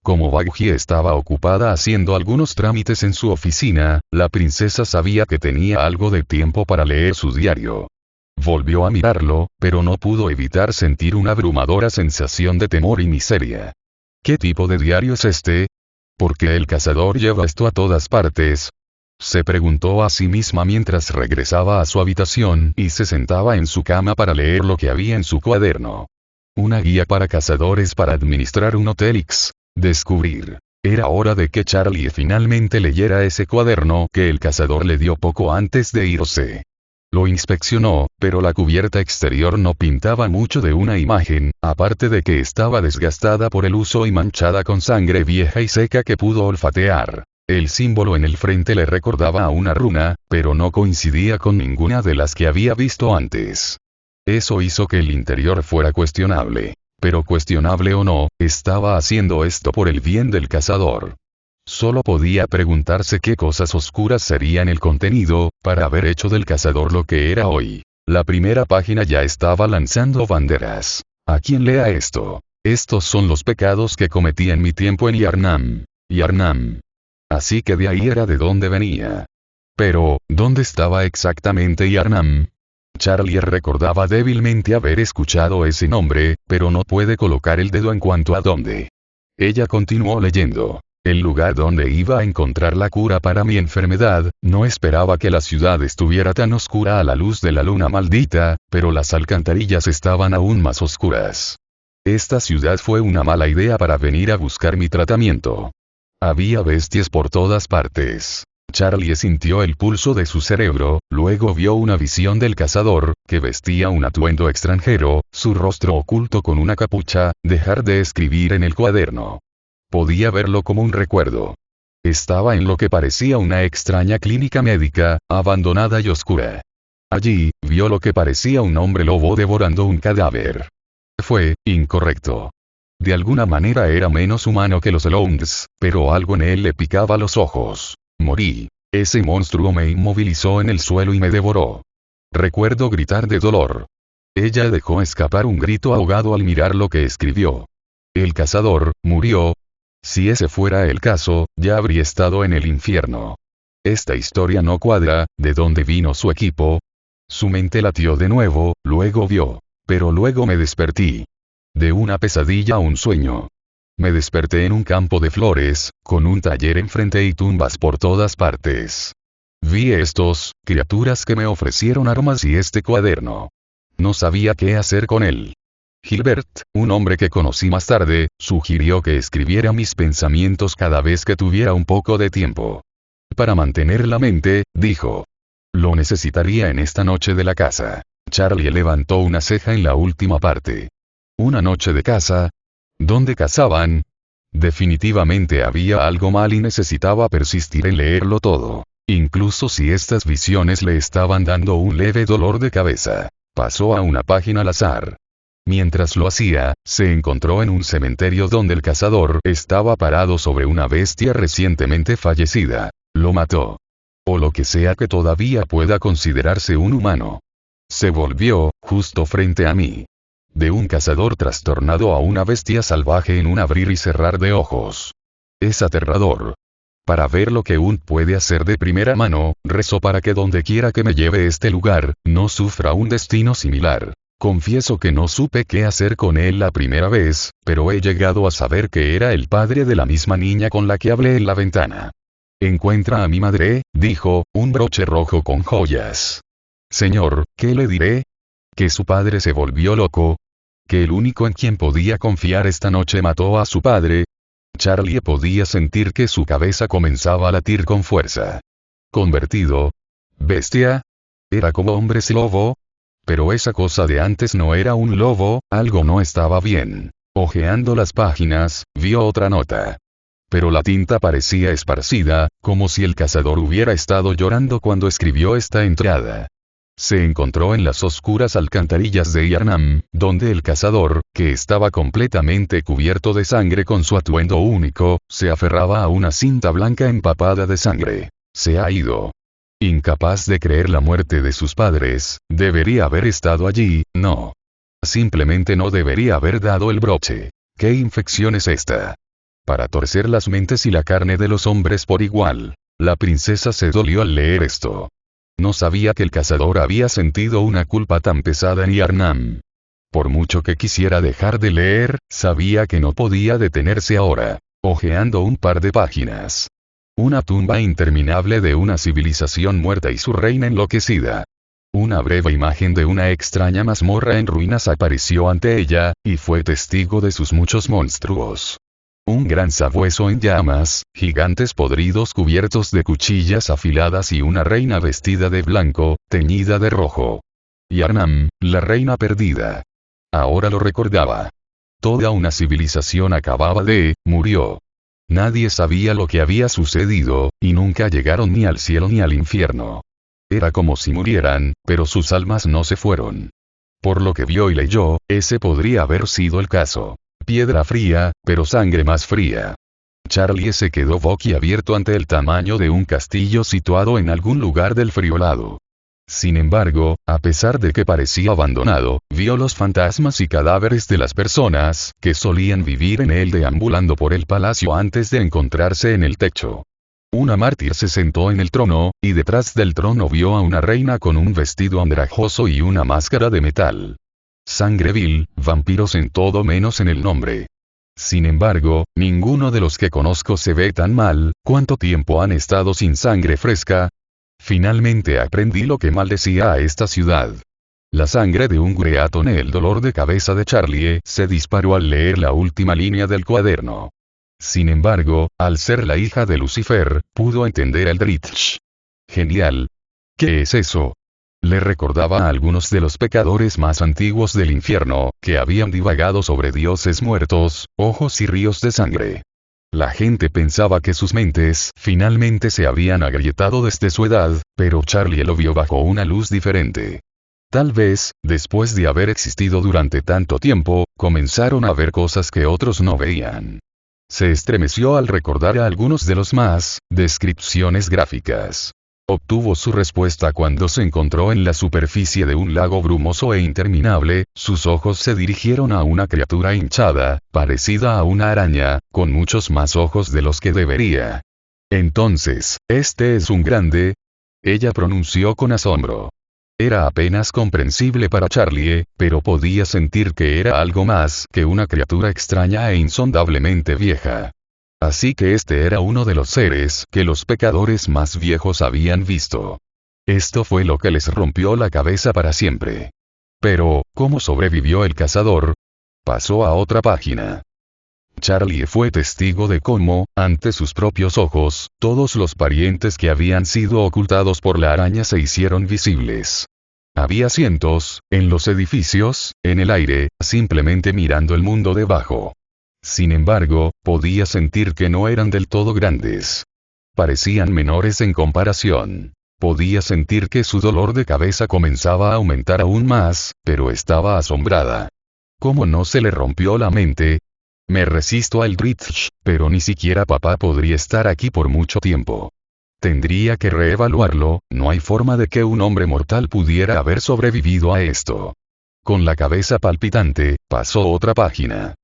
Como Baggy estaba ocupada haciendo algunos trámites en su oficina, la princesa sabía que tenía algo de tiempo para leer su diario. Volvió a mirarlo, pero no pudo evitar sentir una abrumadora sensación de temor y miseria. ¿Qué tipo de diario es este? ¿Por qué el cazador lleva esto a todas partes? Se preguntó a sí misma mientras regresaba a su habitación y se sentaba en su cama para leer lo que había en su cuaderno. Una guía para cazadores para administrar un hotel X. Descubrir. Era hora de que Charlie finalmente leyera ese cuaderno que el cazador le dio poco antes de irse. Lo inspeccionó, pero la cubierta exterior no pintaba mucho de una imagen, aparte de que estaba desgastada por el uso y manchada con sangre vieja y seca que pudo olfatear. El símbolo en el frente le recordaba a una runa, pero no coincidía con ninguna de las que había visto antes. Eso hizo que el interior fuera cuestionable. Pero cuestionable o no, estaba haciendo esto por el bien del cazador. Solo podía preguntarse qué cosas oscuras serían el contenido, para haber hecho del cazador lo que era hoy. La primera página ya estaba lanzando banderas. ¿A quién lea esto? Estos son los pecados que cometí en mi tiempo en Yarnam. Yarnam. Así que de ahí era de donde venía. Pero, ¿dónde estaba exactamente Yarnam? Charlie recordaba débilmente haber escuchado ese nombre, pero no puede colocar el dedo en cuanto a dónde. Ella continuó leyendo. El lugar donde iba a encontrar la cura para mi enfermedad. No esperaba que la ciudad estuviera tan oscura a la luz de la luna maldita, pero las alcantarillas estaban aún más oscuras. Esta ciudad fue una mala idea para venir a buscar mi tratamiento. Había bestias por todas partes. Charlie sintió el pulso de su cerebro, luego vio una visión del cazador, que vestía un atuendo extranjero, su rostro oculto con una capucha, dejar de escribir en el cuaderno. Podía verlo como un recuerdo. Estaba en lo que parecía una extraña clínica médica, abandonada y oscura. Allí, vio lo que parecía un hombre lobo devorando un cadáver. Fue incorrecto. De alguna manera era menos humano que los Lounds, pero algo en él le picaba los ojos. Morí. Ese monstruo me inmovilizó en el suelo y me devoró. Recuerdo gritar de dolor. Ella dejó escapar un grito ahogado al mirar lo que escribió. El cazador, murió. Si ese fuera el caso, ya habría estado en el infierno. Esta historia no cuadra. ¿De dónde vino su equipo? Su mente latió de nuevo, luego vio. Pero luego me desperté. De una pesadilla a un sueño. Me desperté en un campo de flores, con un taller enfrente y tumbas por todas partes. Vi criaturas que me ofrecieron armas y este cuaderno. No sabía qué hacer con él. Gilbert, un hombre que conocí más tarde, sugirió que escribiera mis pensamientos cada vez que tuviera un poco de tiempo. Para mantener la mente, dijo. Lo necesitaría en esta noche de la caza. Charlie levantó una ceja en la última parte. ¿Una noche de caza? ¿Dónde cazaban? Definitivamente había algo mal y necesitaba persistir en leerlo todo. Incluso si estas visiones le estaban dando un leve dolor de cabeza. Pasó a una página al azar. Mientras lo hacía, se encontró en un cementerio donde el cazador estaba parado sobre una bestia recientemente fallecida. Lo mató. O lo que sea que todavía pueda considerarse un humano. Se volvió, justo frente a mí. De un cazador trastornado a una bestia salvaje en un abrir y cerrar de ojos. Es aterrador. Para ver lo que Hunt puede hacer de primera mano, rezo para que donde quiera que me lleve este lugar, no sufra un destino similar. Confieso que no supe qué hacer con él la primera vez, pero he llegado a saber que era el padre de la misma niña con la que hablé en la ventana. Encuentra a mi madre, dijo, un broche rojo con joyas. Señor, ¿qué le diré? Que su padre se volvió loco. Que el único en quien podía confiar esta noche mató a su padre. Charlie podía sentir que su cabeza comenzaba a latir con fuerza. Convertido. ¿Bestia? ¿Era como hombre lobo? Pero esa cosa de antes no era un lobo, algo no estaba bien. Ojeando las páginas, vio otra nota. Pero la tinta parecía esparcida, como si el cazador hubiera estado llorando cuando escribió esta entrada. Se encontró en las oscuras alcantarillas de Yarnam, donde el cazador, que estaba completamente cubierto de sangre con su atuendo único, se aferraba a una cinta blanca empapada de sangre. Se ha ido. Incapaz de creer la muerte de sus padres, debería haber estado allí, no. Simplemente no debería haber dado el broche. ¿Qué infección es esta? para torcer las mentes y la carne de los hombres por igual. La princesa se dolió al leer esto. No sabía que el cazador había sentido una culpa tan pesada en Yarnam. Por mucho que quisiera dejar de leer, sabía que no podía detenerse ahora. Hojeando un par de páginas. Una tumba interminable de una civilización muerta y su reina enloquecida. Una breve imagen de una extraña mazmorra en ruinas apareció ante ella, y fue testigo de sus muchos monstruos. Un gran sabueso en llamas, gigantes podridos cubiertos de cuchillas afiladas y una reina vestida de blanco, teñida de rojo. Yarnam, la reina perdida. Ahora lo recordaba. Toda una civilización murió. Nadie sabía lo que había sucedido, y nunca llegaron ni al cielo ni al infierno. Era como si murieran, pero sus almas no se fueron. Por lo que vio y leyó, ese podría haber sido el caso. Piedra fría, pero sangre más fría. Charlie se quedó boquiabierto ante el tamaño de un castillo situado en algún lugar del friolado. Sin embargo, a pesar de que parecía abandonado, vio los fantasmas y cadáveres de las personas que solían vivir en él deambulando por el palacio antes de encontrarse en el techo. Una mártir se sentó en el trono, y detrás del trono vio a una reina con un vestido andrajoso y una máscara de metal. Sangre vil, vampiros en todo menos en el nombre. Sin embargo, ninguno de los que conozco se ve tan mal. ¿Cuánto tiempo han estado sin sangre fresca? Finalmente aprendí lo que maldecía a esta ciudad. La sangre de un greatón. El dolor de cabeza de Charlie se disparó al leer la última línea del cuaderno. Sin embargo, al ser la hija de Lucifer, pudo entender el Dritch. Genial. ¿Qué es eso? Le recordaba a algunos de los pecadores más antiguos del infierno, que habían divagado sobre dioses muertos, ojos y ríos de sangre. La gente pensaba que sus mentes finalmente se habían agrietado desde su edad, pero Charlie lo vio bajo una luz diferente. Tal vez, después de haber existido durante tanto tiempo, comenzaron a ver cosas que otros no veían. Se estremeció al recordar a algunos de los más descripciones gráficas. Obtuvo su respuesta cuando se encontró en la superficie de un lago brumoso e interminable. Sus ojos se dirigieron a una criatura hinchada, parecida a una araña, con muchos más ojos de los que debería. Entonces, ¿este es un grande? Ella pronunció con asombro. Era apenas comprensible para Charlie, pero podía sentir que era algo más que una criatura extraña e insondablemente vieja. Así que este era uno de los seres que los pecadores más viejos habían visto. Esto fue lo que les rompió la cabeza para siempre. Pero, ¿cómo sobrevivió el cazador? Pasó a otra página. Charlie fue testigo de cómo, ante sus propios ojos, todos los parientes que habían sido ocultados por la araña se hicieron visibles. Había cientos, en los edificios, en el aire, simplemente mirando el mundo debajo. Sin embargo, podía sentir que no eran del todo grandes. Parecían menores en comparación. Podía sentir que su dolor de cabeza comenzaba a aumentar aún más, pero estaba asombrada. ¿Cómo no se le rompió la mente? Me resisto al Dritch, pero ni siquiera papá podría estar aquí por mucho tiempo. Tendría que reevaluarlo. No hay forma de que un hombre mortal pudiera haber sobrevivido a esto. Con la cabeza palpitante, pasó otra página.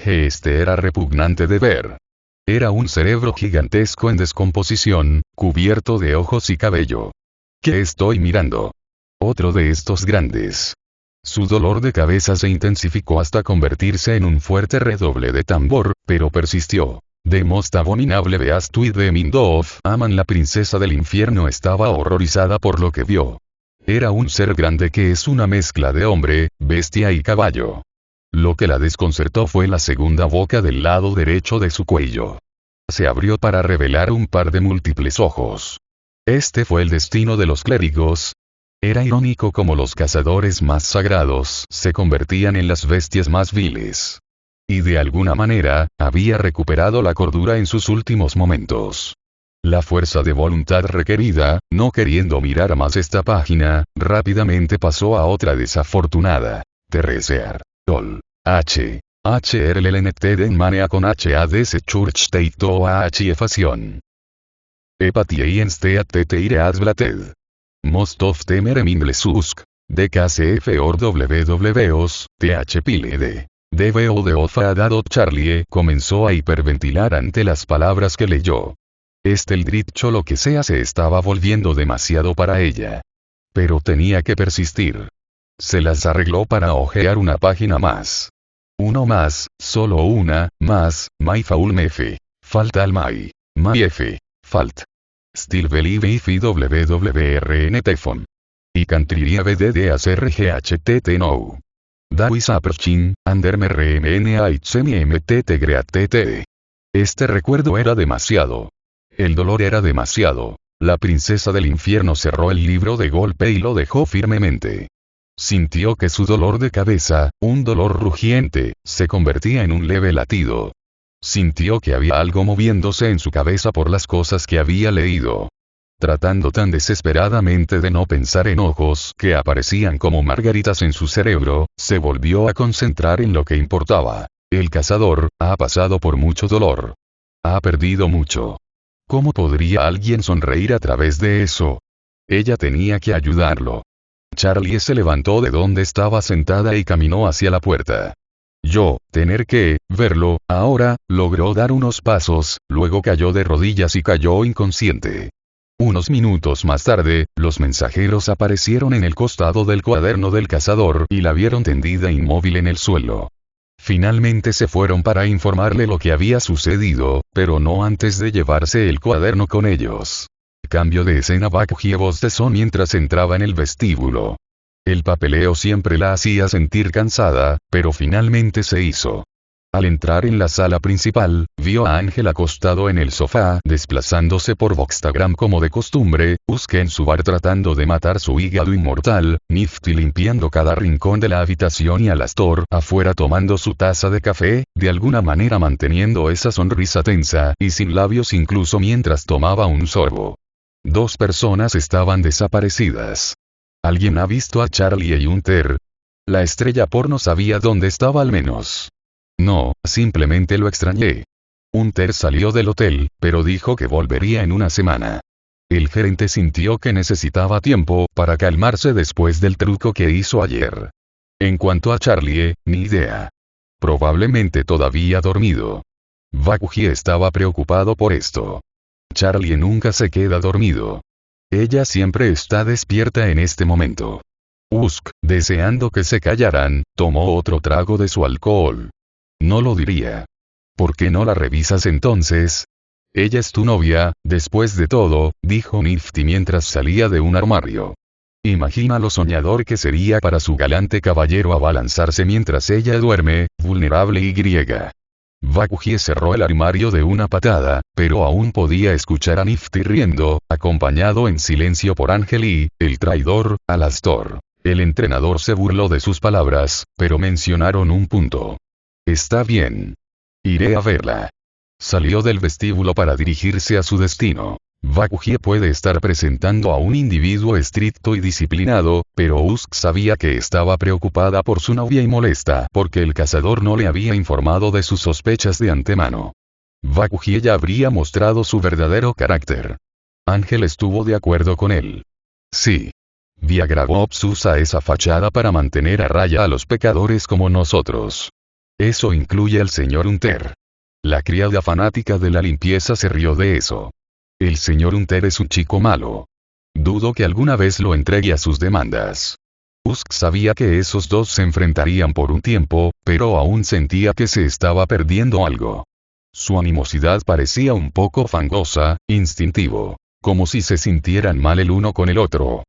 Este era repugnante de ver. Era un cerebro gigantesco en descomposición, cubierto de ojos y cabello. ¿Qué estoy mirando? Otro de estos grandes. Su dolor de cabeza se intensificó hasta convertirse en un fuerte redoble de tambor, pero persistió. The most abominable beast with the mind of Aman. La princesa del infierno estaba horrorizada por lo que vio. Era un ser grande que es una mezcla de hombre, bestia y caballo. Lo que la desconcertó fue la segunda boca del lado derecho de su cuello. Se abrió para revelar un par de múltiples ojos. Este fue el destino de los clérigos. Era irónico cómo los cazadores más sagrados se convertían en las bestias más viles. Y de alguna manera, había recuperado la cordura en sus últimos momentos. La fuerza de voluntad requerida, no queriendo mirar más esta página, rápidamente pasó a otra desafortunada. Terresear. Ol. HRLNT manea con HADS Church Teito Efasión. Epatiein Teire Asblated. Most of temer Mindlesusk. DKCF or WWOS, TH Pilede. DBO de Ofadadot. Charlie comenzó a hiperventilar ante las palabras que leyó. El dicho lo que sea se estaba volviendo demasiado para ella. Pero tenía que persistir. Se las arregló para hojear una página más. Uno más, solo una, más, my faul mf. Falta al my f. Falt. Still believe if wwrn telephone. Y cantriría bddsrghtt no. Dawis approaching, under mrmnhmtt great. Recuerdo era demasiado. El dolor era demasiado. La princesa del infierno cerró el libro de golpe y lo dejó firmemente. Sintió que su dolor de cabeza, un dolor rugiente, se convertía en un leve latido. Sintió que había algo moviéndose en su cabeza por las cosas que había leído. Tratando tan desesperadamente de no pensar en ojos que aparecían como margaritas en su cerebro, se volvió a concentrar en lo que importaba. El cazador, ha pasado por mucho dolor. Ha perdido mucho. ¿Cómo podría alguien sonreír a través de eso? Ella tenía que ayudarlo. Charlie se levantó de donde estaba sentada y caminó hacia la puerta. Tener que verlo, ahora, logró dar unos pasos, luego cayó de rodillas y cayó inconsciente. Unos minutos más tarde, los mensajeros aparecieron en el costado del cuaderno del cazador y la vieron tendida inmóvil en el suelo. Finalmente se fueron para informarle lo que había sucedido, pero no antes de llevarse el cuaderno con ellos. Cambio de escena. Bakuji bostezó mientras entraba en el vestíbulo. El papeleo siempre la hacía sentir cansada, pero finalmente se hizo. Al entrar en la sala principal, vio a Ángel acostado en el sofá, desplazándose por Boxtagram como de costumbre, Uske en su bar tratando de matar su hígado inmortal, Nifty limpiando cada rincón de la habitación y Alastor afuera tomando su taza de café, de alguna manera manteniendo esa sonrisa tensa y sin labios incluso mientras tomaba un sorbo. 2 personas estaban desaparecidas. ¿Alguien ha visto a Charlie y Hunter? La estrella porno sabía dónde estaba al menos. No, simplemente lo extrañé. Hunter salió del hotel, pero dijo que volvería en una semana. El gerente sintió que necesitaba tiempo para calmarse después del truco que hizo ayer. En cuanto a Charlie, ni idea. Probablemente todavía dormido. Bakuji estaba preocupado por esto. Charlie nunca se queda dormido. Ella siempre está despierta en este momento. Usk, deseando que se callaran, tomó otro trago de su alcohol. No lo diría. ¿Por qué no la revisas entonces? Ella es tu novia, después de todo, dijo Nifty mientras salía de un armario. Imagina lo soñador que sería para su galante caballero abalanzarse mientras ella duerme, vulnerable y griega. Bakuji cerró el armario de una patada, pero aún podía escuchar a Nifty riendo, acompañado en silencio por Ángel y, el traidor, Alastor. El entrenador se burló de sus palabras, pero mencionaron un punto. Está bien. Iré a verla. Salió del vestíbulo para dirigirse a su destino. Bakuji puede estar presentando a un individuo estricto y disciplinado, pero Usk sabía que estaba preocupada por su novia y molesta porque el cazador no le había informado de sus sospechas de antemano. Bakuji ya habría mostrado su verdadero carácter. Ángel estuvo de acuerdo con él. Sí. Viagragobs usa esa fachada para mantener a raya a los pecadores como nosotros. Eso incluye al señor Hunter. La criada fanática de la limpieza se rió de eso. El señor Hunter es un chico malo. Dudo que alguna vez lo entregue a sus demandas. Usk sabía que esos dos se enfrentarían por un tiempo, pero aún sentía que se estaba perdiendo algo. Su animosidad parecía un poco fangosa, instintivo. Como si se sintieran mal el uno con el otro.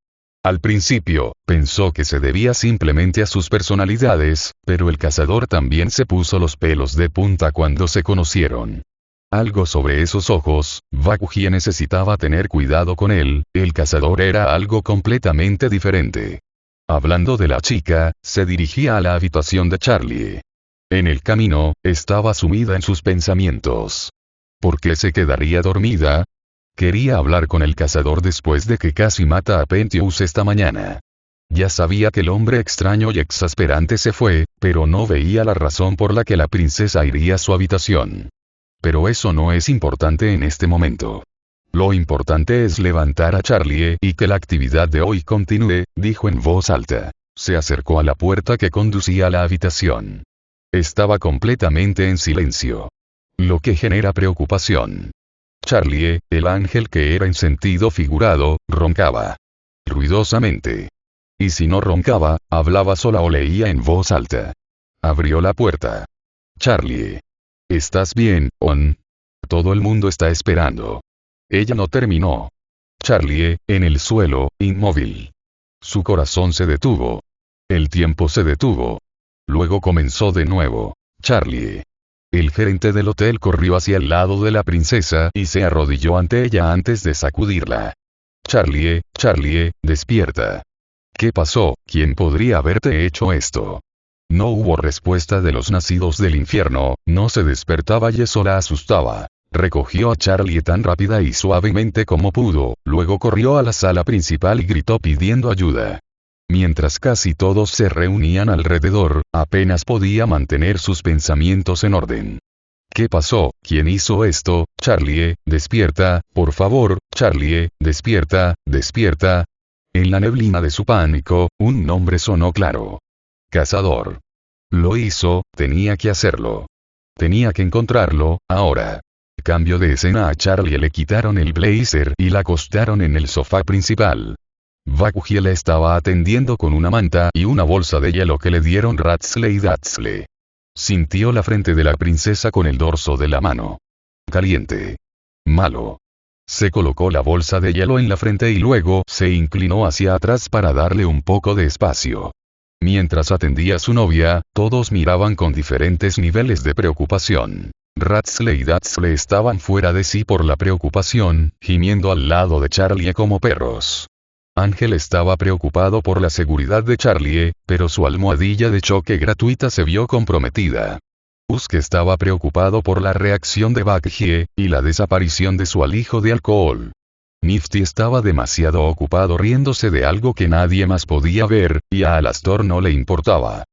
Al principio, pensó que se debía simplemente a sus personalidades, pero el cazador también se puso los pelos de punta cuando se conocieron. Algo sobre esos ojos, Bakuji necesitaba tener cuidado con él, el cazador era algo completamente diferente. Hablando de la chica, se dirigía a la habitación de Charlie. En el camino, estaba sumida en sus pensamientos. ¿Por qué se quedaría dormida? Quería hablar con el cazador después de que casi mata a Pentious esta mañana. Ya sabía que el hombre extraño y exasperante se fue, pero no veía la razón por la que la princesa iría a su habitación. Pero eso no es importante en este momento. Lo importante es levantar a Charlie y que la actividad de hoy continúe, dijo en voz alta. Se acercó a la puerta que conducía a la habitación. Estaba completamente en silencio. Lo que genera preocupación. Charlie, el ángel que era en sentido figurado, roncaba. Ruidosamente. Y si no roncaba, hablaba sola o leía en voz alta. Abrió la puerta. Charlie. ¿Estás bien, On? Todo el mundo está esperando. Ella no terminó. Charlie, en el suelo, inmóvil. Su corazón se detuvo. El tiempo se detuvo. Luego comenzó de nuevo. Charlie. El gerente del hotel corrió hacia el lado de la princesa y se arrodilló ante ella antes de sacudirla. Charlie, despierta. ¿Qué pasó? ¿Quién podría haberte hecho esto? No hubo respuesta de los nacidos del infierno, no se despertaba y eso la asustaba. Recogió a Charlie tan rápida y suavemente como pudo, luego corrió a la sala principal y gritó pidiendo ayuda. Mientras casi todos se reunían alrededor, apenas podía mantener sus pensamientos en orden. ¿Qué pasó? ¿Quién hizo esto? Charlie, despierta, por favor, Charlie, despierta, despierta. En la neblina de su pánico, un nombre sonó claro. Cazador. Lo hizo, tenía que hacerlo. Tenía que encontrarlo, ahora. Cambio de escena. A Charlie le quitaron el blazer y la acostaron en el sofá principal. Bakuji le estaba atendiendo con una manta y una bolsa de hielo que le dieron Ratzle y Datzle. Sintió la frente de la princesa con el dorso de la mano. Caliente. Malo. Se colocó la bolsa de hielo en la frente y luego se inclinó hacia atrás para darle un poco de espacio. Mientras atendía a su novia, todos miraban con diferentes niveles de preocupación. Ratzle y Datzle estaban fuera de sí por la preocupación, gimiendo al lado de Charlie como perros. Ángel estaba preocupado por la seguridad de Charlie, pero su almohadilla de choque gratuita se vio comprometida. Usk estaba preocupado por la reacción de Bakuji y la desaparición de su alijo de alcohol. Nifty estaba demasiado ocupado riéndose de algo que nadie más podía ver, y a Alastor no le importaba.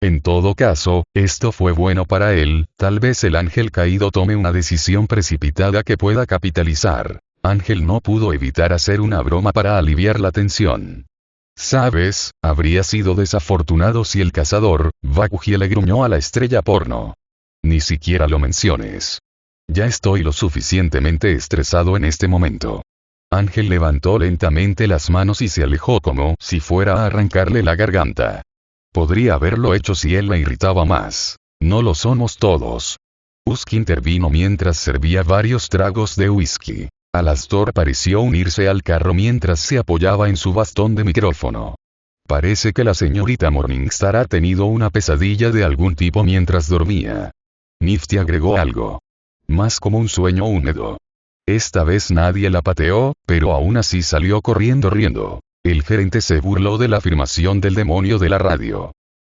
En todo caso, esto fue bueno para él, tal vez el ángel caído tome una decisión precipitada que pueda capitalizar. Ángel no pudo evitar hacer una broma para aliviar la tensión. ¿Sabes? Habría sido desafortunado si el cazador, Bakuji le gruñó a la estrella porno. Ni siquiera lo menciones. Ya estoy lo suficientemente estresado en este momento. Ángel levantó lentamente las manos y se alejó como si fuera a arrancarle la garganta. Podría haberlo hecho si él la irritaba más. No lo somos todos. Usk intervino mientras servía varios tragos de whisky. Alastor pareció unirse al carro mientras se apoyaba en su bastón de micrófono. Parece que la señorita Morningstar ha tenido una pesadilla de algún tipo mientras dormía. Nifty agregó algo. Más como un sueño húmedo. Esta vez nadie la pateó, pero aún así salió corriendo riendo. El gerente se burló de la afirmación del demonio de la radio.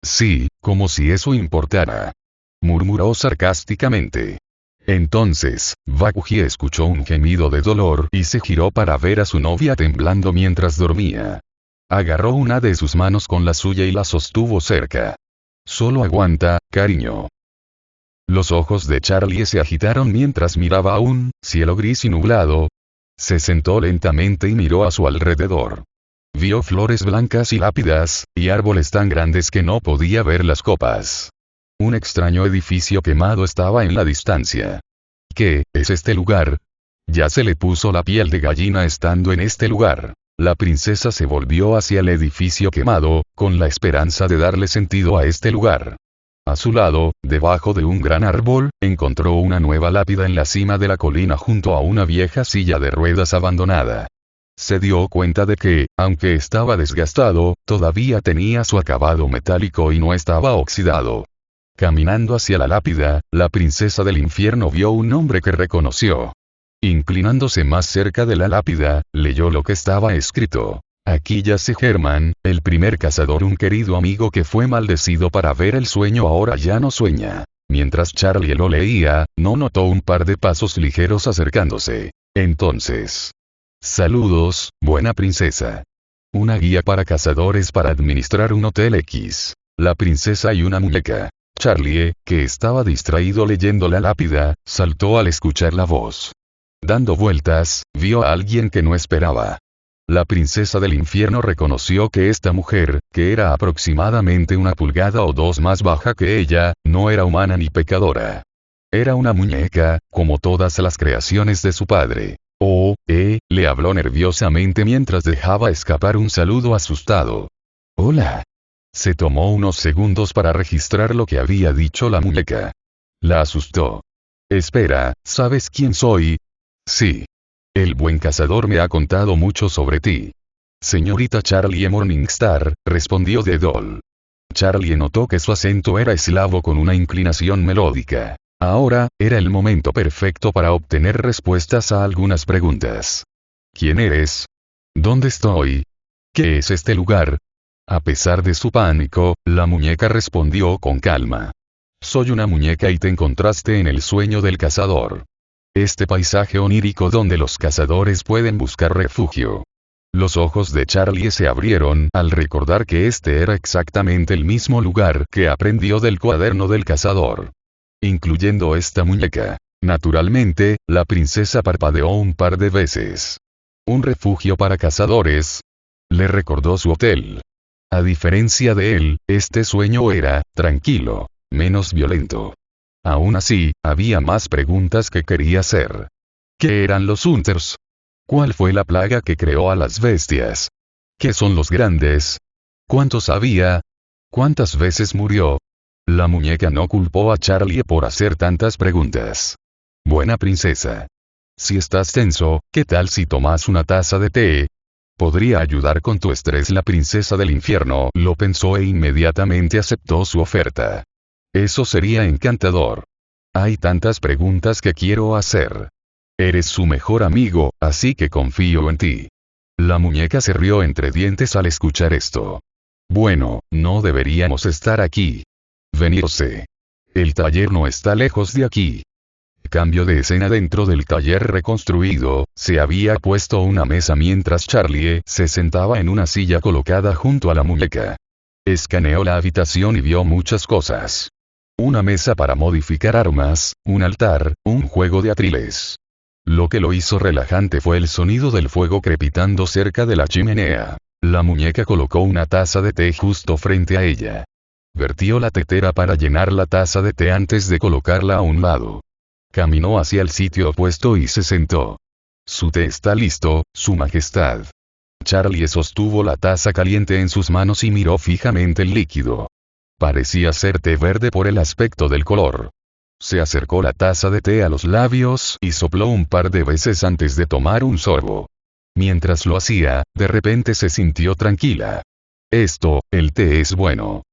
Sí, como si eso importara. Murmuró sarcásticamente. Entonces, Bakuji escuchó un gemido de dolor y se giró para ver a su novia temblando mientras dormía. Agarró una de sus manos con la suya y la sostuvo cerca. Solo aguanta, cariño. Los ojos de Charlie se agitaron mientras miraba a un cielo gris y nublado. Se sentó lentamente y miró a su alrededor. Vio flores blancas y lápidas, y árboles tan grandes que no podía ver las copas. Un extraño edificio quemado estaba en la distancia. ¿Qué es este lugar? Ya se le puso la piel de gallina estando en este lugar. La princesa se volvió hacia el edificio quemado, con la esperanza de darle sentido a este lugar. A su lado, debajo de un gran árbol, encontró una nueva lápida en la cima de la colina junto a una vieja silla de ruedas abandonada. Se dio cuenta de que, aunque estaba desgastado, todavía tenía su acabado metálico y no estaba oxidado. Caminando hacia la lápida, la princesa del infierno vio un nombre que reconoció. Inclinándose más cerca de la lápida, leyó lo que estaba escrito. Aquí yace Herman, el primer cazador, un querido amigo que fue maldecido para ver el sueño, ahora ya no sueña. Mientras Charlie lo leía, no notó un par de pasos ligeros acercándose. Entonces. Saludos, buena princesa. Una guía para cazadores para administrar un hotel X. La princesa y una muñeca. Charlie, que estaba distraído leyendo la lápida, saltó al escuchar la voz. Dando vueltas, vio a alguien que no esperaba. La princesa del infierno reconoció que esta mujer, que era aproximadamente 1 pulgada o 2 más baja que ella, no era humana ni pecadora. Era una muñeca, como todas las creaciones de su padre. Le habló nerviosamente mientras dejaba escapar un saludo asustado. Hola. Se tomó unos segundos para registrar lo que había dicho la muñeca. La asustó. Espera, ¿sabes quién soy? Sí. El buen cazador me ha contado mucho sobre ti. Señorita Charlie Morningstar, respondió Dedol. Charlie notó que su acento era eslavo con una inclinación melódica. Ahora, era el momento perfecto para obtener respuestas a algunas preguntas. ¿Quién eres? ¿Dónde estoy? ¿Qué es este lugar? A pesar de su pánico, la muñeca respondió con calma. Soy una muñeca y te encontraste en el sueño del cazador. Este paisaje onírico donde los cazadores pueden buscar refugio. Los ojos de Charlie se abrieron al recordar que este era exactamente el mismo lugar que aprendió del cuaderno del cazador. Incluyendo esta muñeca. Naturalmente, la princesa parpadeó un par de veces. ¿Un refugio para cazadores? Le recordó su hotel. A diferencia de él, este sueño era, tranquilo, menos violento. Aún así, había más preguntas que quería hacer. ¿Qué eran los Hunters? ¿Cuál fue la plaga que creó a las bestias? ¿Qué son los grandes? ¿Cuántos había? ¿Cuántas veces murió? La muñeca no culpó a Charlie por hacer tantas preguntas. Buena princesa. Si estás tenso, ¿qué tal si tomas una taza de té? Podría ayudar con tu estrés. La princesa del infierno lo pensó e inmediatamente aceptó su oferta. Eso sería encantador. Hay tantas preguntas que quiero hacer. Eres su mejor amigo, así que confío en ti. La muñeca se rió entre dientes al escuchar esto. Bueno, no deberíamos estar aquí. Venirse. El taller no está lejos de aquí. Cambio de escena. Dentro del taller reconstruido, se había puesto una mesa mientras Charlie se sentaba en una silla colocada junto a la muñeca. Escaneó la habitación y vio muchas cosas. Una mesa para modificar armas, un altar, un juego de atriles. Lo que lo hizo relajante fue el sonido del fuego crepitando cerca de la chimenea. La muñeca colocó una taza de té justo frente a ella. Vertió la tetera para llenar la taza de té antes de colocarla a un lado. Caminó hacia el sitio opuesto y se sentó. Su té está listo, Su Majestad. Charlie sostuvo la taza caliente en sus manos y miró fijamente el líquido. Parecía ser té verde por el aspecto del color. Se acercó la taza de té a los labios y sopló un par de veces antes de tomar un sorbo. Mientras lo hacía, de repente se sintió tranquila. El té es bueno.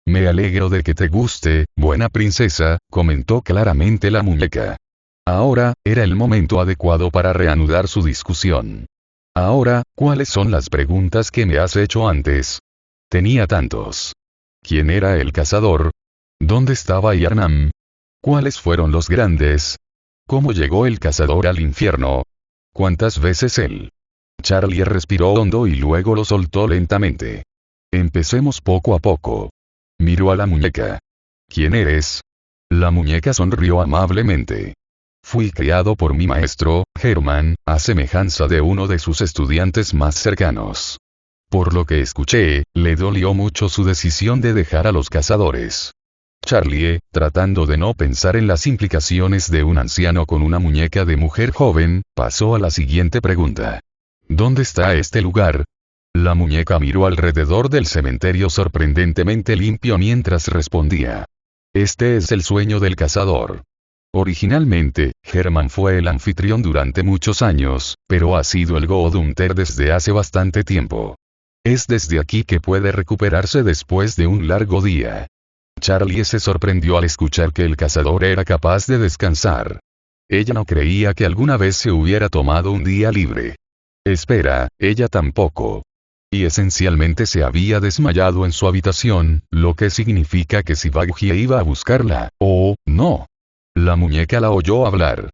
Me alegro de que te guste, buena princesa, comentó claramente la muñeca. Ahora, era el momento adecuado para reanudar su discusión. Ahora, ¿cuáles son las preguntas que me has hecho antes? Tenía tantos. ¿Quién era el cazador? ¿Dónde estaba Yarnam? ¿Cuáles fueron los grandes? ¿Cómo llegó el cazador al infierno? ¿Cuántas veces él? Charlie respiró hondo y luego lo soltó lentamente. Empecemos poco a poco. Miró a la muñeca. ¿Quién eres? La muñeca sonrió amablemente. Fui criado por mi maestro, Herman, a semejanza de uno de sus estudiantes más cercanos. Por lo que escuché, le dolió mucho su decisión de dejar a los cazadores. Charlie, tratando de no pensar en las implicaciones de un anciano con una muñeca de mujer joven, pasó a la siguiente pregunta. ¿Dónde está este lugar? La muñeca miró alrededor del cementerio sorprendentemente limpio mientras respondía. Este es el sueño del cazador. Originalmente, Herman fue el anfitrión durante muchos años, pero ha sido el Go-Hunter desde hace bastante tiempo. Es desde aquí que puede recuperarse después de un largo día. Charlie se sorprendió al escuchar que el cazador era capaz de descansar. Ella no creía que alguna vez se hubiera tomado un día libre. Espera, ella tampoco. Y esencialmente se había desmayado en su habitación, lo que significa que si Baggy iba a buscarla, no. La muñeca la oyó hablar.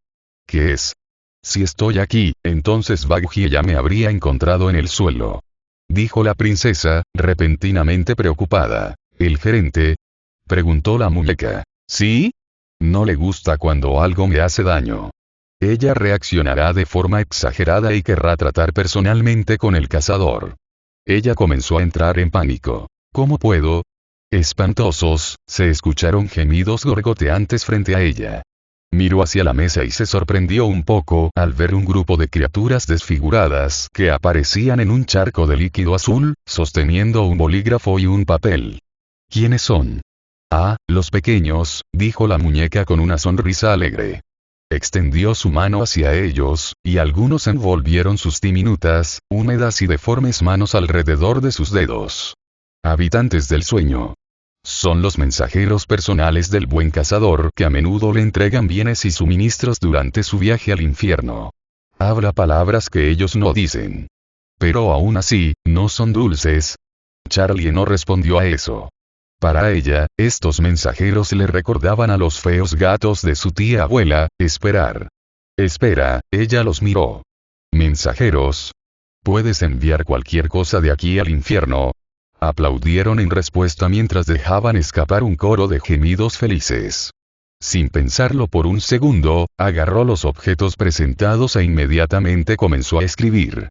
¿Qué es? Si estoy aquí, entonces Baggy ya me habría encontrado en el suelo. Dijo la princesa, repentinamente preocupada. ¿El gerente? Preguntó la muñeca. ¿Sí? No le gusta cuando algo me hace daño. Ella reaccionará de forma exagerada y querrá tratar personalmente con el cazador. Ella comenzó a entrar en pánico. ¿Cómo puedo? Espantosos, se escucharon gemidos gorgoteantes frente a ella. Miró hacia la mesa y se sorprendió un poco al ver un grupo de criaturas desfiguradas que aparecían en un charco de líquido azul, sosteniendo un bolígrafo y un papel. ¿Quiénes son? Ah, los pequeños, dijo la muñeca con una sonrisa alegre. Extendió su mano hacia ellos, y algunos envolvieron sus diminutas, húmedas y deformes manos alrededor de sus dedos. Habitantes del sueño. Son los mensajeros personales del buen cazador que a menudo le entregan bienes y suministros durante su viaje al infierno. Habla palabras que ellos no dicen. Pero aún así, no son dulces. Charlie no respondió a eso. Para ella, estos mensajeros le recordaban a los feos gatos de su tía abuela. Esperar. Espera, ella los miró. ¿Mensajeros? ¿Puedes enviar cualquier cosa de aquí al infierno? Aplaudieron en respuesta mientras dejaban escapar un coro de gemidos felices. Sin pensarlo por un segundo, agarró los objetos presentados e inmediatamente comenzó a escribir.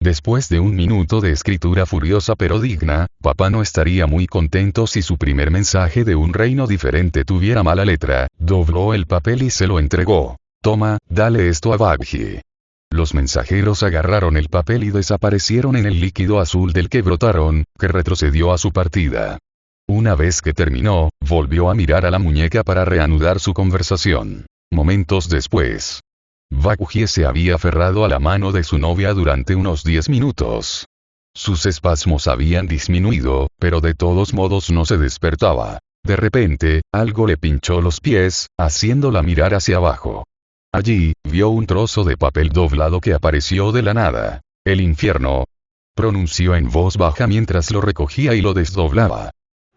Después de un minuto de escritura furiosa pero digna, papá no estaría muy contento si su primer mensaje de un reino diferente tuviera mala letra. Dobló el papel y se lo entregó. Toma, dale esto a Baggy. Los mensajeros agarraron el papel y desaparecieron en el líquido azul del que brotaron, que retrocedió a su partida. Una vez que terminó, volvió a mirar a la muñeca para reanudar su conversación. Momentos después, Baggy se había aferrado a la mano de su novia durante unos 10 minutos. Sus espasmos habían disminuido, pero de todos modos no se despertaba. De repente, algo le pinchó los pies, haciéndola mirar hacia abajo. Allí, vio un trozo de papel doblado que apareció de la nada. El infierno, pronunció en voz baja mientras lo recogía y lo desdoblaba.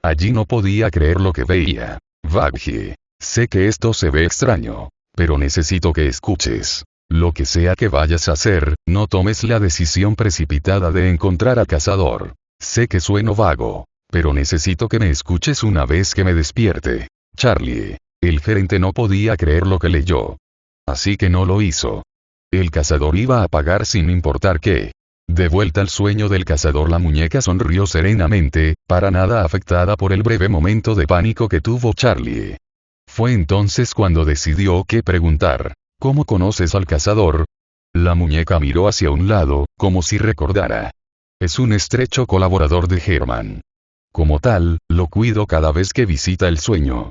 Allí no podía creer lo que veía. Baggy, sé que esto se ve extraño, pero necesito que escuches. Lo que sea que vayas a hacer, no tomes la decisión precipitada de encontrar al cazador. Sé que sueno vago, pero necesito que me escuches una vez que me despierte. Charlie. El gerente no podía creer lo que leyó. Así que no lo hizo. El cazador iba a pagar sin importar qué. De vuelta al sueño del cazador, la muñeca sonrió serenamente, para nada afectada por el breve momento de pánico que tuvo Charlie. Fue entonces cuando decidió qué preguntar. ¿Cómo conoces al cazador? La muñeca miró hacia un lado, como si recordara. Es un estrecho colaborador de Herman. Como tal, lo cuido cada vez que visita el sueño.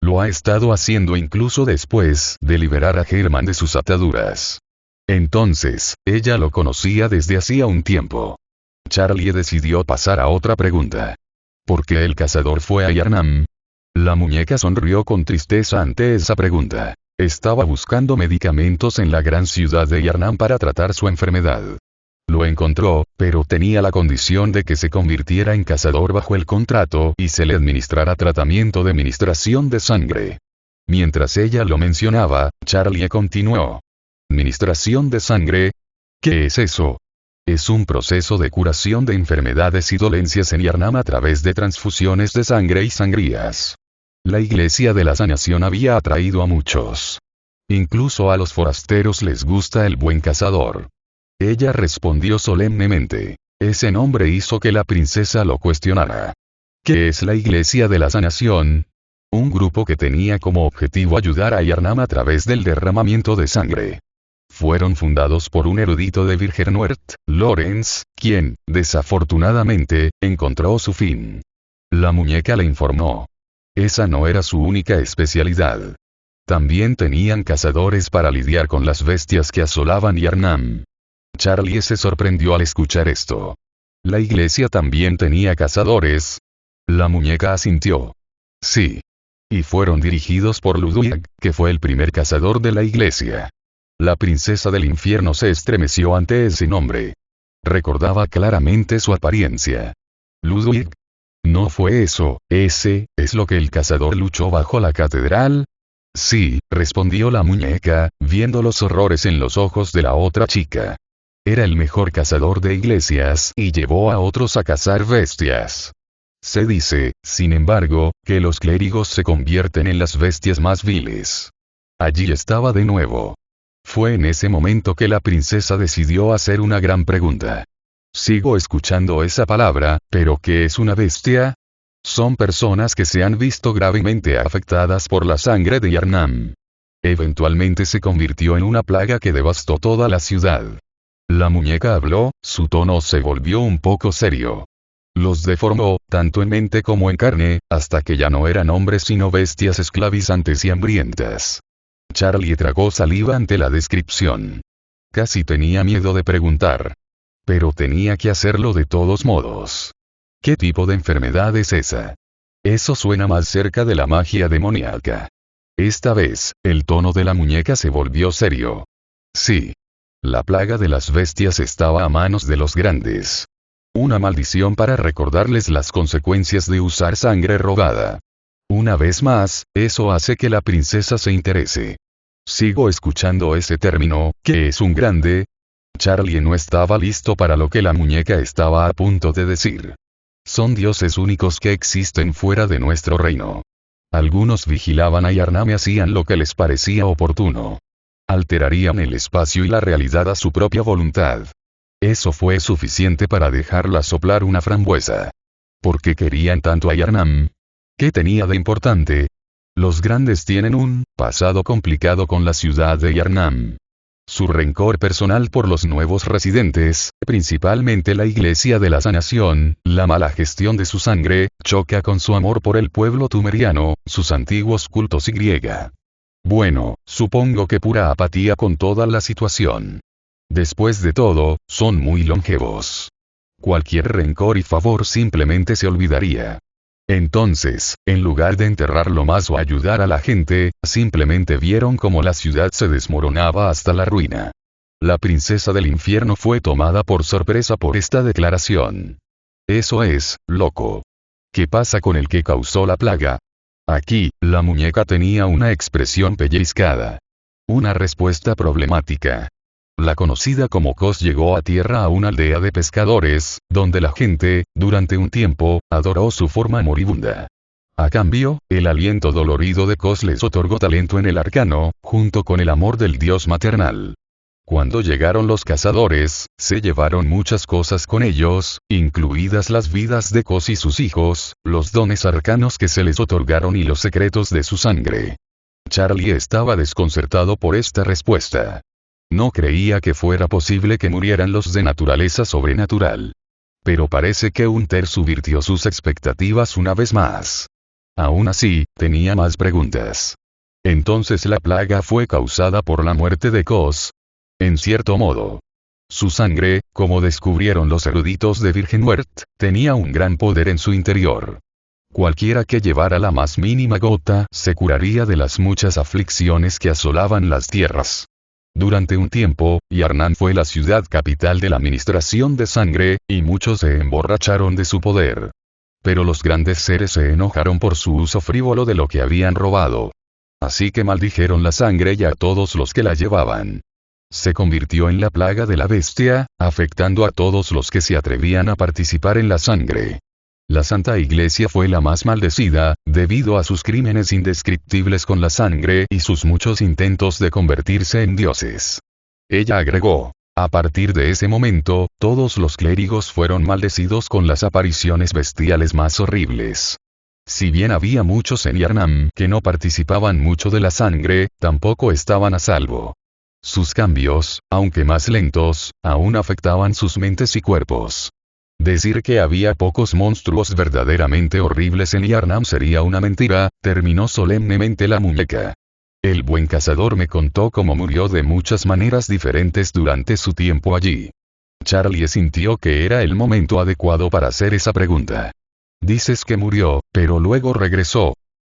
Lo ha estado haciendo incluso después de liberar a Herman de sus ataduras. Entonces, ella lo conocía desde hacía un tiempo. Charlie decidió pasar a otra pregunta. ¿Por qué el cazador fue a Yarnam? La muñeca sonrió con tristeza ante esa pregunta. Estaba buscando medicamentos en la gran ciudad de Yarnam para tratar su enfermedad. Lo encontró, pero tenía la condición de que se convirtiera en cazador bajo el contrato y se le administrara tratamiento de administración de sangre. Mientras ella lo mencionaba, Charlie continuó. ¿Administración de sangre? ¿Qué es eso? Es un proceso de curación de enfermedades y dolencias en Yarnam a través de transfusiones de sangre y sangrías. La Iglesia de la Sanación había atraído a muchos. Incluso a los forasteros les gusta el buen cazador. Ella respondió solemnemente. Ese nombre hizo que la princesa lo cuestionara. ¿Qué es la Iglesia de la Sanación? Un grupo que tenía como objetivo ayudar a Yarnam a través del derramamiento de sangre. Fueron fundados por un erudito de Virgenwert, Lorenz, quien, desafortunadamente, encontró su fin. La muñeca le informó. Esa no era su única especialidad. También tenían cazadores para lidiar con las bestias que asolaban Yarnam. Charlie se sorprendió al escuchar esto. ¿La iglesia también tenía cazadores? La muñeca asintió. Sí. Y fueron dirigidos por Ludwig, que fue el primer cazador de la iglesia. La princesa del infierno se estremeció ante ese nombre. Recordaba claramente su apariencia. ¿Ludwig? No fue eso, ese, ¿es lo que el cazador luchó bajo la catedral? Sí, respondió la muñeca, viendo los horrores en los ojos de la otra chica. Era el mejor cazador de iglesias y llevó a otros a cazar bestias. Se dice, sin embargo, que los clérigos se convierten en las bestias más viles. Allí estaba de nuevo. Fue en ese momento que la princesa decidió hacer una gran pregunta. Sigo escuchando esa palabra, pero ¿qué es una bestia? Son personas que se han visto gravemente afectadas por la sangre de Yarnam. Eventualmente se convirtió en una plaga que devastó toda la ciudad. La muñeca habló, su tono se volvió un poco serio. Los deformó, tanto en mente como en carne, hasta que ya no eran hombres sino bestias esclavizantes y hambrientas. Charlie tragó saliva ante la descripción. Casi tenía miedo de preguntar. Pero tenía que hacerlo de todos modos. ¿Qué tipo de enfermedad es esa? Eso suena más cerca de la magia demoníaca. Esta vez, el tono de la muñeca se volvió serio. Sí. La plaga de las bestias estaba a manos de los grandes. Una maldición para recordarles las consecuencias de usar sangre robada. Una vez más, eso hace que la princesa se interese. Sigo escuchando ese término, ¿qué es un grande? Charlie no estaba listo para lo que la muñeca estaba a punto de decir. Son dioses únicos que existen fuera de nuestro reino. Algunos vigilaban a Yarnam y hacían lo que les parecía oportuno. Alterarían el espacio y la realidad a su propia voluntad. Eso fue suficiente para dejarla soplar una frambuesa. ¿Por qué querían tanto a Yarnam? ¿Qué tenía de importante? Los grandes tienen un pasado complicado con la ciudad de Yarnam. Su rencor personal por los nuevos residentes, principalmente la Iglesia de la Sanación, la mala gestión de su sangre, choca con su amor por el pueblo tumeriano, sus antiguos cultos y griega. Bueno, supongo que pura apatía con toda la situación. Después de todo, son muy longevos. Cualquier rencor y favor simplemente se olvidaría. Entonces, en lugar de enterrarlo más o ayudar a la gente, simplemente vieron cómo la ciudad se desmoronaba hasta la ruina. La princesa del infierno fue tomada por sorpresa por esta declaración. Eso es, loco. ¿Qué pasa con el que causó la plaga? Aquí, la muñeca tenía una expresión pellizcada. Una respuesta problemática. La conocida como Kos llegó a tierra a una aldea de pescadores, donde la gente, durante un tiempo, adoró su forma moribunda. A cambio, el aliento dolorido de Kos les otorgó talento en el arcano, junto con el amor del dios maternal. Cuando llegaron los cazadores, se llevaron muchas cosas con ellos, incluidas las vidas de Kos y sus hijos, los dones arcanos que se les otorgaron y los secretos de su sangre. Charlie estaba desconcertado por esta respuesta. No creía que fuera posible que murieran los de naturaleza sobrenatural. Pero parece que Unter subvirtió sus expectativas una vez más. Aún así, tenía más preguntas. Entonces la plaga fue causada por la muerte de Kos. En cierto modo. Su sangre, como descubrieron los eruditos de Virgenwerth, tenía un gran poder en su interior. Cualquiera que llevara la más mínima gota se curaría de las muchas aflicciones que asolaban las tierras. Durante un tiempo, Yarnam fue la ciudad capital de la administración de sangre, y muchos se emborracharon de su poder. Pero los grandes seres se enojaron por su uso frívolo de lo que habían robado. Así que maldijeron la sangre y a todos los que la llevaban. Se convirtió en la plaga de la bestia, afectando a todos los que se atrevían a participar en la sangre. La Santa Iglesia fue la más maldecida, debido a sus crímenes indescriptibles con la sangre y sus muchos intentos de convertirse en dioses. Ella agregó, a partir de ese momento, todos los clérigos fueron maldecidos con las apariciones bestiales más horribles. Si bien había muchos en Yarnam que no participaban mucho de la sangre, tampoco estaban a salvo. Sus cambios, aunque más lentos, aún afectaban sus mentes y cuerpos. Decir que había pocos monstruos verdaderamente horribles en Yarnam sería una mentira, terminó solemnemente la muñeca. El buen cazador me contó cómo murió de muchas maneras diferentes durante su tiempo allí. Charlie sintió que era el momento adecuado para hacer esa pregunta. Dices que murió, pero luego regresó.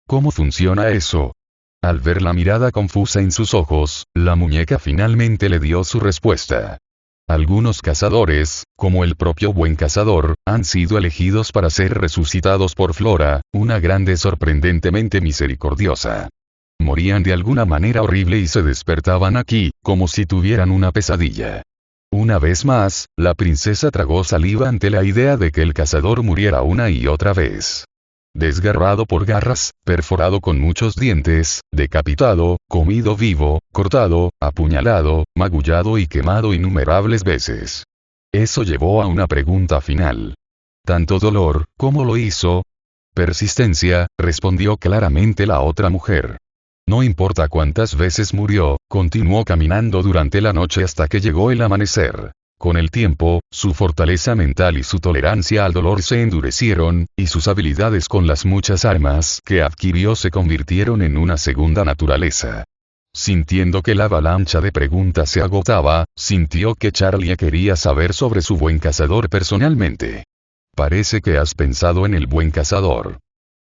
¿Cómo funciona eso? Al ver la mirada confusa en sus ojos, la muñeca finalmente le dio su respuesta. Algunos cazadores, como el propio buen cazador, han sido elegidos para ser resucitados por Flora, una grande sorprendentemente misericordiosa. Morían de alguna manera horrible y se despertaban aquí, como si tuvieran una pesadilla. Una vez más, la princesa tragó saliva ante la idea de que el cazador muriera una y otra vez. Desgarrado por garras, perforado con muchos dientes, decapitado, comido vivo, cortado, apuñalado, magullado y quemado innumerables veces. Eso llevó a una pregunta final. ¿Tanto dolor, cómo lo hizo? Persistencia, respondió claramente la otra mujer. No importa cuántas veces murió, continuó caminando durante la noche hasta que llegó el amanecer. Con el tiempo, su fortaleza mental y su tolerancia al dolor se endurecieron, y sus habilidades con las muchas armas que adquirió se convirtieron en una segunda naturaleza. Sintiendo que la avalancha de preguntas se agotaba, sintió que Charlie quería saber sobre su buen cazador personalmente. Parece que has pensado en el buen cazador.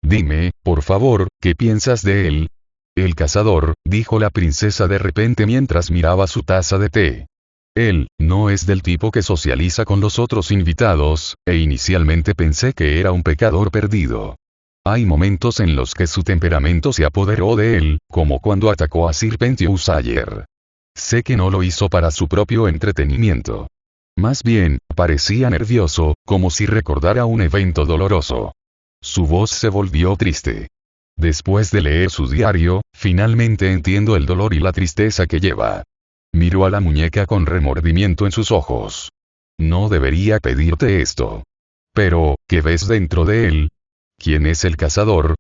Dime, por favor, ¿qué piensas de él? El cazador, dijo la princesa de repente mientras miraba su taza de té. Él, no es del tipo que socializa con los otros invitados, e inicialmente pensé que era un pecador perdido. Hay momentos en los que su temperamento se apoderó de él, como cuando atacó a Sir Pentious ayer. Sé que no lo hizo para su propio entretenimiento. Más bien, parecía nervioso, como si recordara un evento doloroso. Su voz se volvió triste. Después de leer su diario, finalmente entiendo el dolor y la tristeza que lleva. Miró a la muñeca con remordimiento en sus ojos. No debería pedirte esto. Pero, ¿qué ves dentro de él? ¿Quién es el cazador?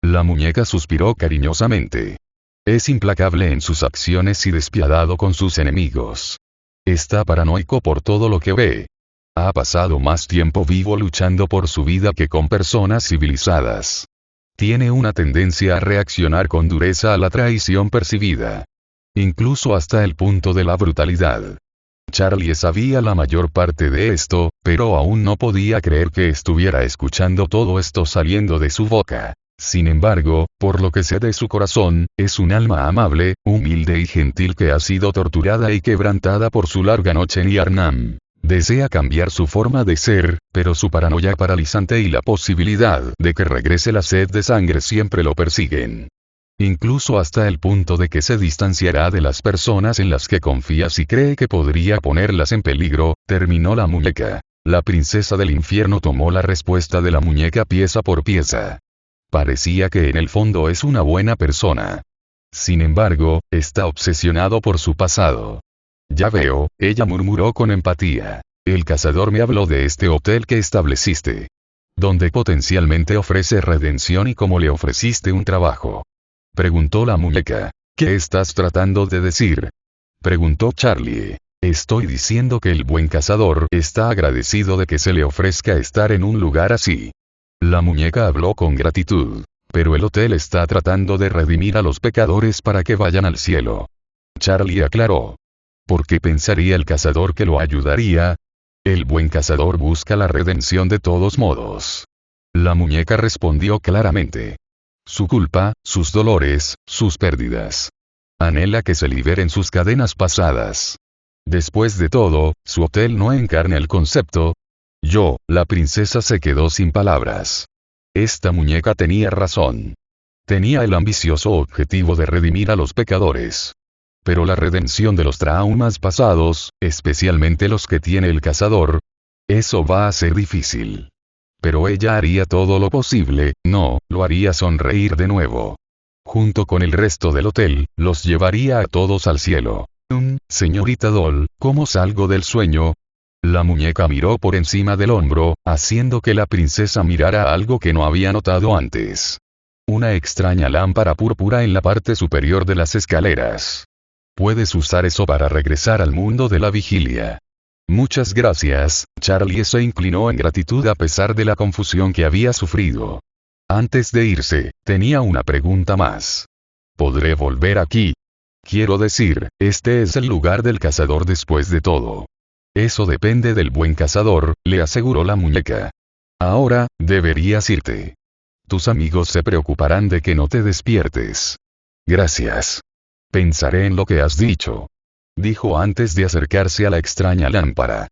La muñeca suspiró cariñosamente. Es implacable en sus acciones y despiadado con sus enemigos. Está paranoico por todo lo que ve. Ha pasado más tiempo vivo luchando por su vida que con personas civilizadas. Tiene una tendencia a reaccionar con dureza a la traición percibida. Incluso hasta el punto de la brutalidad. Charlie sabía la mayor parte de esto, pero aún no podía creer que estuviera escuchando todo esto saliendo de su boca. Sin embargo, por lo que sé de su corazón, es un alma amable, humilde y gentil que ha sido torturada y quebrantada por su larga noche en Yarnam. Desea cambiar su forma de ser, pero su paranoia paralizante y la posibilidad de que regrese la sed de sangre siempre lo persiguen. Incluso hasta el punto de que se distanciará de las personas en las que confía si cree que podría ponerlas en peligro, terminó la muñeca. La princesa del infierno tomó la respuesta de la muñeca pieza por pieza. Parecía que en el fondo es una buena persona. Sin embargo, está obsesionado por su pasado. Ya veo, ella murmuró con empatía. El cazador me habló de este hotel que estableciste. Donde potencialmente ofrece redención y cómo le ofreciste un trabajo. Preguntó la muñeca. ¿Qué estás tratando de decir? Preguntó Charlie. Estoy diciendo que el buen cazador está agradecido de que se le ofrezca estar en un lugar así. La muñeca habló con gratitud. Pero el hotel está tratando de redimir a los pecadores para que vayan al cielo. Charlie aclaró. ¿Por qué pensaría el cazador que lo ayudaría? El buen cazador busca la redención de todos modos. La muñeca respondió claramente. Su culpa, sus dolores, sus pérdidas. Anhela que se liberen sus cadenas pasadas. Después de todo, su hotel no encarna el concepto. La princesa se quedó sin palabras. Esta muñeca tenía razón. Tenía el ambicioso objetivo de redimir a los pecadores. Pero la redención de los traumas pasados, especialmente los que tiene el cazador, eso va a ser difícil. Pero ella haría todo lo posible, lo haría sonreír de nuevo. Junto con el resto del hotel, los llevaría a todos al cielo. Señorita Doll, ¿cómo salgo del sueño? La muñeca miró por encima del hombro, haciendo que la princesa mirara algo que no había notado antes. Una extraña lámpara púrpura en la parte superior de las escaleras. Puedes usar eso para regresar al mundo de la vigilia. Muchas gracias, Charlie se inclinó en gratitud a pesar de la confusión que había sufrido. Antes de irse, tenía una pregunta más. ¿Podré volver aquí? Quiero decir, este es el lugar del cazador después de todo. Eso depende del buen cazador, le aseguró la muñeca. Ahora, deberías irte. Tus amigos se preocuparán de que no te despiertes. Gracias. Pensaré en lo que has dicho. Dijo antes de acercarse a la extraña lámpara.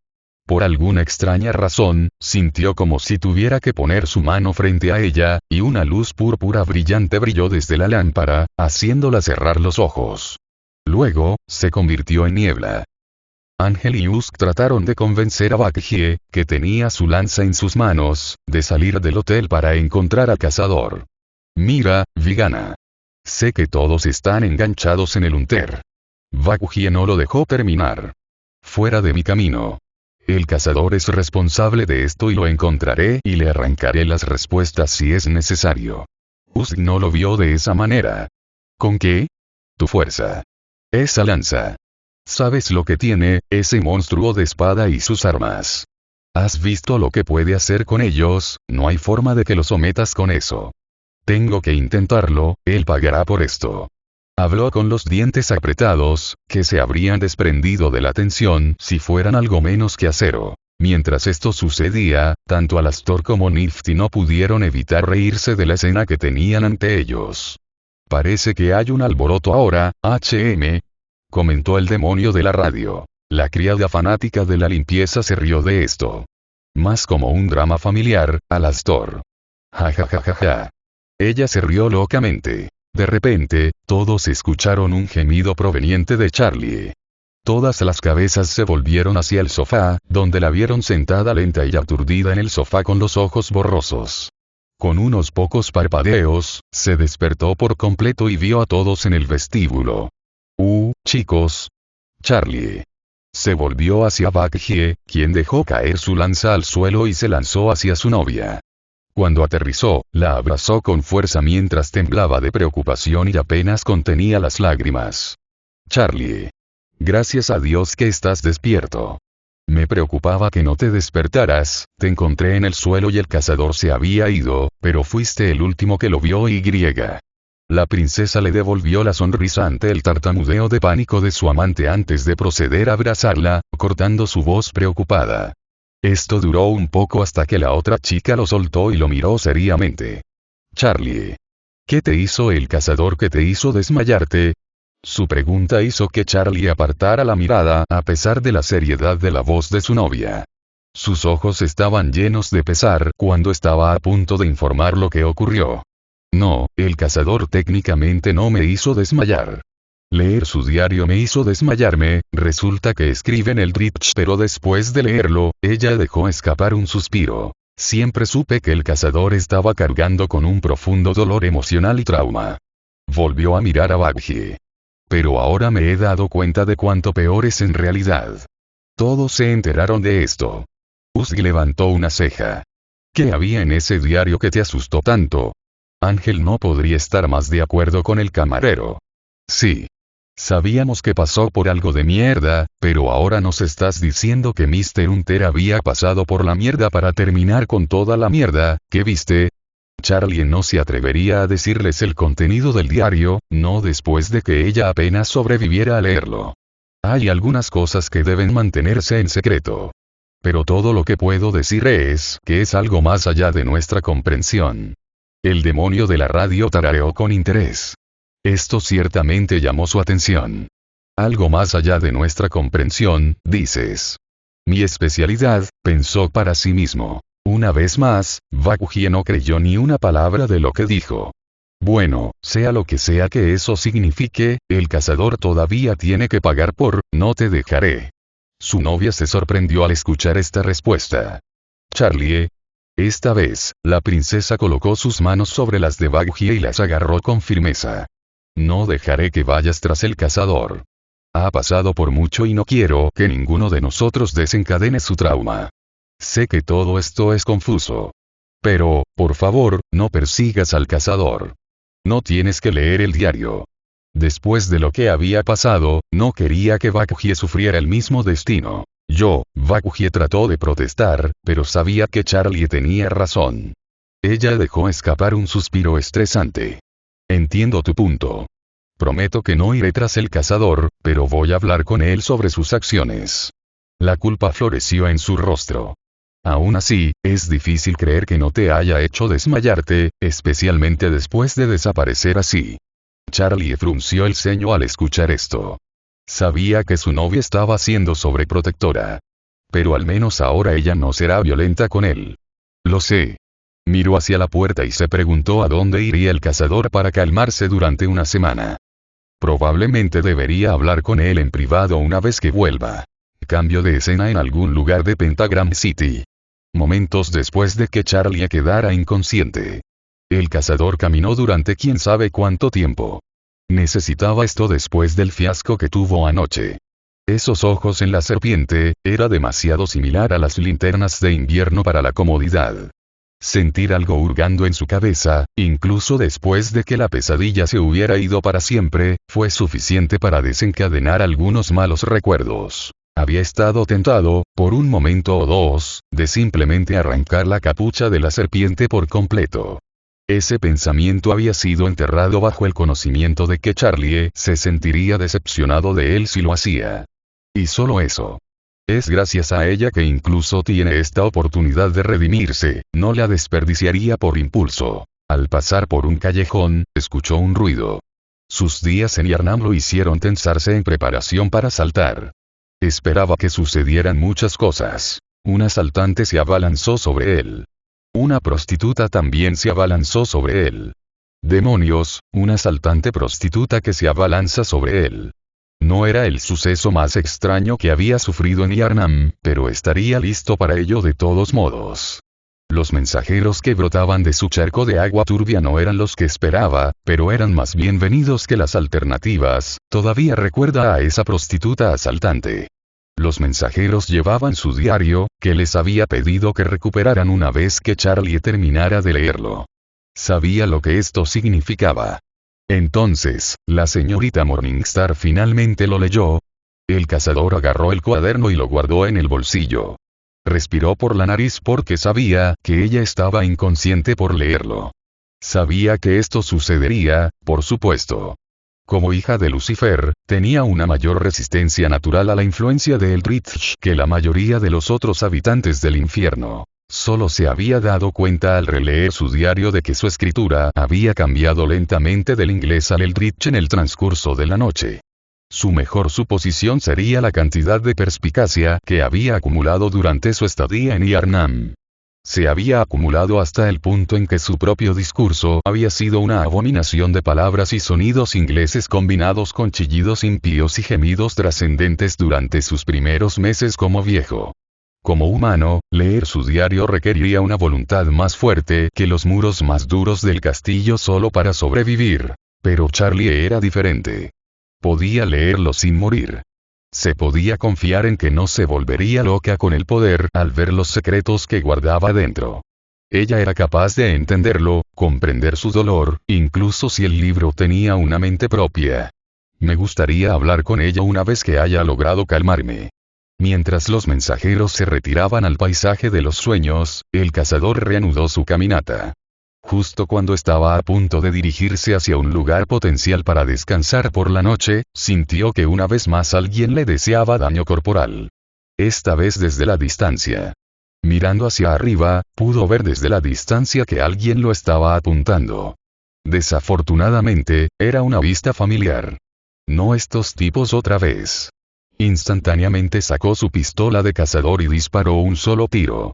Por alguna extraña razón, sintió como si tuviera que poner su mano frente a ella, y una luz púrpura brillante brilló desde la lámpara, haciéndola cerrar los ojos. Luego, se convirtió en niebla. Ángel y Usk trataron de convencer a Bakje, que tenía su lanza en sus manos, de salir del hotel para encontrar al cazador. Mira, Vigana. Sé que todos están enganchados en el Unter. Bakje no lo dejó terminar. Fuera de mi camino. El cazador es responsable de esto y lo encontraré y le arrancaré las respuestas si es necesario. Usk no lo vio de esa manera. ¿Con qué? Tu fuerza. Esa lanza. ¿Sabes lo que tiene, ese monstruo de espada y sus armas? ¿Has visto lo que puede hacer con ellos? No hay forma de que lo sometas con eso. Tengo que intentarlo, él pagará por esto. Habló con los dientes apretados, que se habrían desprendido de la tensión si fueran algo menos que acero. Mientras esto sucedía, tanto Alastor como Nifty no pudieron evitar reírse de la escena que tenían ante ellos. Parece que hay un alboroto ahora, HM. Comentó el demonio de la radio. La criada fanática de la limpieza se rió de esto. Más como un drama familiar, Alastor. Ja ja ja ja ja. Ella se rió locamente. De repente, todos escucharon un gemido proveniente de Charlie. Todas las cabezas se volvieron hacia el sofá, donde la vieron sentada lenta y aturdida en el sofá con los ojos borrosos. Con unos pocos parpadeos, se despertó por completo y vio a todos en el vestíbulo. Chicos. Charlie. Se volvió hacia Bakje, quien dejó caer su lanza al suelo y se lanzó hacia su novia. Cuando aterrizó, la abrazó con fuerza mientras temblaba de preocupación y apenas contenía las lágrimas. Charlie. Gracias a Dios que estás despierto. Me preocupaba que no te despertaras, te encontré en el suelo y el cazador se había ido, pero fuiste el último que lo vio y griega. La princesa le devolvió la sonrisa ante el tartamudeo de pánico de su amante antes de proceder a abrazarla, cortando su voz preocupada. Esto duró un poco hasta que la otra chica lo soltó y lo miró seriamente. Charlie. ¿Qué te hizo el cazador que te hizo desmayarte? Su pregunta hizo que Charlie apartara la mirada a pesar de la seriedad de la voz de su novia. Sus ojos estaban llenos de pesar cuando estaba a punto de informar lo que ocurrió. No, el cazador técnicamente no me hizo desmayar. Leer su diario me hizo desmayarme, resulta que escribe en el Dritch, pero después de leerlo, ella dejó escapar un suspiro. Siempre supe que el cazador estaba cargando con un profundo dolor emocional y trauma. Volvió a mirar a Bakje. Pero ahora me he dado cuenta de cuánto peor es en realidad. Todos se enteraron de esto. Usk levantó una ceja. ¿Qué había en ese diario que te asustó tanto? Ángel no podría estar más de acuerdo con el camarero. Sí. Sabíamos que pasó por algo de mierda, pero ahora nos estás diciendo que Mr. Hunter había pasado por la mierda para terminar con toda la mierda, ¿qué viste? Charlie no se atrevería a decirles el contenido del diario, no después de que ella apenas sobreviviera a leerlo. Hay algunas cosas que deben mantenerse en secreto. Pero todo lo que puedo decir es que es algo más allá de nuestra comprensión. El demonio de la radio tarareó con interés. Esto ciertamente llamó su atención. Algo más allá de nuestra comprensión, dices. Mi especialidad, pensó para sí mismo. Una vez más, Bakje no creyó ni una palabra de lo que dijo. Bueno, sea lo que sea que eso signifique, el cazador todavía tiene que pagar por, no te dejaré. Su novia se sorprendió al escuchar esta respuesta. Charlie. Esta vez, la princesa colocó sus manos sobre las de Bakje y las agarró con firmeza. No dejaré que vayas tras el cazador. Ha pasado por mucho y no quiero que ninguno de nosotros desencadene su trauma. Sé que todo esto es confuso. Pero, por favor, no persigas al cazador. No tienes que leer el diario. Después de lo que había pasado, no quería que Bakje sufriera el mismo destino. Bakje trató de protestar, pero sabía que Charlie tenía razón. Ella dejó escapar un suspiro estresante. Entiendo tu punto. Prometo que no iré tras el cazador, pero voy a hablar con él sobre sus acciones. La culpa floreció en su rostro. Aún así, es difícil creer que no te haya hecho desmayarte, especialmente después de desaparecer así. Charlie frunció el ceño al escuchar esto. Sabía que su novia estaba siendo sobreprotectora. Pero al menos ahora ella no será violenta con él. Lo sé. Miró hacia la puerta y se preguntó a dónde iría el cazador para calmarse durante una semana. Probablemente debería hablar con él en privado una vez que vuelva. Cambio de escena en algún lugar de Pentagram City. Momentos después de que Charlie quedara inconsciente. El cazador caminó durante quién sabe cuánto tiempo. Necesitaba esto después del fiasco que tuvo anoche. Esos ojos en la serpiente, era demasiado similar a las linternas de invierno para la comodidad. Sentir algo hurgando en su cabeza, incluso después de que la pesadilla se hubiera ido para siempre, fue suficiente para desencadenar algunos malos recuerdos. Había estado tentado, por un momento o dos, de simplemente arrancar la capucha de la serpiente por completo. Ese pensamiento había sido enterrado bajo el conocimiento de que Charlie se sentiría decepcionado de él si lo hacía. Y solo eso. Es gracias a ella que incluso tiene esta oportunidad de redimirse, no la desperdiciaría por impulso. Al pasar por un callejón, escuchó un ruido. Sus días en Yarnam lo hicieron tensarse en preparación para saltar. Esperaba que sucedieran muchas cosas. Un asaltante se abalanzó sobre él. Una prostituta también se abalanzó sobre él. Demonios, una asaltante prostituta que se abalanza sobre él. No era el suceso más extraño que había sufrido en Yarnam, pero estaría listo para ello de todos modos. Los mensajeros que brotaban de su charco de agua turbia no eran los que esperaba, pero eran más bienvenidos que las alternativas. Todavía recuerda a esa prostituta asaltante. Los mensajeros llevaban su diario, que les había pedido que recuperaran una vez que Charlie terminara de leerlo. Sabía lo que esto significaba. Entonces, la señorita Morningstar finalmente lo leyó. El cazador agarró el cuaderno y lo guardó en el bolsillo. Respiró por la nariz porque sabía que ella estaba inconsciente por leerlo. Sabía que esto sucedería, por supuesto. Como hija de Lucifer, tenía una mayor resistencia natural a la influencia de Eldritch que la mayoría de los otros habitantes del infierno. Solo se había dado cuenta al releer su diario de que su escritura había cambiado lentamente del inglés al Eldritch en el transcurso de la noche. Su mejor suposición sería la cantidad de perspicacia que había acumulado durante su estadía en Yarnam. Se había acumulado hasta el punto en que su propio discurso había sido una abominación de palabras y sonidos ingleses combinados con chillidos impíos y gemidos trascendentes durante sus primeros meses como viejo. Como humano, leer su diario requeriría una voluntad más fuerte que los muros más duros del castillo solo para sobrevivir. Pero Charlie era diferente. Podía leerlo sin morir. Se podía confiar en que no se volvería loca con el poder al ver los secretos que guardaba dentro. Ella era capaz de entenderlo, comprender su dolor, incluso si el libro tenía una mente propia. Me gustaría hablar con ella una vez que haya logrado calmarme. Mientras los mensajeros se retiraban al paisaje de los sueños, el cazador reanudó su caminata. Justo cuando estaba a punto de dirigirse hacia un lugar potencial para descansar por la noche, sintió que una vez más alguien le deseaba daño corporal. Esta vez desde la distancia. Mirando hacia arriba, pudo ver desde la distancia que alguien lo estaba apuntando. Desafortunadamente, era una vista familiar. No estos tipos otra vez. Instantáneamente sacó su pistola de cazador y disparó un solo tiro.